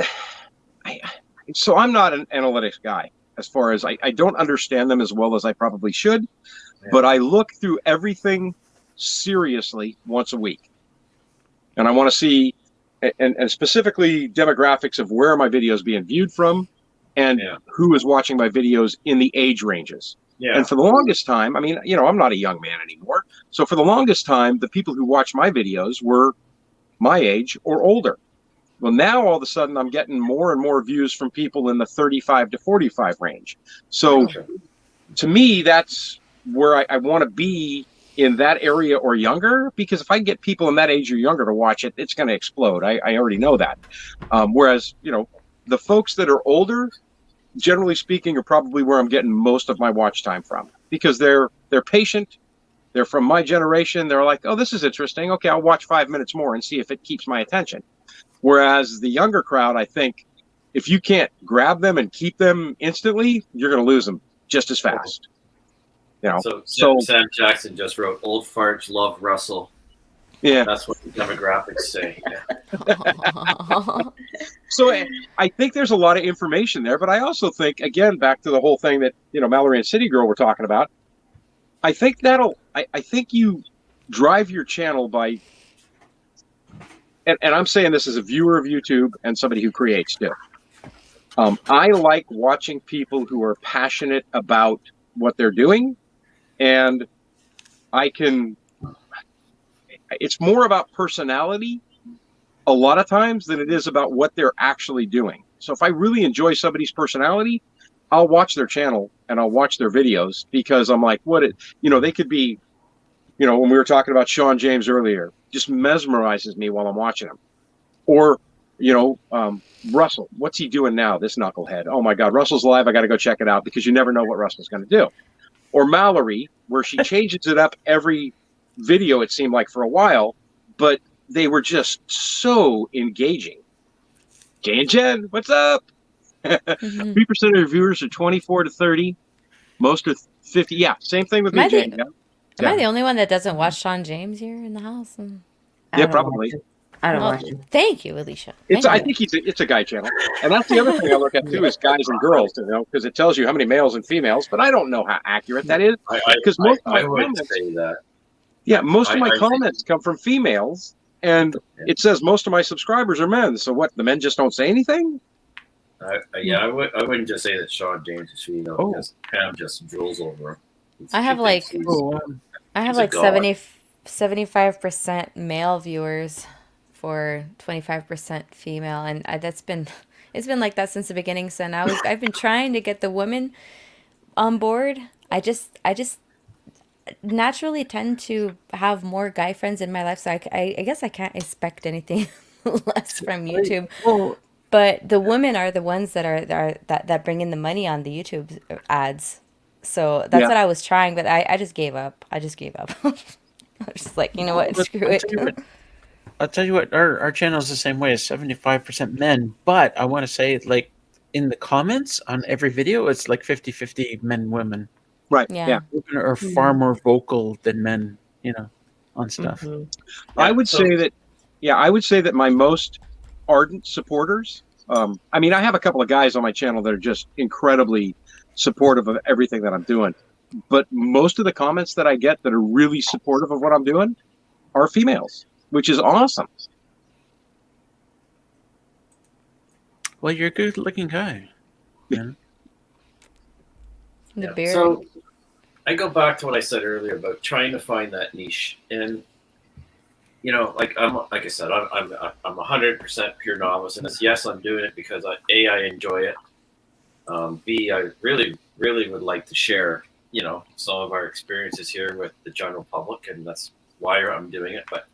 So I'm not an analytics guy, as far as I don't understand them as well as I probably should, but I look through everything seriously once a week. And I want to see, and specifically demographics of where are my videos being viewed from, and who is watching my videos in the age ranges. Yeah. And for the longest time, I mean, I'm not a young man anymore. So for the longest time, the people who watch my videos were my age or older. Well, now all of a sudden I'm getting more and more views from people in the 35 to 45 range. So to me, that's where I want to be, in that area or younger, because if I get people in that age or younger to watch it, it's going to explode. I already know that. Whereas, the folks that are older, generally speaking, are probably where I'm getting most of my watch time from, because they're patient. They're from my generation. They're like, oh, this is interesting. Okay, I'll watch 5 minutes more and see if it keeps my attention. Whereas the younger crowd, I think, if you can't grab them and keep them instantly, you're going to lose them just as fast. So Sam Jackson just wrote, "Old farts love Russell." Yeah, that's what the demographics say. Yeah. So I think there's a lot of information there, but I also think, again, back to the whole thing that Mallory and City Girl were talking about. I think I think you drive your channel by, and I'm saying this as a viewer of YouTube and somebody who creates too. I like watching people who are passionate about what they're doing, and it's more about personality a lot of times than it is about what they're actually doing. So if I really enjoy somebody's personality, I'll watch their channel and I'll watch their videos, because I'm like, they could be, when we were talking about Sean James earlier, just mesmerizes me while I'm watching him. Or, Russell, what's he doing now? This knucklehead. Oh my God, Russell's live. I got to go check it out, because you never know what Russell's going to do. Or Mallory, where she changes it up every video, it seemed like, for a while, but they were just so engaging. Jay and Jen, what's up? 3% of your viewers are 24 to 30. Most are 50. Yeah, same thing with me, Jane. Am I the only one that doesn't watch Sean James here in the house? Yeah, probably. I don't watch it. Thank you, Alicia. I think it's a guy channel, and that's the other thing I look at too, is guys and girls, because it tells you how many males and females. But I don't know how accurate that is, because most of my comments say that. Yeah, most of my comments come from females, and it says most of my subscribers are men. So what? The men just don't say anything? I wouldn't just say that Sean James is female, because Pam just drools over him. I have like 75% male viewers for 25% female, and it's been like that since the beginning. So now I've been trying to get the women on board. I just naturally tend to have more guy friends in my life, so I guess I can't expect anything less from YouTube. But the women are the ones that bring in the money on the YouTube ads. So that's what I was trying, but I just gave up. I was just like, you know what, screw it. I'll tell you what, our channel is the same way. It's 75% men, but I want to say, like, in the comments on every video, it's like 50-50 men, women. Right. Yeah. Women are far more vocal than men, on stuff. I would say that my most ardent supporters, I have a couple of guys on my channel that are just incredibly supportive of everything that I'm doing, but most of the comments that I get that are really supportive of what I'm doing are females, which is awesome. Well, you're a good-looking guy. Yeah. The beard. So I go back to what I said earlier about trying to find that niche, and like I said, I'm 100% pure novice, and yes, I'm doing it because I enjoy it. B, I really would like to share some of our experiences here with the general public, and that's why I'm doing it. But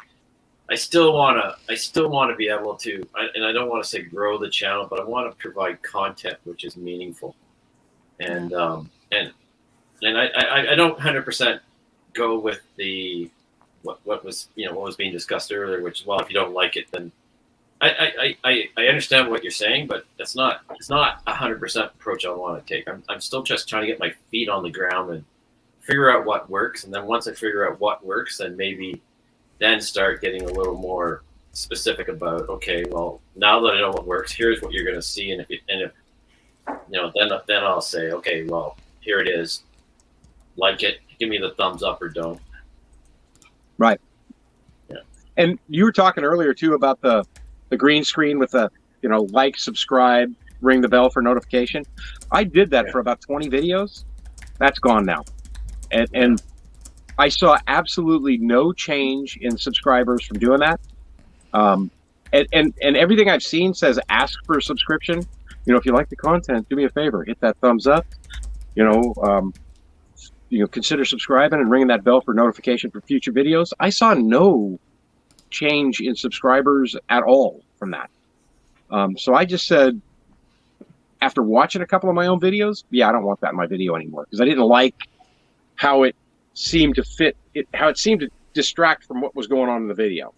I still want to be able to, and I don't want to say grow the channel, but I want to provide content which is meaningful, and I don't 100% go with the what was what was being discussed earlier, which well, if you don't like it, then I understand what you're saying, but it's not 100% approach I want to take. I'm still just trying to get my feet on the ground and figure out what works, and then once I figure out what works, then maybe then start getting a little more specific about, okay, well, now that I know what works, here's what you're going to see, and if then I'll say, okay, well, here it is, like it, give me the thumbs up or don't. Right. Yeah. And you were talking earlier too about the green screen with the like, subscribe, ring the bell for notification. I did that for about 20 videos. That's gone now, and I saw absolutely no change in subscribers from doing that. And everything I've seen says ask for a subscription. If you like the content, do me a favor, hit that thumbs up. Consider subscribing and ringing that bell for notification for future videos. I saw no change in subscribers at all from that. So I just said, after watching a couple of my own videos, I don't want that in my video anymore, because I didn't like how it seemed to fit, how it seemed to distract from what was going on in the video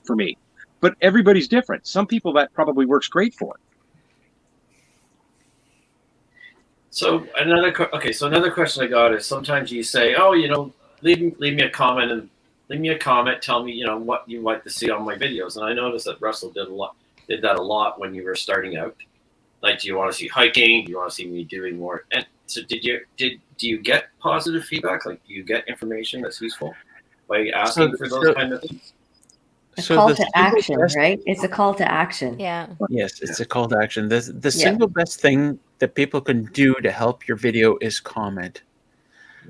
for me. But everybody's different. Some people that probably works great for. So another question I got is, sometimes you say, oh, leave me a comment and leave me a comment, tell me what you like to see on my videos. And I noticed that Russell did that a lot when you were starting out. Like, do you want to see hiking? Do you want to see me doing more? And so do you get positive feedback? Like, do you get information that's useful by asking for those kind of things? A call to action, right? It's a call to action. Yeah. Yes, it's a call to action. The single best thing that people can do to help your video is comment,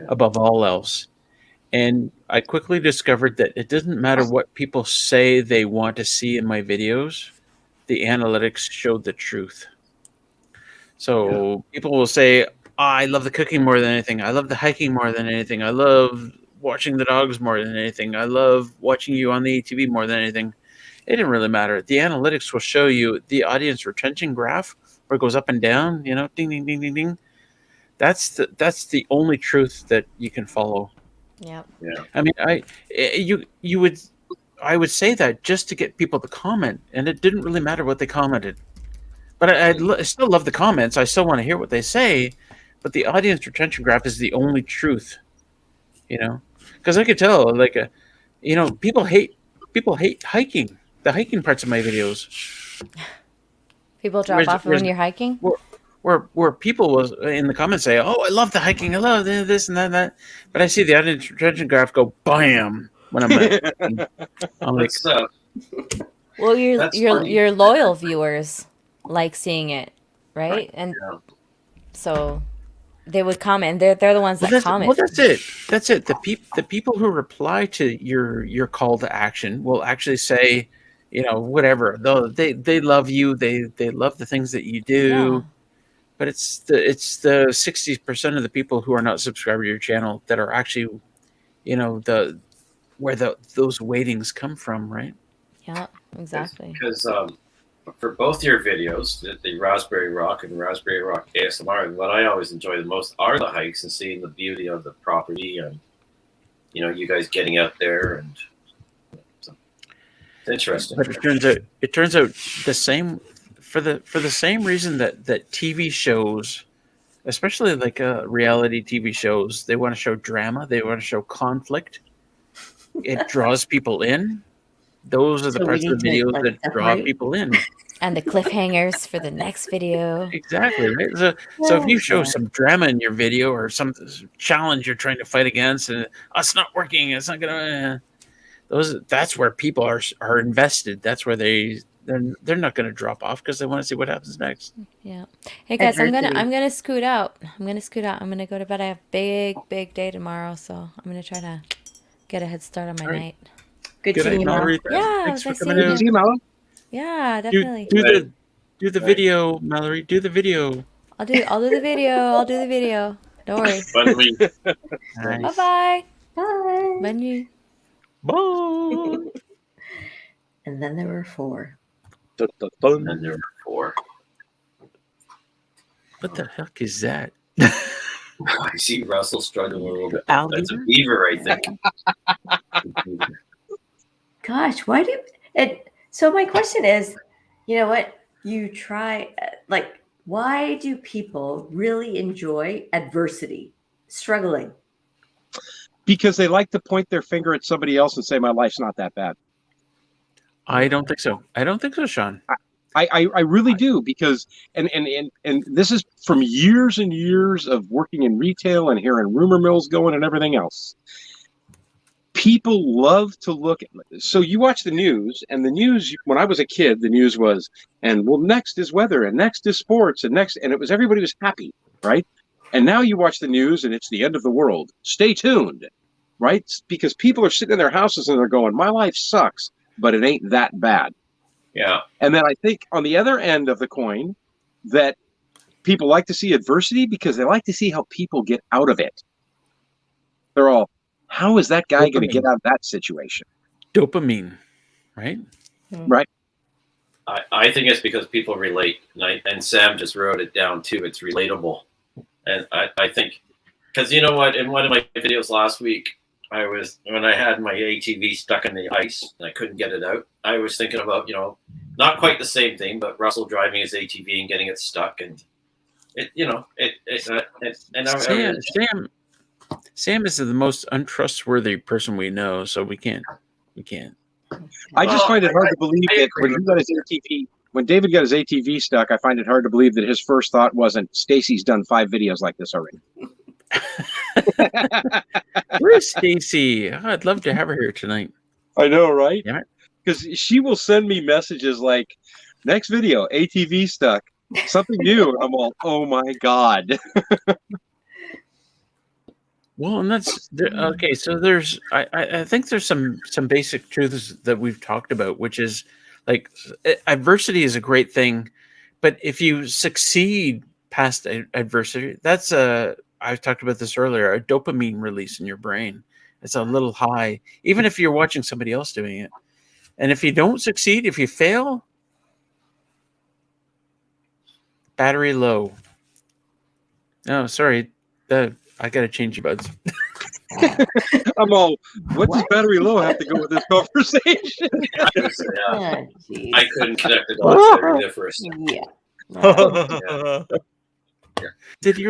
above all else. And I quickly discovered that it doesn't matter what people say they want to see in my videos. The analytics show the truth. So people will say, I love the cooking more than anything. I love the hiking more than anything. I love watching the dogs more than anything. I love watching you on the ATV more than anything. It didn't really matter. The analytics will show you the audience retention graph, where it goes up and down, ding, ding, ding, ding, ding. That's the only truth that you can follow. Yeah. Yeah. I mean, I would say that just to get people to comment, and it didn't really matter what they commented. But I still love the comments. I still want to hear what they say, but the audience retention graph is the only truth. Because I could tell, people hate hiking. The hiking parts of my videos. People drop off when you're hiking? Where people was in the comments say, "Oh, I love the hiking. I love this and that." But I see the audience retention graph go bam when I'm like, well, your loyal viewers like seeing it, right? And so they would comment. They're the ones that comment. Well, that's it. The people who reply to your call to action will actually say, whatever. They love you. They love the things that you do. Yeah. But it's the 60% of the people who are not subscribed to your channel that are actually, where those weightings come from, right? Yeah, exactly. Because for both your videos, the Raspberry Rock and Raspberry Rock ASMR, what I always enjoy the most are the hikes and seeing the beauty of the property, and you guys getting out there, and so it's interesting. But it turns out the same. For the same reason that TV shows, especially like reality TV shows, they want to show drama, they want to show conflict. It draws people in. Those are the parts of the videos that draw people in. And the cliffhangers for the next video. Exactly, right? So if you show some drama in your video, or some challenge you're trying to fight against, and it's not working, it's not gonna. That's where people are invested. That's where they're not going to drop off, because they want to see what happens next. Yeah. Hey guys, I'm gonna scoot out. I'm gonna go to bed. I have big day tomorrow, so I'm gonna try to get a head start on my night. Good seeing you, Mallory. Yeah, thanks for seeing coming you, Mallory. Yeah, definitely. Do the video, Mallory. Do the video. I'll do the video. Don't worry. Nice. Bye. Bye. Bye. Bye. And then there were 4. And there were 4. What the heck is that? I see Russell struggling a little bit. Alligator? That's a beaver, I think. Gosh, why do it? So my question is, you know what? You try like, why do people really enjoy adversity, struggling? Because they like to point their finger at somebody else and say, my life's not that bad. I don't think so. I don't think so, Sean. I really do, because and this is from years and years of working in retail and hearing rumor mills going and everything else. People love to look at, so you watch the news, and the news, when I was a kid, the news was, and well, next is weather, and next is sports, and it was, everybody was happy, right? And now you watch the news and it's the end of the world. Stay tuned, right? Because people are sitting in their houses and they're going, my life sucks, but it ain't that bad. Yeah. And then I think on the other end of the coin, that people like to see adversity because they like to see how people get out of it. They're all, how is that guy going to get out of that situation? Dopamine, right? Right. I think it's because people relate, and Sam just wrote it down too. It's relatable, and I think, because you know what? In one of my videos last week, when I had my ATV stuck in the ice and I couldn't get it out, I was thinking about, not quite the same thing, but Russell driving his ATV and getting it stuck, and Sam is the most untrustworthy person we know, so we can't. I just find it hard to believe that when David got his ATV stuck, I find it hard to believe that his first thought wasn't, Stacy's done 5 videos like this already. Where's Stacy? Oh, I'd love to have her here tonight. I know, right? Yeah. Because she will send me messages like, next video, ATV stuck, something new. And I'm all, oh my God. Well, and that's okay. So there's, I think there's some basic truths that we've talked about, which is like adversity is a great thing, but if you succeed past adversity, that's I've talked about this earlier, a dopamine release in your brain. It's a little high, even if you're watching somebody else doing it. And if you don't succeed, if you fail, battery low. No, sorry. I got to change your buds. I'm all, what does battery low have to go with this conversation? I couldn't connect the dots there for a second. Yeah.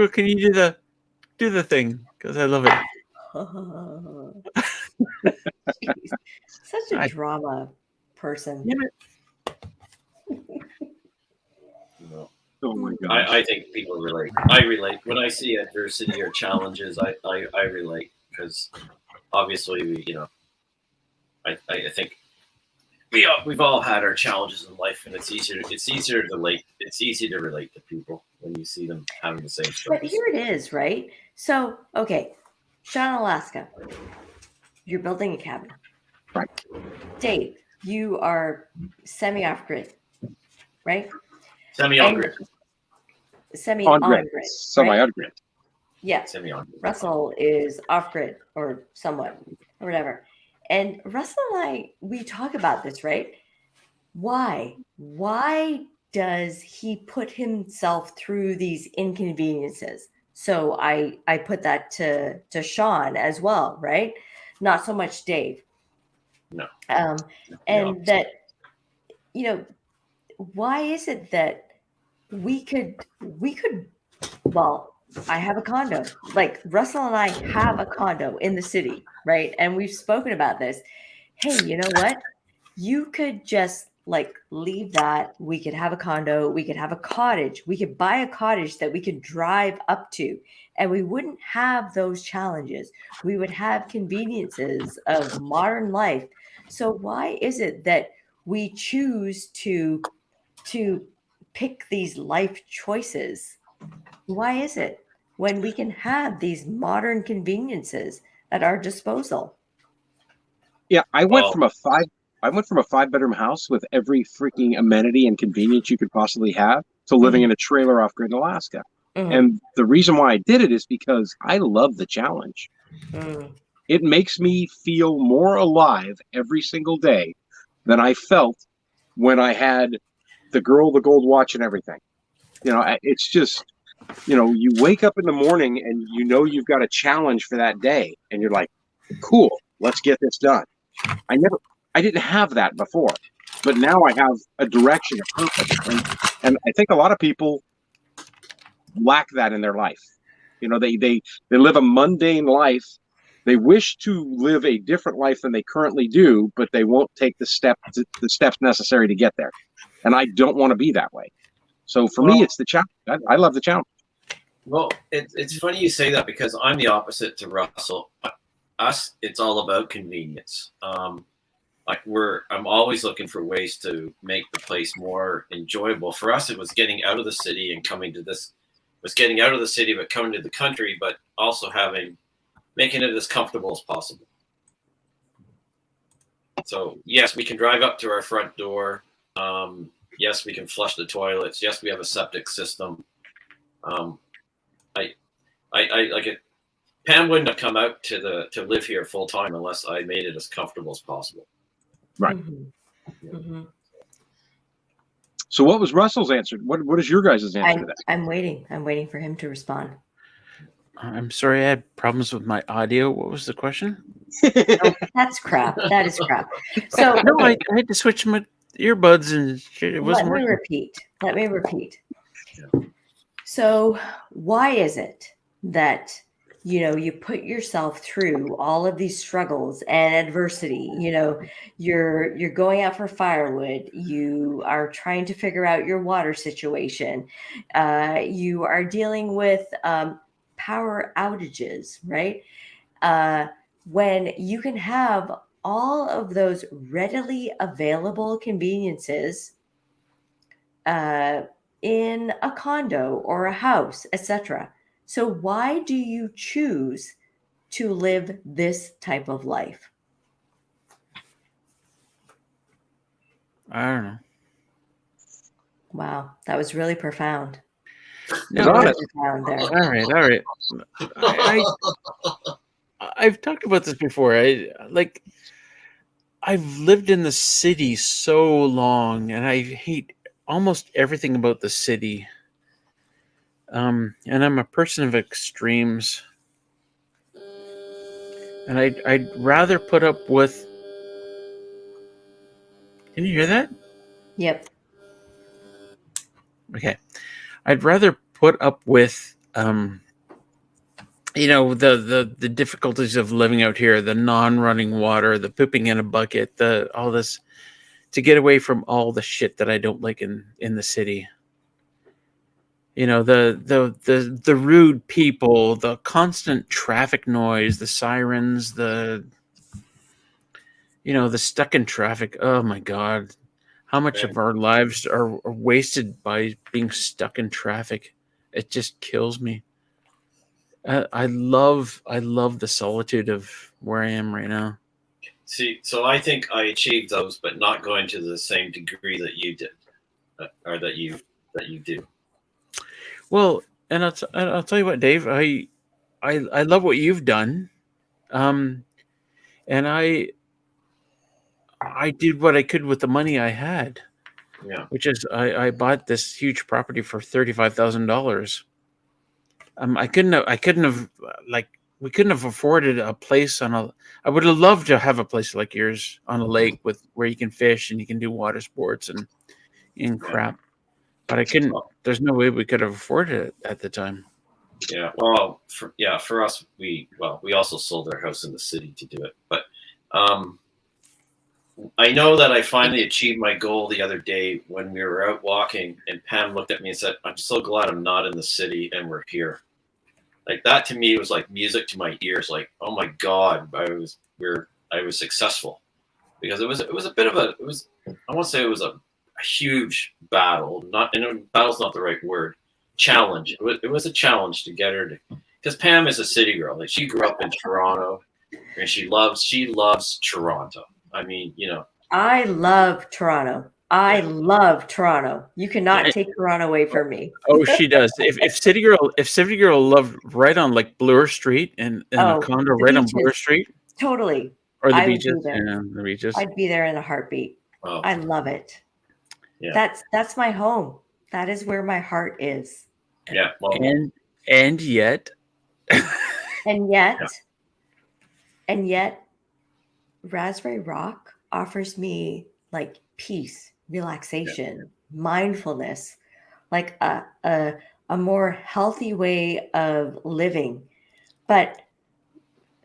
Can you do the thing? Because I love it. Such a drama person. Oh my God! I think people relate. I relate when I see adversity or challenges. I relate, because obviously I think we've all had our challenges in life, and it's easier to relate. It's easy to relate to people when you see them having the same struggles. But here it is, right? So, okay, Sean, Alaska, you're building a cabin. Right. Dave, you are semi-off grid, right? Semi-on-grid. Semi-on-grid. Semi-on-grid. Yeah. Semi-on-grid. Russell is off-grid or somewhat or whatever. And Russell and I, we talk about this, right? Why? Why does he put himself through these inconveniences? So I put that to Sean as well, right? Not so much Dave. No. And that, why is it that we could, well, I have a condo. Like Russell and I have a condo in the city, right? And we've spoken about this. Hey, you know what? You could just leave that. We could have a condo. We could have a cottage. We could buy a cottage that we could drive up to, and we wouldn't have those challenges. We would have conveniences of modern life. So why is it that we choose to pick these life choices? Why is it when we can have these modern conveniences at our disposal? Yeah, I went from a 5-bedroom house with every freaking amenity and convenience you could possibly have to living in a trailer off grid in Alaska. Mm-hmm. And the reason why I did it is because I love the challenge. Mm. It makes me feel more alive every single day than I felt when I had the girl, the gold watch, and everything. It's just, you wake up in the morning and you've got a challenge for that day, and you're like, cool, let's get this done. I didn't have that before, but now I have a direction, a purpose, and I think a lot of people lack that in their life. You know, they live a mundane life. They wish to live a different life than they currently do, but they won't take the steps necessary to get there. And I don't want to be that way. So for me, it's the challenge. I love the challenge. Well, it's funny you say that because I'm the opposite to Russell. Us, it's all about convenience. I'm always looking for ways to make the place more enjoyable. For us, it was getting out of the city and coming to this. Was getting out of the city, but coming to the country, but also making it as comfortable as possible. So yes, we can drive up to our front door. Yes, we can flush the toilets. Yes, we have a septic system. I like it. Pam wouldn't have come out to live here full time unless I made it as comfortable as possible. Right. Mm-hmm. Mm-hmm. So what was Russell's answer? What is your guys' answer to that? I'm waiting. I'm waiting for him to respond. I'm sorry, I had problems with my audio. What was the question? Oh, that's crap. That is crap. So No, okay, I had to switch my earbuds and shit, it wasn't let me working. repeat. So why is it that you put yourself through all of these struggles and adversity? You're going out for firewood. You are trying to figure out your water situation. You are dealing with power outages, right? When you can have all of those readily available conveniences in a condo or a house, etc. So why do you choose to live this type of life? I don't know. Wow, that was really profound. No, It's honest. Profound there. all right. I've talked about this before. I've lived in the city so long, and I hate almost everything about the city. And I'm a person of extremes, and I'd rather put up with. Can you hear that? Yep. Okay, I'd rather put up with the difficulties of living out here, the non-running water, the pooping in a bucket, all this, to get away from all the shit that I don't like in the city. The rude people, the constant traffic noise, the sirens, the stuck in traffic. Oh my God. How much of our lives are wasted by being stuck in traffic? It just kills me. I love the solitude of where I am right now. See, so I think I achieved those, but not going to the same degree that you did, or that you do. Well, and I'll tell you what, Dave. I love what you've done, and I did what I could with the money I had. Yeah. Which is I bought this huge property for $35,000. I couldn't have we couldn't have afforded a place I would have loved to have a place like yours on a lake where you can fish and you can do water sports and crap. But I couldn't. There's no way we could have afforded it at the time. Yeah. Well, for us, we also sold our house in the city to do it. But I know that I finally achieved my goal the other day when we were out walking, and Pam looked at me and said, "I'm so glad I'm not in the city and we're here." Like that to me was like music to my ears. Like, oh my God, I was successful, because it was a bit of I won't say it was a huge battle. Battle's not the right word. Challenge. It was a challenge to get her to, because Pam is a city girl. Like, she grew up in Toronto, and she loves Toronto. I mean, I love Toronto. I love Toronto. You cannot take Toronto away from me. Oh, she does. If City Girl loved right on like Bloor Street and a condo right on Bloor Street. Totally. Or the I beaches. would be there. Yeah, the beaches. I'd be there in a heartbeat. Oh. I love it. Yeah. That's my home. That is where my heart is. Yeah. Well, and yet and yet Raspberry Rock offers me like peace, relaxation, mindfulness, like a more healthy way of living. But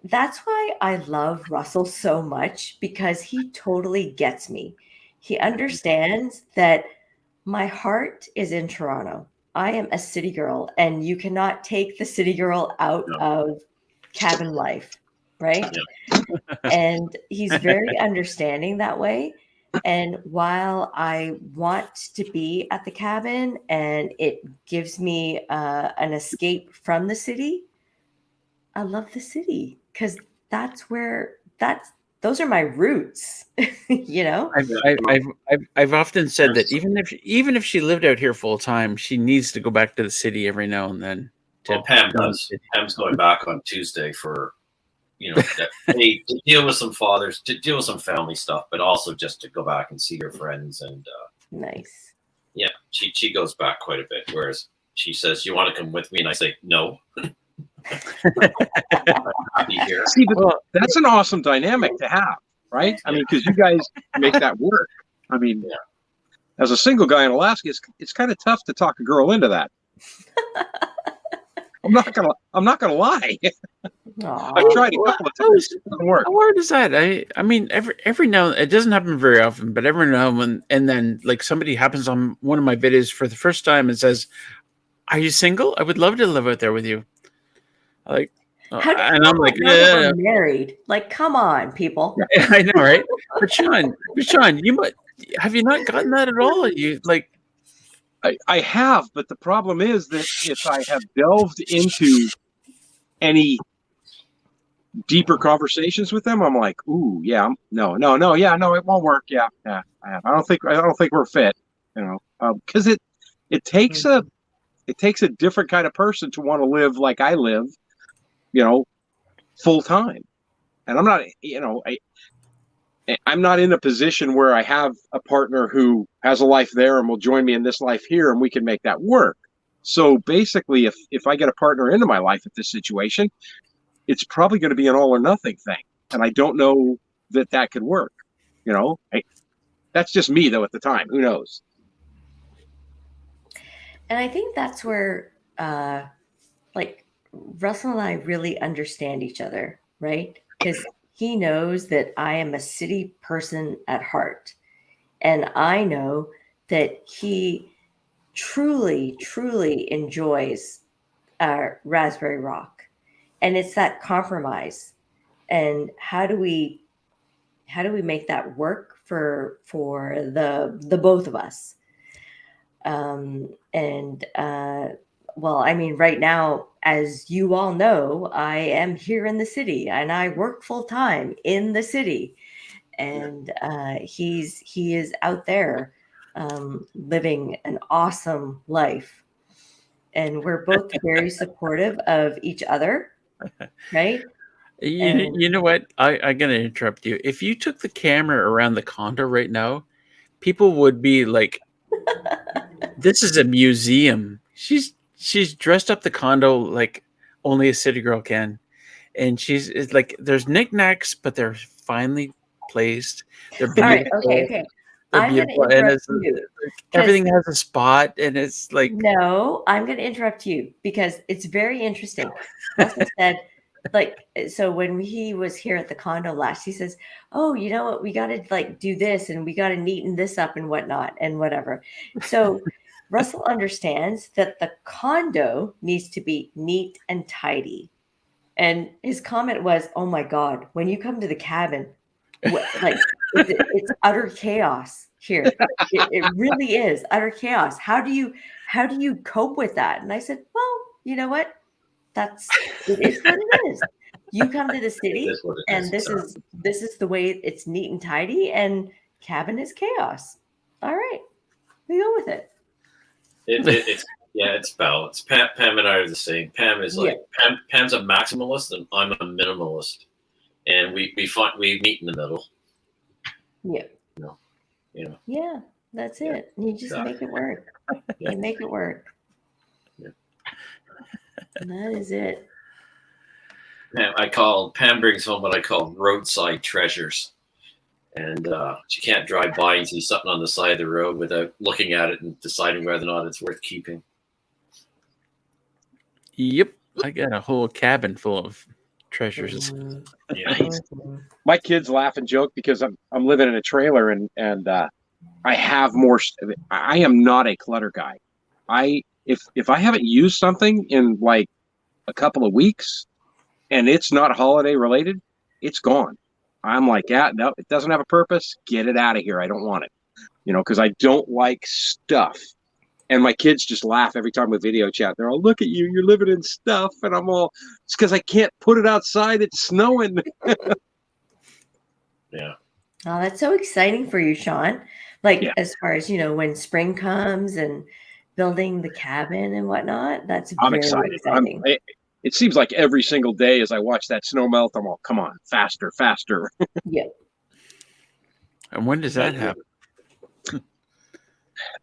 that's why I love Russell so much, because he totally gets me. He understands that my heart is in Toronto. I am a city girl, and you cannot take the city girl out No. of cabin life, right? Yeah. And he's very understanding that way. And while I want to be at the cabin and it gives me an escape from the city, I love the city because those are my roots, you know? I've often said that There's- even if she lived out here full time, she needs to go back to the city every now and then. Well, Pam does. Pam's going back on Tuesday for, to deal with some fathers, to deal with some family stuff, but also just to go back and see her friends. And Nice. yeah, she goes back quite a bit. Whereas she says, "You want to come with me?" And I say, "No." I'll be here. See, but that's an awesome dynamic to have, right? I mean, because you guys make that work. I mean, as a single guy in Alaska, it's kind of tough to talk a girl into that. I'm not gonna lie. I've tried a couple of times. It doesn't work. How hard is that? I mean, every now it doesn't happen very often, but every now and then, like somebody happens on one of my videos for the first time and says, "Are you single? I would love to live out there with you." Like, How do and I'm like, know that we're married? Like, come on, people. I know, right? But Sean, have you not gotten that at all? You like. I have, but the problem is that if I have delved into any deeper conversations with them, I'm like, ooh, yeah, no, it won't work. Yeah, I don't think we're fit, because it takes a different kind of person to want to live like I live, full time, and I'm not, I'm not in a position where I have a partner who has a life there and will join me in this life here, and we can make that work. So basically, if I get a partner into my life at this situation, it's probably going to be an all or nothing thing. And I don't know that could work. That's just me though at the time. Who knows? And I think that's where like Russell and I really understand each other, right? Because he knows that I am a city person at heart. And I know that he truly, truly enjoys Raspberry Rock. And it's that compromise. And how do we make that work for the both of us? Well, I mean, right now, as you all know, I am here in the city and I work full time in the city. And he is out there living an awesome life. And we're both very supportive of each other, right? You know what? I'm going to interrupt you. If you took the camera around the condo right now, people would be like, this is a museum. She's dressed up the condo like only a city girl can. And it's like, there's knickknacks, but they're finely placed. They're beautiful. All right, okay. They're I'm going to beautiful. And interrupt you. Everything has a spot, and it's like... No, I'm going to interrupt you because it's very interesting. Russell said, so when he was here at the condo last, he says, "Oh, you know what? We got to do this, and we got to neaten this up and whatnot and whatever." So Russell understands that the condo needs to be neat and tidy. And his comment was, "Oh my God, when you come to the cabin, it's utter chaos here. It really is utter chaos. How do you cope with that?" And I said, "Well, you know what? It is what it is. You come to the city, and this is the way it's neat and tidy, and cabin is chaos. All right, we go with it." It's balance. Pam and I are the same. Pam is Pam's a maximalist, and I'm a minimalist, and we meet in the middle. Yeah. Yeah, that's it. You just make it work. You make it work. Yeah. And that is it. Pam brings home what I call roadside treasures. And she can't drive by and see something on the side of the road without looking at it and deciding whether or not it's worth keeping. Yep, I got a whole cabin full of treasures. Yeah. My kids laugh and joke because I'm living in a trailer and I have more. I am not a clutter guy. If I haven't used something in like a couple of weeks and it's not holiday related, it's gone. I'm like, yeah, no, it doesn't have a purpose. Get it out of here. I don't want it, because I don't like stuff. And my kids just laugh every time we video chat. They're all, look at you, you're living in stuff. And I'm all, it's because I can't put it outside. It's snowing. Yeah. Oh, that's so exciting for you, Sean. Like, as far as, when spring comes and building the cabin and whatnot, that's I'm very excited. exciting. It seems like every single day as I watch that snow melt, I'm all, come on, faster, faster. Yeah. And when does that happen?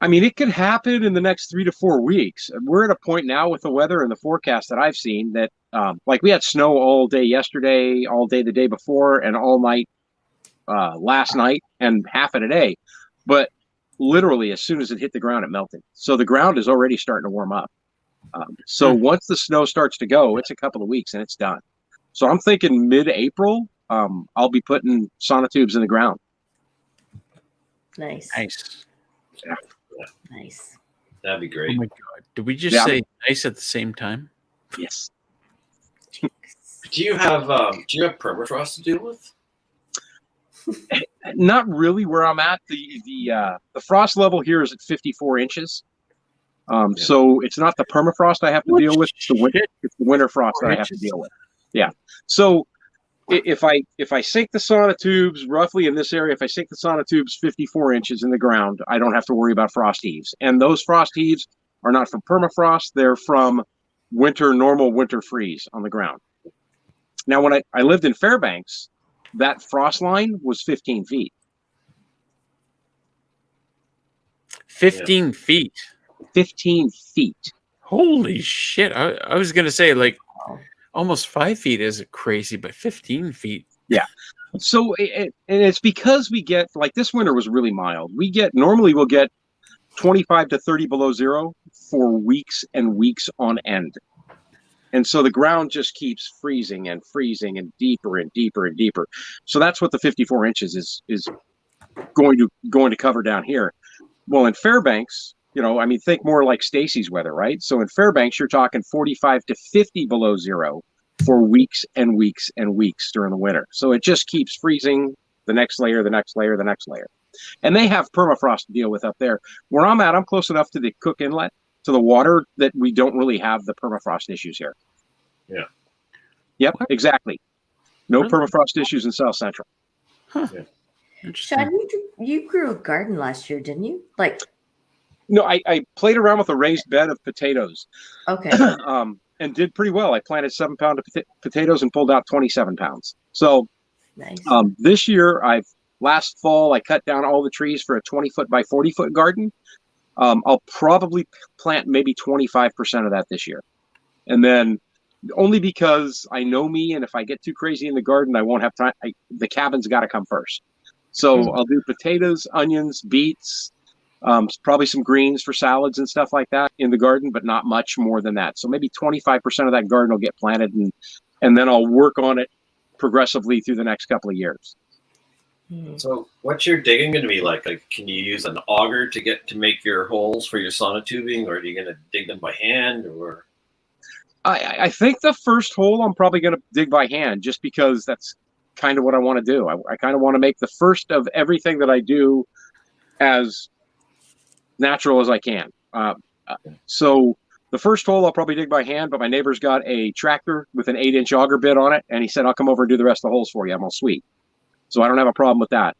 I mean, it could happen in the next 3 to 4 weeks. We're at a point now with the weather and the forecast that I've seen that, like we had snow all day yesterday, all day the day before, and all night last night, and half of today. But literally, as soon as it hit the ground, it melted. So the ground is already starting to warm up. So once the snow starts to go, it's a couple of weeks and it's done. So I'm thinking mid-April, I'll be putting sonotubes in the ground. Nice. Nice. Yeah. Nice. That'd be Oh great. my god! Did we just say nice at the same time? Yes. Do you have permafrost to deal with? Not really where I'm at. The frost level here is at 54 inches. So it's not the permafrost I have to deal with. It's the winter frost that I have to deal with. Yeah. So if I sink the sonotubes roughly in this area, if I sink the sonotubes 54 inches in the ground, I don't have to worry about frost heaves. And those frost heaves are not from permafrost. They're from normal winter freeze on the ground. Now, when I lived in Fairbanks, that frost line was 15 feet. 15 feet. 15 feet. Holy shit! I was gonna say like almost 5 feet is crazy, but 15 feet. Yeah. So and it's because we get, like, this winter was really mild. Normally we'll get 25 to 30 below zero for weeks and weeks on end. And so the ground just keeps freezing and freezing and deeper and deeper and deeper. So that's what the 54 inches is going to cover down here. Well, in Fairbanks, think more like Stacy's weather, right? So in Fairbanks, you're talking 45 to 50 below zero for weeks and weeks and weeks during the winter. So it just keeps freezing, the next layer, the next layer, the next layer. And they have permafrost to deal with up there. Where I'm at, I'm close enough to the Cook Inlet, to the water, that we don't really have the permafrost issues here. Yeah. Yep, exactly. No permafrost issues in South Central. Huh. Yeah. Interesting. Sean, you grew a garden last year, didn't you? Like, no, I played around with a raised bed of potatoes. Okay. And did pretty well. I planted 7 pound of potatoes and pulled out 27 pounds. So Nice. This year, last fall, I cut down all the trees for a 20-foot by 40-foot garden. I'll probably plant maybe 25% of that this year. And then only because I know me, and if I get too crazy in the garden, I won't have time. The cabin's got to come first. So I'll do potatoes, onions, beets, probably some greens for salads and stuff like that in the garden, but not much more than that. So maybe 25% of that garden will get planted, and then I'll work on it progressively through the next couple of years. So what's your digging going to be like? Like, can you use an auger to make your holes for your sonotubing, or are you going to dig them by hand? Or I think the first hole I'm probably going to dig by hand, just because that's kind of what I want to do. I kind of want to make the first of everything that I do as natural as I can. So the first hole I'll probably dig by hand, but my neighbor's got a tractor with an 8-inch auger bit on it, and he said, I'll come over and do the rest of the holes for you. I'm all sweet. So I don't have a problem with that.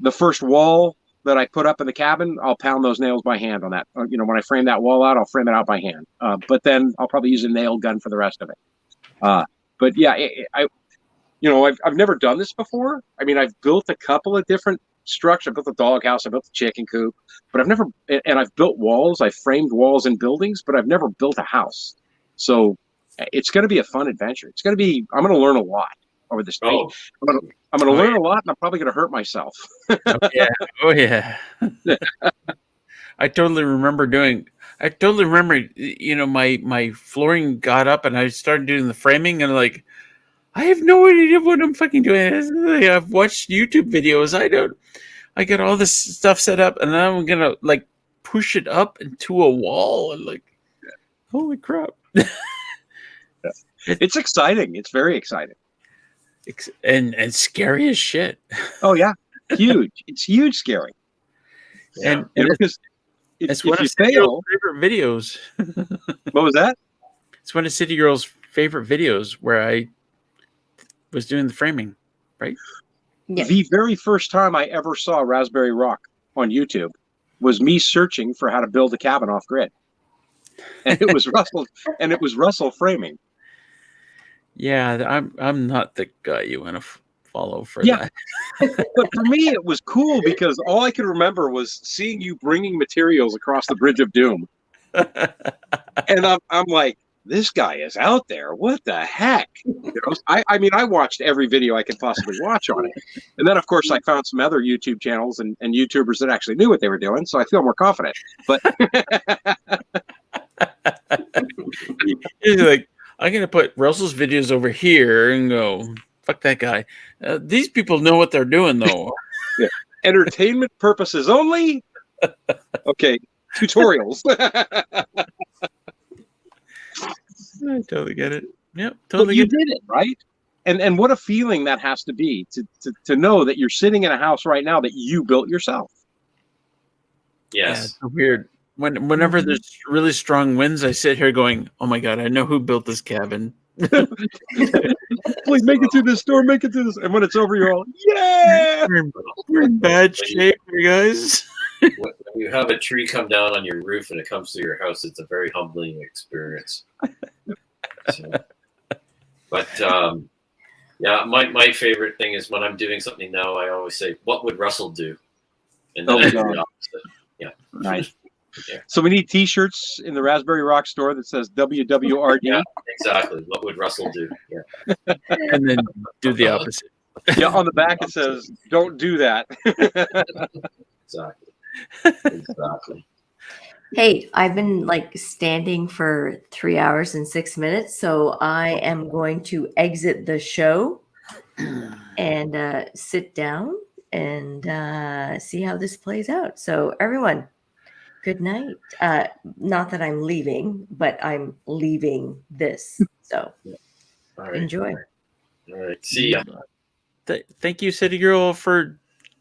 The first wall that I put up in the cabin, I'll pound those nails by hand on that. When I frame that wall out, I'll frame it out by hand. But then I'll probably use a nail gun for the rest of it. But yeah, I've never done this before. I mean, I've built a couple of different structures. I built a doghouse, I built a chicken coop, but I've built walls. I've framed walls in buildings, but I've never built a house. So it's going to be a fun adventure. I'm going to learn a lot over this day. Oh, I'm going to learn yeah. a lot, and I'm probably going to hurt myself. Oh yeah. Oh yeah. I totally remember, my flooring got up and I started doing the framing and like, I have no idea what I'm fucking doing. I've watched YouTube videos. I got all this stuff set up and then I'm going to like push it up into a wall and like, holy crap. It's exciting. It's very exciting. And scary as shit. Oh yeah. Huge. It's huge scary. yeah. And Because it's if one you of City fail, Girl's favorite videos. what was that? It's one of City Girl's favorite videos where I was doing the framing, right? Yeah. The very first time I ever saw Raspberry Rock on YouTube was me searching for how to build a cabin off grid. And it was Russell framing. Yeah, I'm not the guy you want to follow for Yeah. that. But for me, it was cool because all I could remember was seeing you bringing materials across the Bridge of Doom. And I'm like, this guy is out there. What the heck? I mean, I watched every video I could possibly watch on it. And then, of course, I found some other YouTube channels and YouTubers that actually knew what they were doing. So I feel more confident. But He's like, I'm gonna put Russell's videos over here and go, fuck that guy. These people know what they're doing, though. yeah. Entertainment purposes only. Okay, tutorials. I totally get it. Yep, But totally you get it. did it, right? And what a feeling that has to be to know that you're sitting in a house right now that you built yourself. Yeah, Yes. it's weird. Whenever there's really strong winds, I sit here going, "Oh my god, I know who built this cabin." Please make it through this storm, make it through this. And when it's over, you're all, yeah. We're in bad shape, you guys. When you have a tree come down on your roof and it comes to your house, it's a very humbling experience. So, but yeah, my favorite thing is when I'm doing something now, I always say, "What would Russell do?" And then I do the opposite. Yeah. Right. Yeah. So we need T-shirts in the Raspberry Rock store that says WWRD. Yeah, exactly. What would Russell do? Yeah. And then do the opposite. Yeah, on the back it says, "Don't do that." Exactly. Exactly. Hey, I've been like standing for 3 hours and 6 minutes, so I am going to exit the show and sit down and see how this plays out. So everyone, good night. Not that I'm leaving, but I'm leaving this. So All right. enjoy. All right. See ya. Thank you, City Girl, for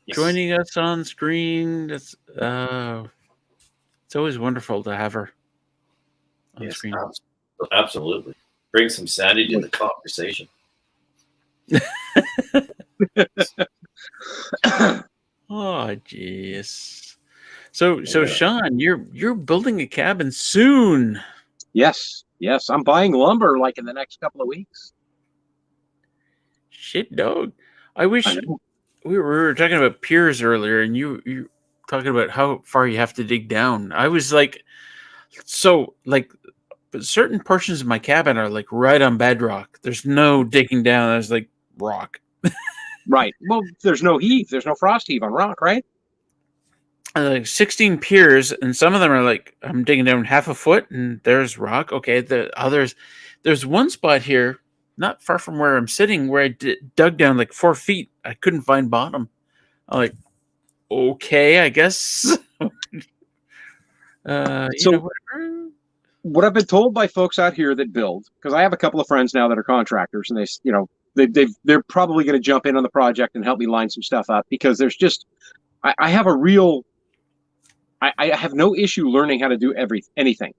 Yes. joining us on screen. It's always wonderful to have her on Yes, screen. absolutely. Bring some sanity to the conversation. Oh, jeez. So Sean, you're building a cabin soon. Yes. I'm buying lumber like in the next couple of weeks. Shit, dog. I wish I know. we were talking about piers earlier, and you talking about how far you have to dig down. I was like, so like, but certain portions of my cabin are like right on bedrock. There's no digging down. There's like rock. Right. Well, there's no heave. There's no frost heave on rock, right? Like 16 piers, and some of them are like I'm digging down half a foot, and there's rock. Okay, the others, there's one spot here, not far from where I'm sitting, where I dug down like 4 feet. I couldn't find bottom. I'm like, okay, I guess. So what I've been told by folks out here that build, because I have a couple of friends now that are contractors, and they're probably going to jump in on the project and help me line some stuff up, because there's just I have a real I have no issue learning how to do anything,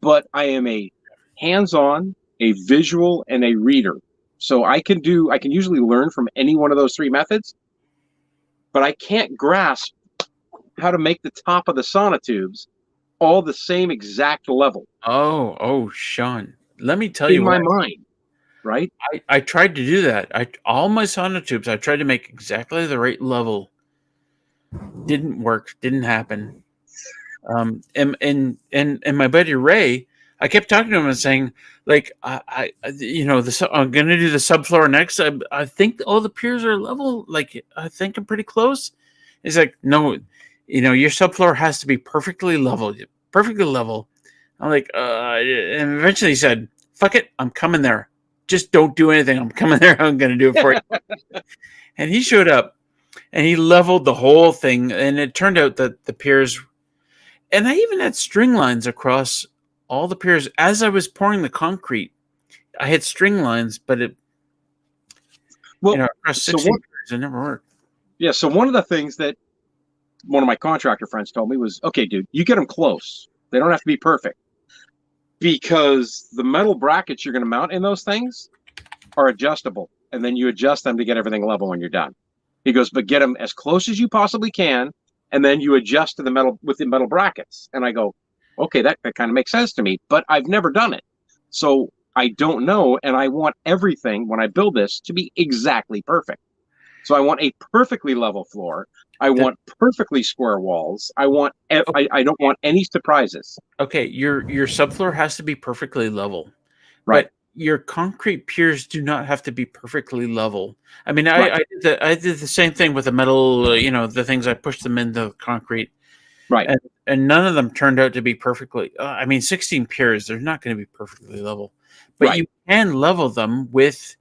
but I am a hands-on, a visual, and a reader. So I can usually learn from any one of those 3 methods, but I can't grasp how to make the top of the sonotubes all the same exact level. Oh, Sean, let me tell in you my what. mind, right? I tried to do that. All my sonotubes, I tried to make exactly the right level. Didn't work. Didn't happen. And my buddy Ray, I kept talking to him and saying, like, I'm going to do the subfloor next. I think all the piers are level. Like, I think I'm pretty close. He's like, no, your subfloor has to be perfectly level. Perfectly level. I'm like, and eventually he said, fuck it, I'm coming there. Just don't do anything. I'm coming there. I'm going to do it for you. And he showed up and he leveled the whole thing. And it turned out that the piers, and I even had string lines across all the piers. As I was pouring the concrete, I had string lines, but across 16 piers, it never worked. Yeah. So one of the things that one of my contractor friends told me was, okay, dude, you get them close. They don't have to be perfect, because the metal brackets you're going to mount in those things are adjustable, and then you adjust them to get everything level when you're done. He goes, but get them as close as you possibly can, and then you adjust to the metal with the metal brackets. And I go, okay, that kind of makes sense to me, but I've never done it, so I don't know. And I want everything when I build this to be exactly perfect. So I want a perfectly level floor. I want perfectly square walls. I don't want any surprises. Okay, your subfloor has to be perfectly level, right? But your concrete piers do not have to be perfectly level. I mean, right. I did the same thing with the metal. The things I pushed them into concrete, right? And none of them turned out to be perfectly. 16 piers, they're not going to be perfectly level, but you can level them with,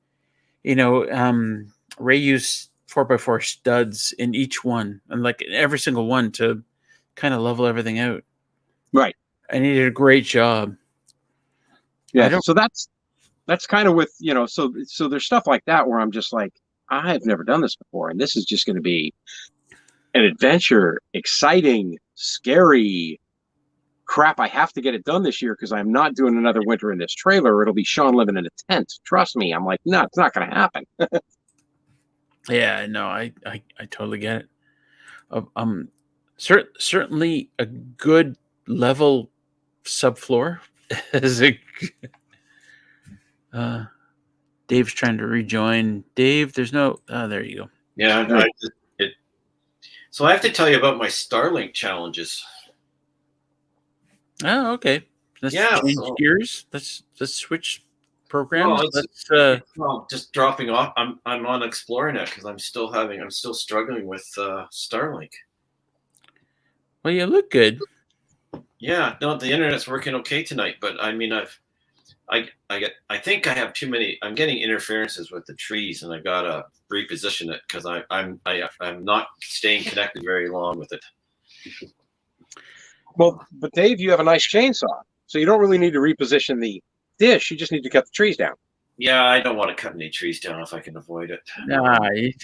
Ray used 4x4 studs in each one, and like every single one, to kind of level everything out. Right. And he did a great job. Yeah. So that's kind of with, so there's stuff like that where I'm just like, I've never done this before, and this is just going to be an adventure, exciting, scary crap. I have to get it done this year because I'm not doing another winter in this trailer. It'll be Sean living in a tent. Trust me. I'm like, no, it's not going to happen. Yeah, no, I totally get it. Certainly a good level subfloor is Dave's trying to rejoin. Dave, there's no. Oh, there you go. Yeah, so I have to tell you about my Starlink challenges. Oh, okay. Let's change gears. Let's switch programs. Just dropping off. I'm on Explorer.net because I'm still struggling with Starlink. Well, you look good. Yeah, no, the internet's working okay tonight, but I mean, I think I have too many. I'm getting interferences with the trees, and I gotta reposition it because I'm not staying connected very long with it. Well, but Dave, you have a nice chainsaw, so you don't really need to reposition the dish. You just need to cut the trees down. Yeah, I don't want to cut any trees down if I can avoid it. Nah, you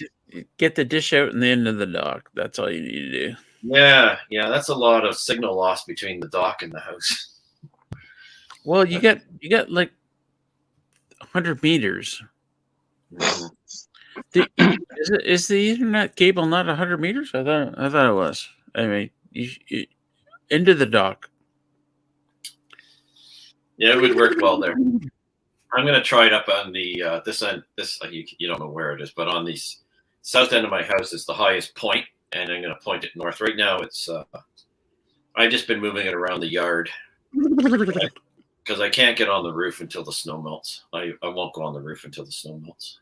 get the dish out in the end of the dock. That's all you need to do. Yeah, that's a lot of signal loss between the dock and the house. Well, you got like 100 meters. Is the internet cable not 100 meters? I thought it was. I mean, you into the dock. Yeah, it would work well there. I'm going to try it up on the this end. You don't know where it is, but on the south end of my house is the highest point, and I'm going to point it north. Right now, it's I've just been moving it around the yard because I can't get on the roof until the snow melts. I won't go on the roof until the snow melts.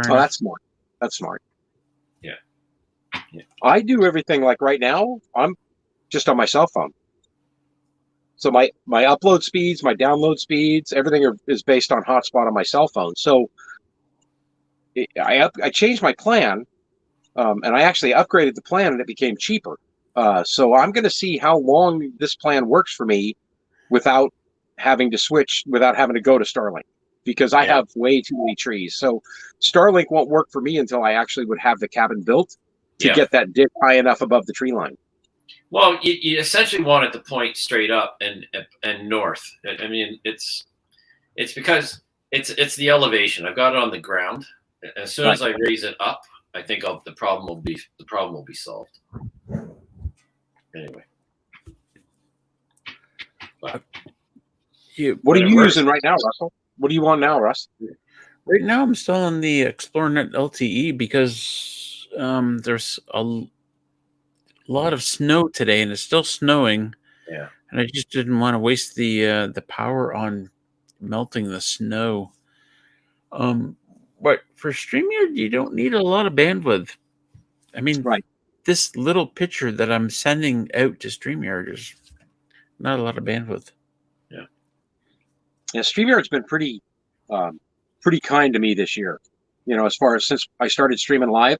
That's smart. That's smart. Yeah. I do everything like right now. I'm just on my cell phone. So my upload speeds, my download speeds, everything is based on hotspot on my cell phone. So I changed my plan, and I actually upgraded the plan, and it became cheaper. So I'm going to see how long this plan works for me without having to switch, without having to go to Starlink, because I have way too many trees. So Starlink won't work for me until I actually would have the cabin built to get that dish high enough above the tree line. Well, you essentially want it to point straight up and north. I mean, it's because it's the elevation. I've got it on the ground. As soon as I raise it up, I think the problem will be solved. Anyway, what are you using right now, Russell? What do you want now, Russ? Right now, I'm still on the Explorer.net LTE because there's a lot of snow today, and it's still snowing. Yeah. and I just didn't want to waste the power on melting the snow. But for StreamYard, you don't need a lot of bandwidth. I mean, Right. this little picture that I'm sending out to StreamYard is not a lot of bandwidth. Yeah, StreamYard's been pretty kind to me this year. You know, as far as since I started streaming live,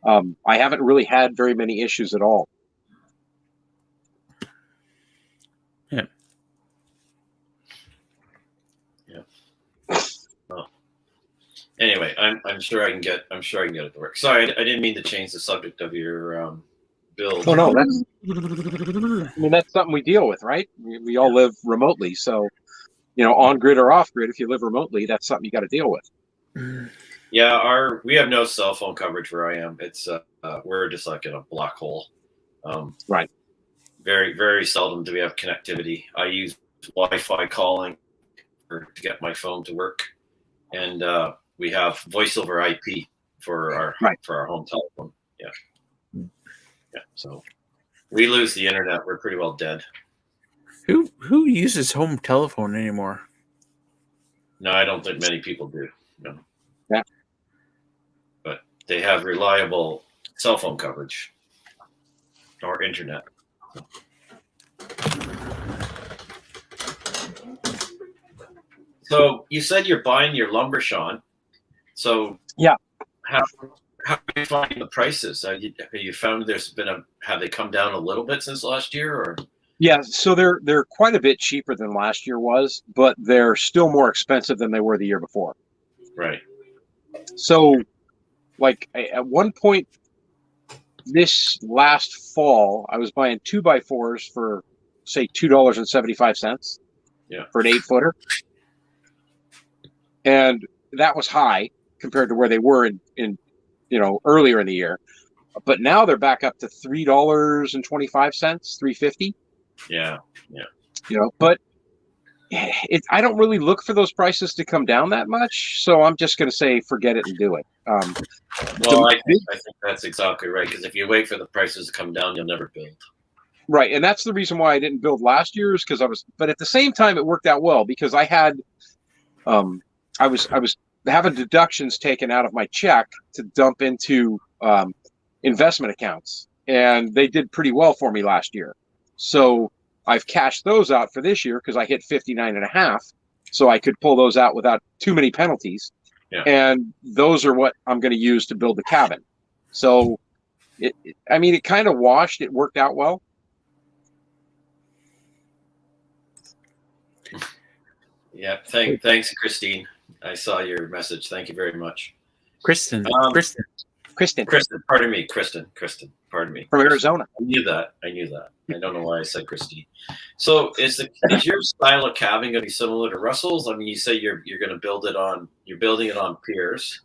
I haven't really had very many issues at all. Yeah. Well, anyway, I'm sure I can get it to work. Sorry, I didn't mean to change the subject of your build. Oh no, that's something we deal with, right? We all live remotely, so you know, on grid or off grid, if you live remotely, that's something you got to deal with. Yeah, we have no cell phone coverage where I am. It's we're just like in a black hole. Right. Very, very seldom do we have connectivity. I use Wi-Fi calling to get my phone to work, and we have voice over IP for our home telephone. Yeah. So we lose the internet, we're pretty well dead. Who uses home telephone anymore? No, I don't think many people do. No. Yeah. But they have reliable cell phone coverage or internet. So you said you're buying your lumber, Sean. So yeah, how are you finding the prices? Have you found have they come down a little bit since last year, or? Yeah, so they're quite a bit cheaper than last year was, but they're still more expensive than they were the year before. Right. So, like at one point this last fall, I was buying 2x4s for say $2.75. Yeah. For an 8-footer, and that was high compared to where they were in earlier in the year. But now they're back up to $3.25, $3.50. Yeah. You know, but I don't really look for those prices to come down that much, so I'm just going to say forget it and do it. Well, I think that's exactly right, because if you wait for the prices to come down, you'll never build. Right, and that's the reason why I didn't build last year's, but at the same time it worked out well because I had, I was having deductions taken out of my check to dump into investment accounts, and they did pretty well for me last year. So I've cashed those out for this year because I hit 59.5, so I could pull those out without too many penalties. Yeah. And those are what I'm going to use to build the cabin. So, it kind of washed. It worked out well. Yeah, thanks, Christine. I saw your message. Thank you very much. Kristen. Pardon me, Kristen. Pardon me. From Arizona. I knew that. I don't know why I said Christine. So is your style of cabin going to be similar to Russell's? I mean, you say you're going to building it on piers.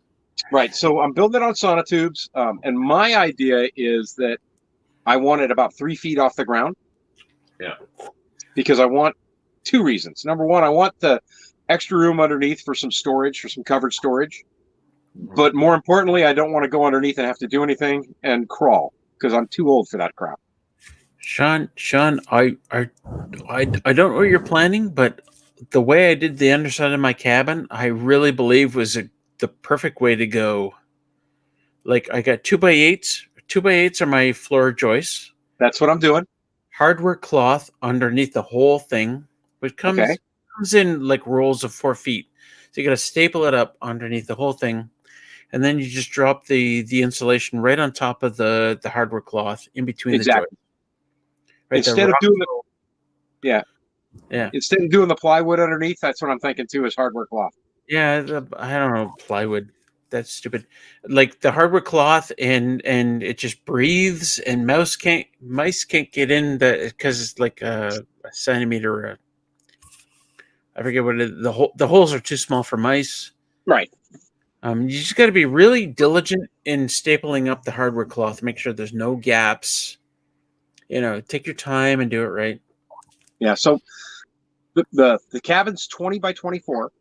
Right. So I'm building it on sonotubes, and my idea is that I want it about 3 feet off the ground. Yeah. Because I want 2 reasons. Number one, I want the extra room underneath for some storage, for some covered storage. But more importantly, I don't want to go underneath and have to do anything and crawl because I'm too old for that crap. Sean, I don't know what you're planning, but the way I did the underside of my cabin, I really believe was the perfect way to go. Like I got 2x8s. 2x8s are my floor joists. That's what I'm doing. Hardware cloth underneath the whole thing, which comes in like rolls of 4 feet. So you got to staple it up underneath the whole thing. And then you just drop the insulation right on top of the hardware cloth in between the joints. Right, instead of doing the plywood underneath, that's what I'm thinking too, is hardware cloth. Yeah, I don't know, plywood. That's stupid. Like the hardware cloth, and it just breathes, and mice can't get in because it's like a centimeter. I forget what it is. The holes are too small for mice. Right. You just got to be really diligent in stapling up the hardware cloth. Make sure there's no gaps. Take your time and do it right. Yeah. So the cabin's 20 by 24.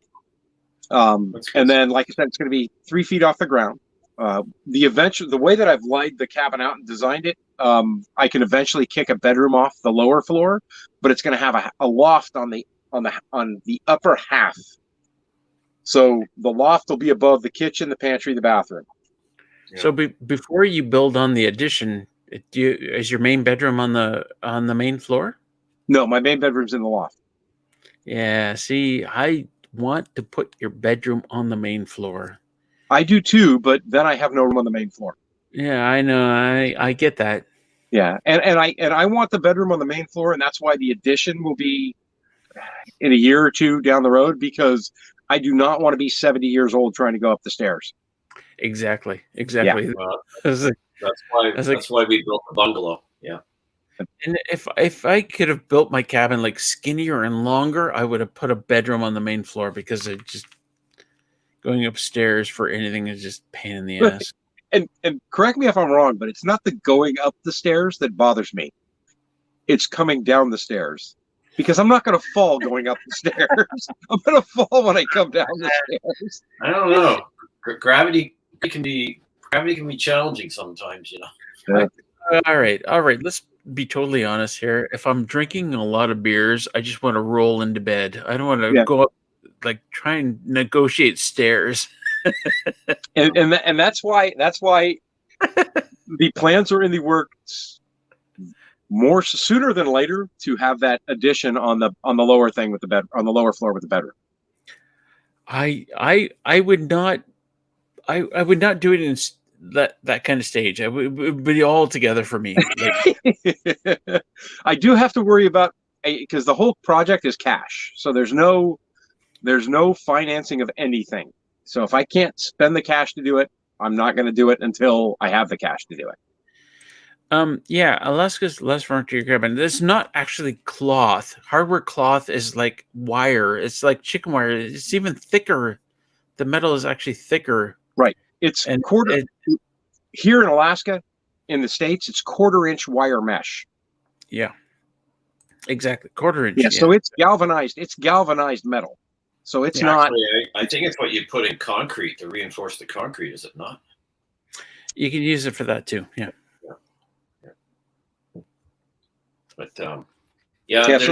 And then, like I said, it's going to be 3 feet off the ground. The way that I've laid the cabin out and designed it I can eventually kick a bedroom off the lower floor, but it's going to have a loft on the upper half. So the loft will be above the kitchen, the pantry, the bathroom. Yeah. So before you build on the addition, is your main bedroom on the main floor? No, my main bedroom's in the loft. Yeah. See, I want to put your bedroom on the main floor. I do too, but then I have no room on the main floor. Yeah, I know. I get that. Yeah, and I want the bedroom on the main floor, and that's why the addition will be in a year or two down the road, because I do not want to be 70 years old trying to go up the stairs. Exactly. Well, That's like- that's why we built the bungalow. Yeah. And if I could have built my cabin like skinnier and longer, I would have put a bedroom on the main floor, because it just going upstairs for anything is just pain in the ass. And correct me if I'm wrong, but it's not the going up the stairs that bothers me. It's coming down the stairs, because I'm not going to fall going up the stairs. I'm going to fall when I come down the stairs. I don't know. Gravity can be challenging sometimes, you know. All right. Let's be totally honest here. If I'm drinking a lot of beers, I just want to roll into bed. I don't want to go up, like try and negotiate stairs. and that's why the plans are in the works more sooner than later to have that addition on the lower thing with the bed, on the lower floor with the bedroom. I would not do it in that kind of stage. It would be all together for me. Like, I do have to worry about, because the whole project is cash, so there's no financing of anything. So if I can't spend the cash to do it, I'm not going to do it until I have the cash to do it. Yeah, Alaska's less furniture cabin. It's not actually cloth. Hardware cloth is like wire. It's like chicken wire. It's even thicker. The metal is actually thicker. Right. It's here in Alaska, in the States, it's 1/4-inch wire mesh. Yeah. Exactly. 1/4 inch. Yeah. So it's galvanized. It's galvanized metal. So it's not. Actually, I think it's what you put in concrete to reinforce the concrete, is it not? You can use it for that too. Yeah. But So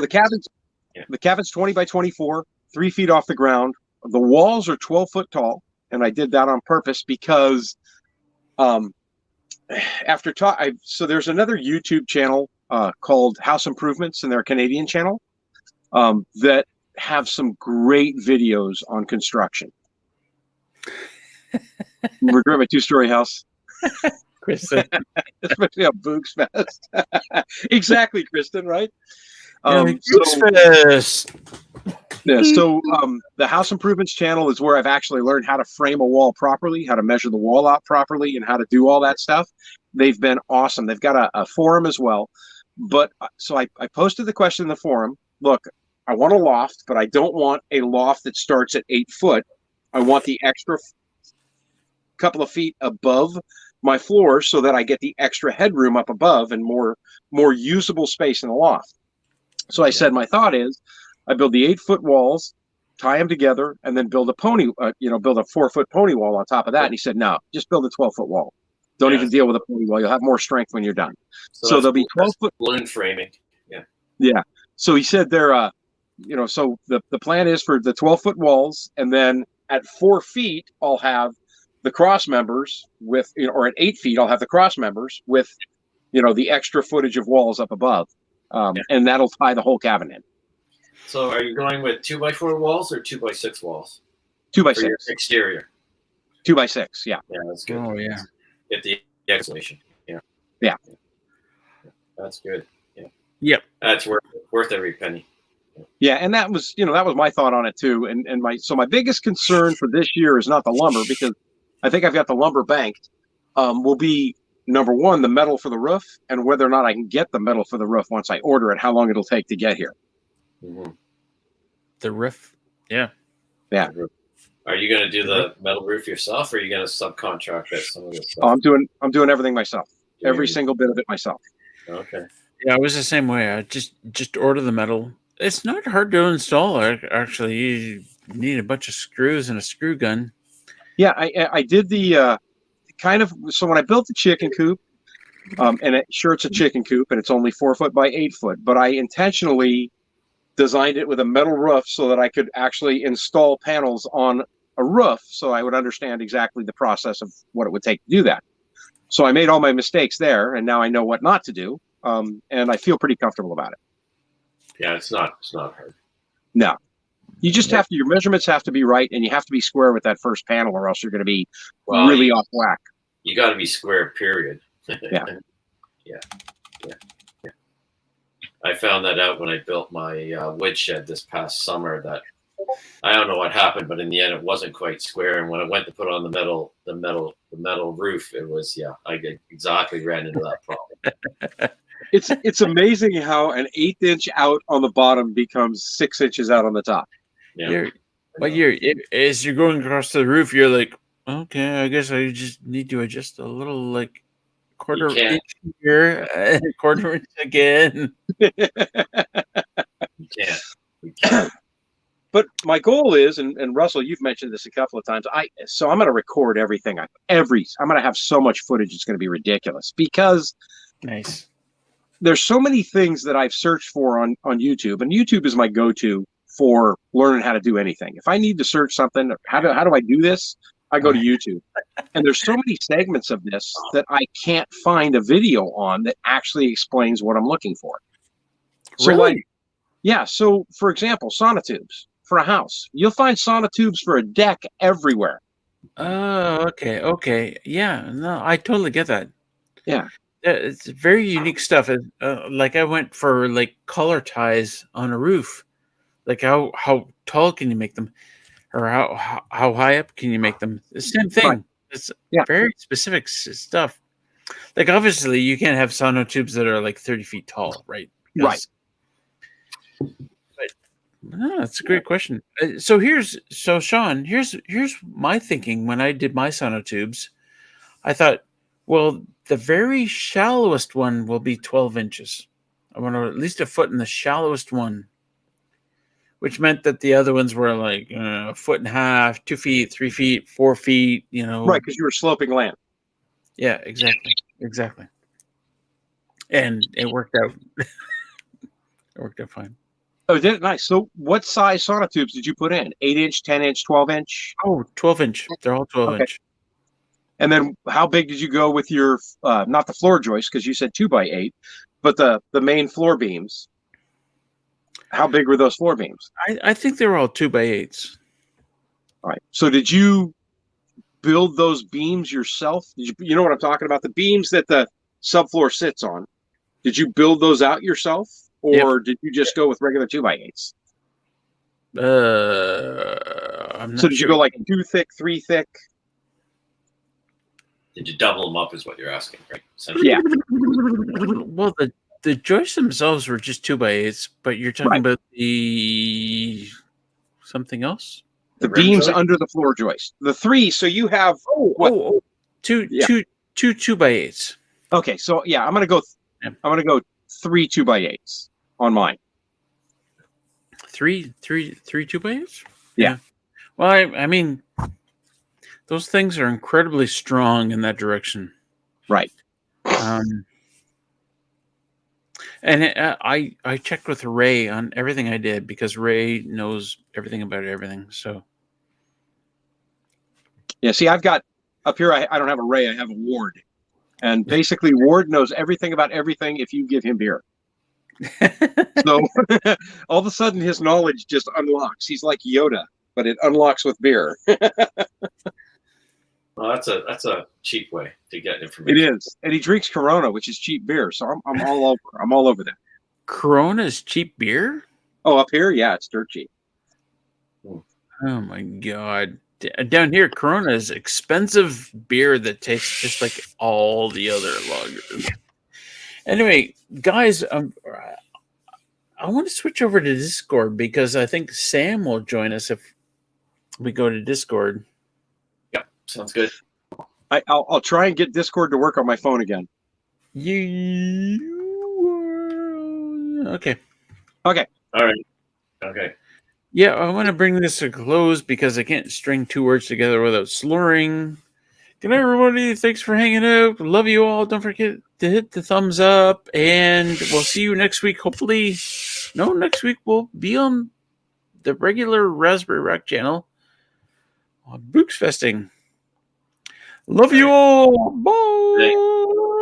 the cabin's 20 by 24, 3 feet off the ground. The walls are 12 foot tall, and I did that on purpose because so there's another YouTube channel called House Improvements, and they're a Canadian channel that have some great videos on construction. Regret my 2-story house. Kristen. Especially on Booxefest. Exactly, Kristen, right? Booxefest. So the House Improvements channel is where I've actually learned how to frame a wall properly, how to measure the wall out properly, and how to do all that stuff. They've been awesome. They've got a forum as well. But so I posted the question in the forum. Look, I want a loft, but I don't want a loft that starts at 8 foot. I want the extra couple of feet above my floor so that I get the extra headroom up above and more usable space in the loft. So I said, my thought is I build the 8-foot walls, tie them together, and then build a build a 4-foot pony wall on top of that. And he said, no, just build a 12-foot wall. Don't even deal with a pony wall. You'll have more strength when you're done. So there'll be 12-foot balloon framing. Yeah. Yeah. So he said so the plan is for the 12-foot walls, and then at 4 feet, I'll have the cross members with, or at 8 feet, I'll have the cross members with, the extra footage of walls up above. And that'll tie the whole cabin in. So are you going with 2x4 walls or 2x6 walls? 2x6. For your exterior. 2x6. Yeah. Yeah, that's good. Oh yeah. Get the isolation. Yeah. Yeah. That's good. Yeah. Yep. That's worth every penny. Yeah, and that was my thought on it too. And my biggest concern for this year is not the lumber, because I think I've got the lumber banked. Will be number one, the metal for the roof, and whether or not I can get the metal for the roof once I order it, how long it'll take to get here. Mm-hmm. The roof. Yeah. Yeah. Are you going to do the metal roof yourself, or are you going to subcontract that some of this stuff? Oh, I'm doing everything myself. Every single bit of it myself. Okay. Yeah, I was the same way. I just order the metal. It's not hard to install. Actually, you need a bunch of screws and a screw gun. Yeah, I did the so when I built the chicken coop, And sure, it's a chicken coop, and it's only 4 foot by 8 foot. But I intentionally designed it with a metal roof so that I could actually install panels on a roof, so I would understand exactly the process of what it would take to do that. So I made all my mistakes there, and now I know what not to do, and I feel pretty comfortable about it. Yeah, it's not hard. No, you just have to. Your measurements have to be right, and you have to be square with that first panel, or else you're going to be really off whack. You got to be square, period. Yeah. Yeah. I found that out when I built my woodshed this past summer. That I don't know what happened, but in the end, it wasn't quite square. And when I went to put on the metal roof, it was I exactly ran into that problem. It's amazing how an 1/8 inch out on the bottom becomes 6 inches out on the top. Yeah. As you're going across the roof, you're like, okay, I guess I just need to adjust a little, like quarter inch here, quarter inch again. You can't. But my goal is, and Russell, you've mentioned this a couple of times. I'm going to record everything. I'm going to have so much footage. It's going to be ridiculous because nice. There's so many things that I've searched for on YouTube, and YouTube is my go-to for learning how to do anything. If I need to search something, how do I do this? I go to YouTube. And there's so many segments of this that I can't find a video on that actually explains what I'm looking for. So Really? So for example, sonotubes for a house. You'll find sonotubes for a deck everywhere. Oh, okay. Yeah, no, I totally get that. Yeah. It's very unique stuff. Like I went for like color ties on a roof. Like how tall can you make them? Or how high up can you make them? The same thing. Right. It's very specific stuff. Like obviously you can't have sonotubes that are like 30 feet tall, right? Right. But no, that's a great question. So Sean, here's my thinking when I did my sonotubes. I thought, well, the very shallowest one will be 12 inches. I want at least a foot in the shallowest one, which meant that the other ones were like a foot and a half, 2 feet, 3 feet, 4 feet, Right, because you were sloping land. Yeah, exactly. And it worked out. It worked out fine. Oh, did it? Nice. So what size sonotubes did you put in? 8 inch, 10 inch, 12 inch? Oh, 12 inch. They're all 12 inch. And then how big did you go with your, not the floor joist, because you said 2x8, but the main floor beams? How big were those floor beams? I think they were all 2x8s. All right. So did you build those beams yourself? You know what I'm talking about? The beams that the subfloor sits on. Did you build those out yourself? Or did you just go with regular 2x8s? I'm not So did you go like 2 thick, 3 thick? Did you double them up is what you're asking, right? Yeah. Well, the joists themselves were just 2x8s, but you're talking about the something else? The beams under the floor joist. The 3, so you have two 2x8s. Okay, so I'm gonna go 3 2x8s on mine. Three 2x8s? Yeah. Well, I mean, those things are incredibly strong in that direction. Right. And I checked with Ray on everything I did because Ray knows everything about everything. So. Yeah, see, I've got up here, I don't have a Ray, I have a Ward. And basically, Ward knows everything about everything if you give him beer. So all of a sudden, his knowledge just unlocks. He's like Yoda, but it unlocks with beer. Well, that's a cheap way to get information. It is, and he drinks Corona, which is cheap beer. So I'm all over. I'm all over that. Corona is cheap beer? Oh, up here, yeah, it's dirt cheap. Oh my god! Down here, Corona is expensive beer that tastes just like all the other lagers. Anyway, guys, I want to switch over to Discord because I think Sam will join us if we go to Discord. Yep, sounds good. I'll try and get Discord to work on my phone again. Okay. Okay. All right. Okay. Yeah, I want to bring this to a close because I can't string two words together without slurring. Good night, everybody. Thanks for hanging out. Love you all. Don't forget to hit the thumbs up, and we'll see you next week. Hopefully, next week we'll be on the regular Raspberry Rack channel on Booxfesting. Love you all. Bye.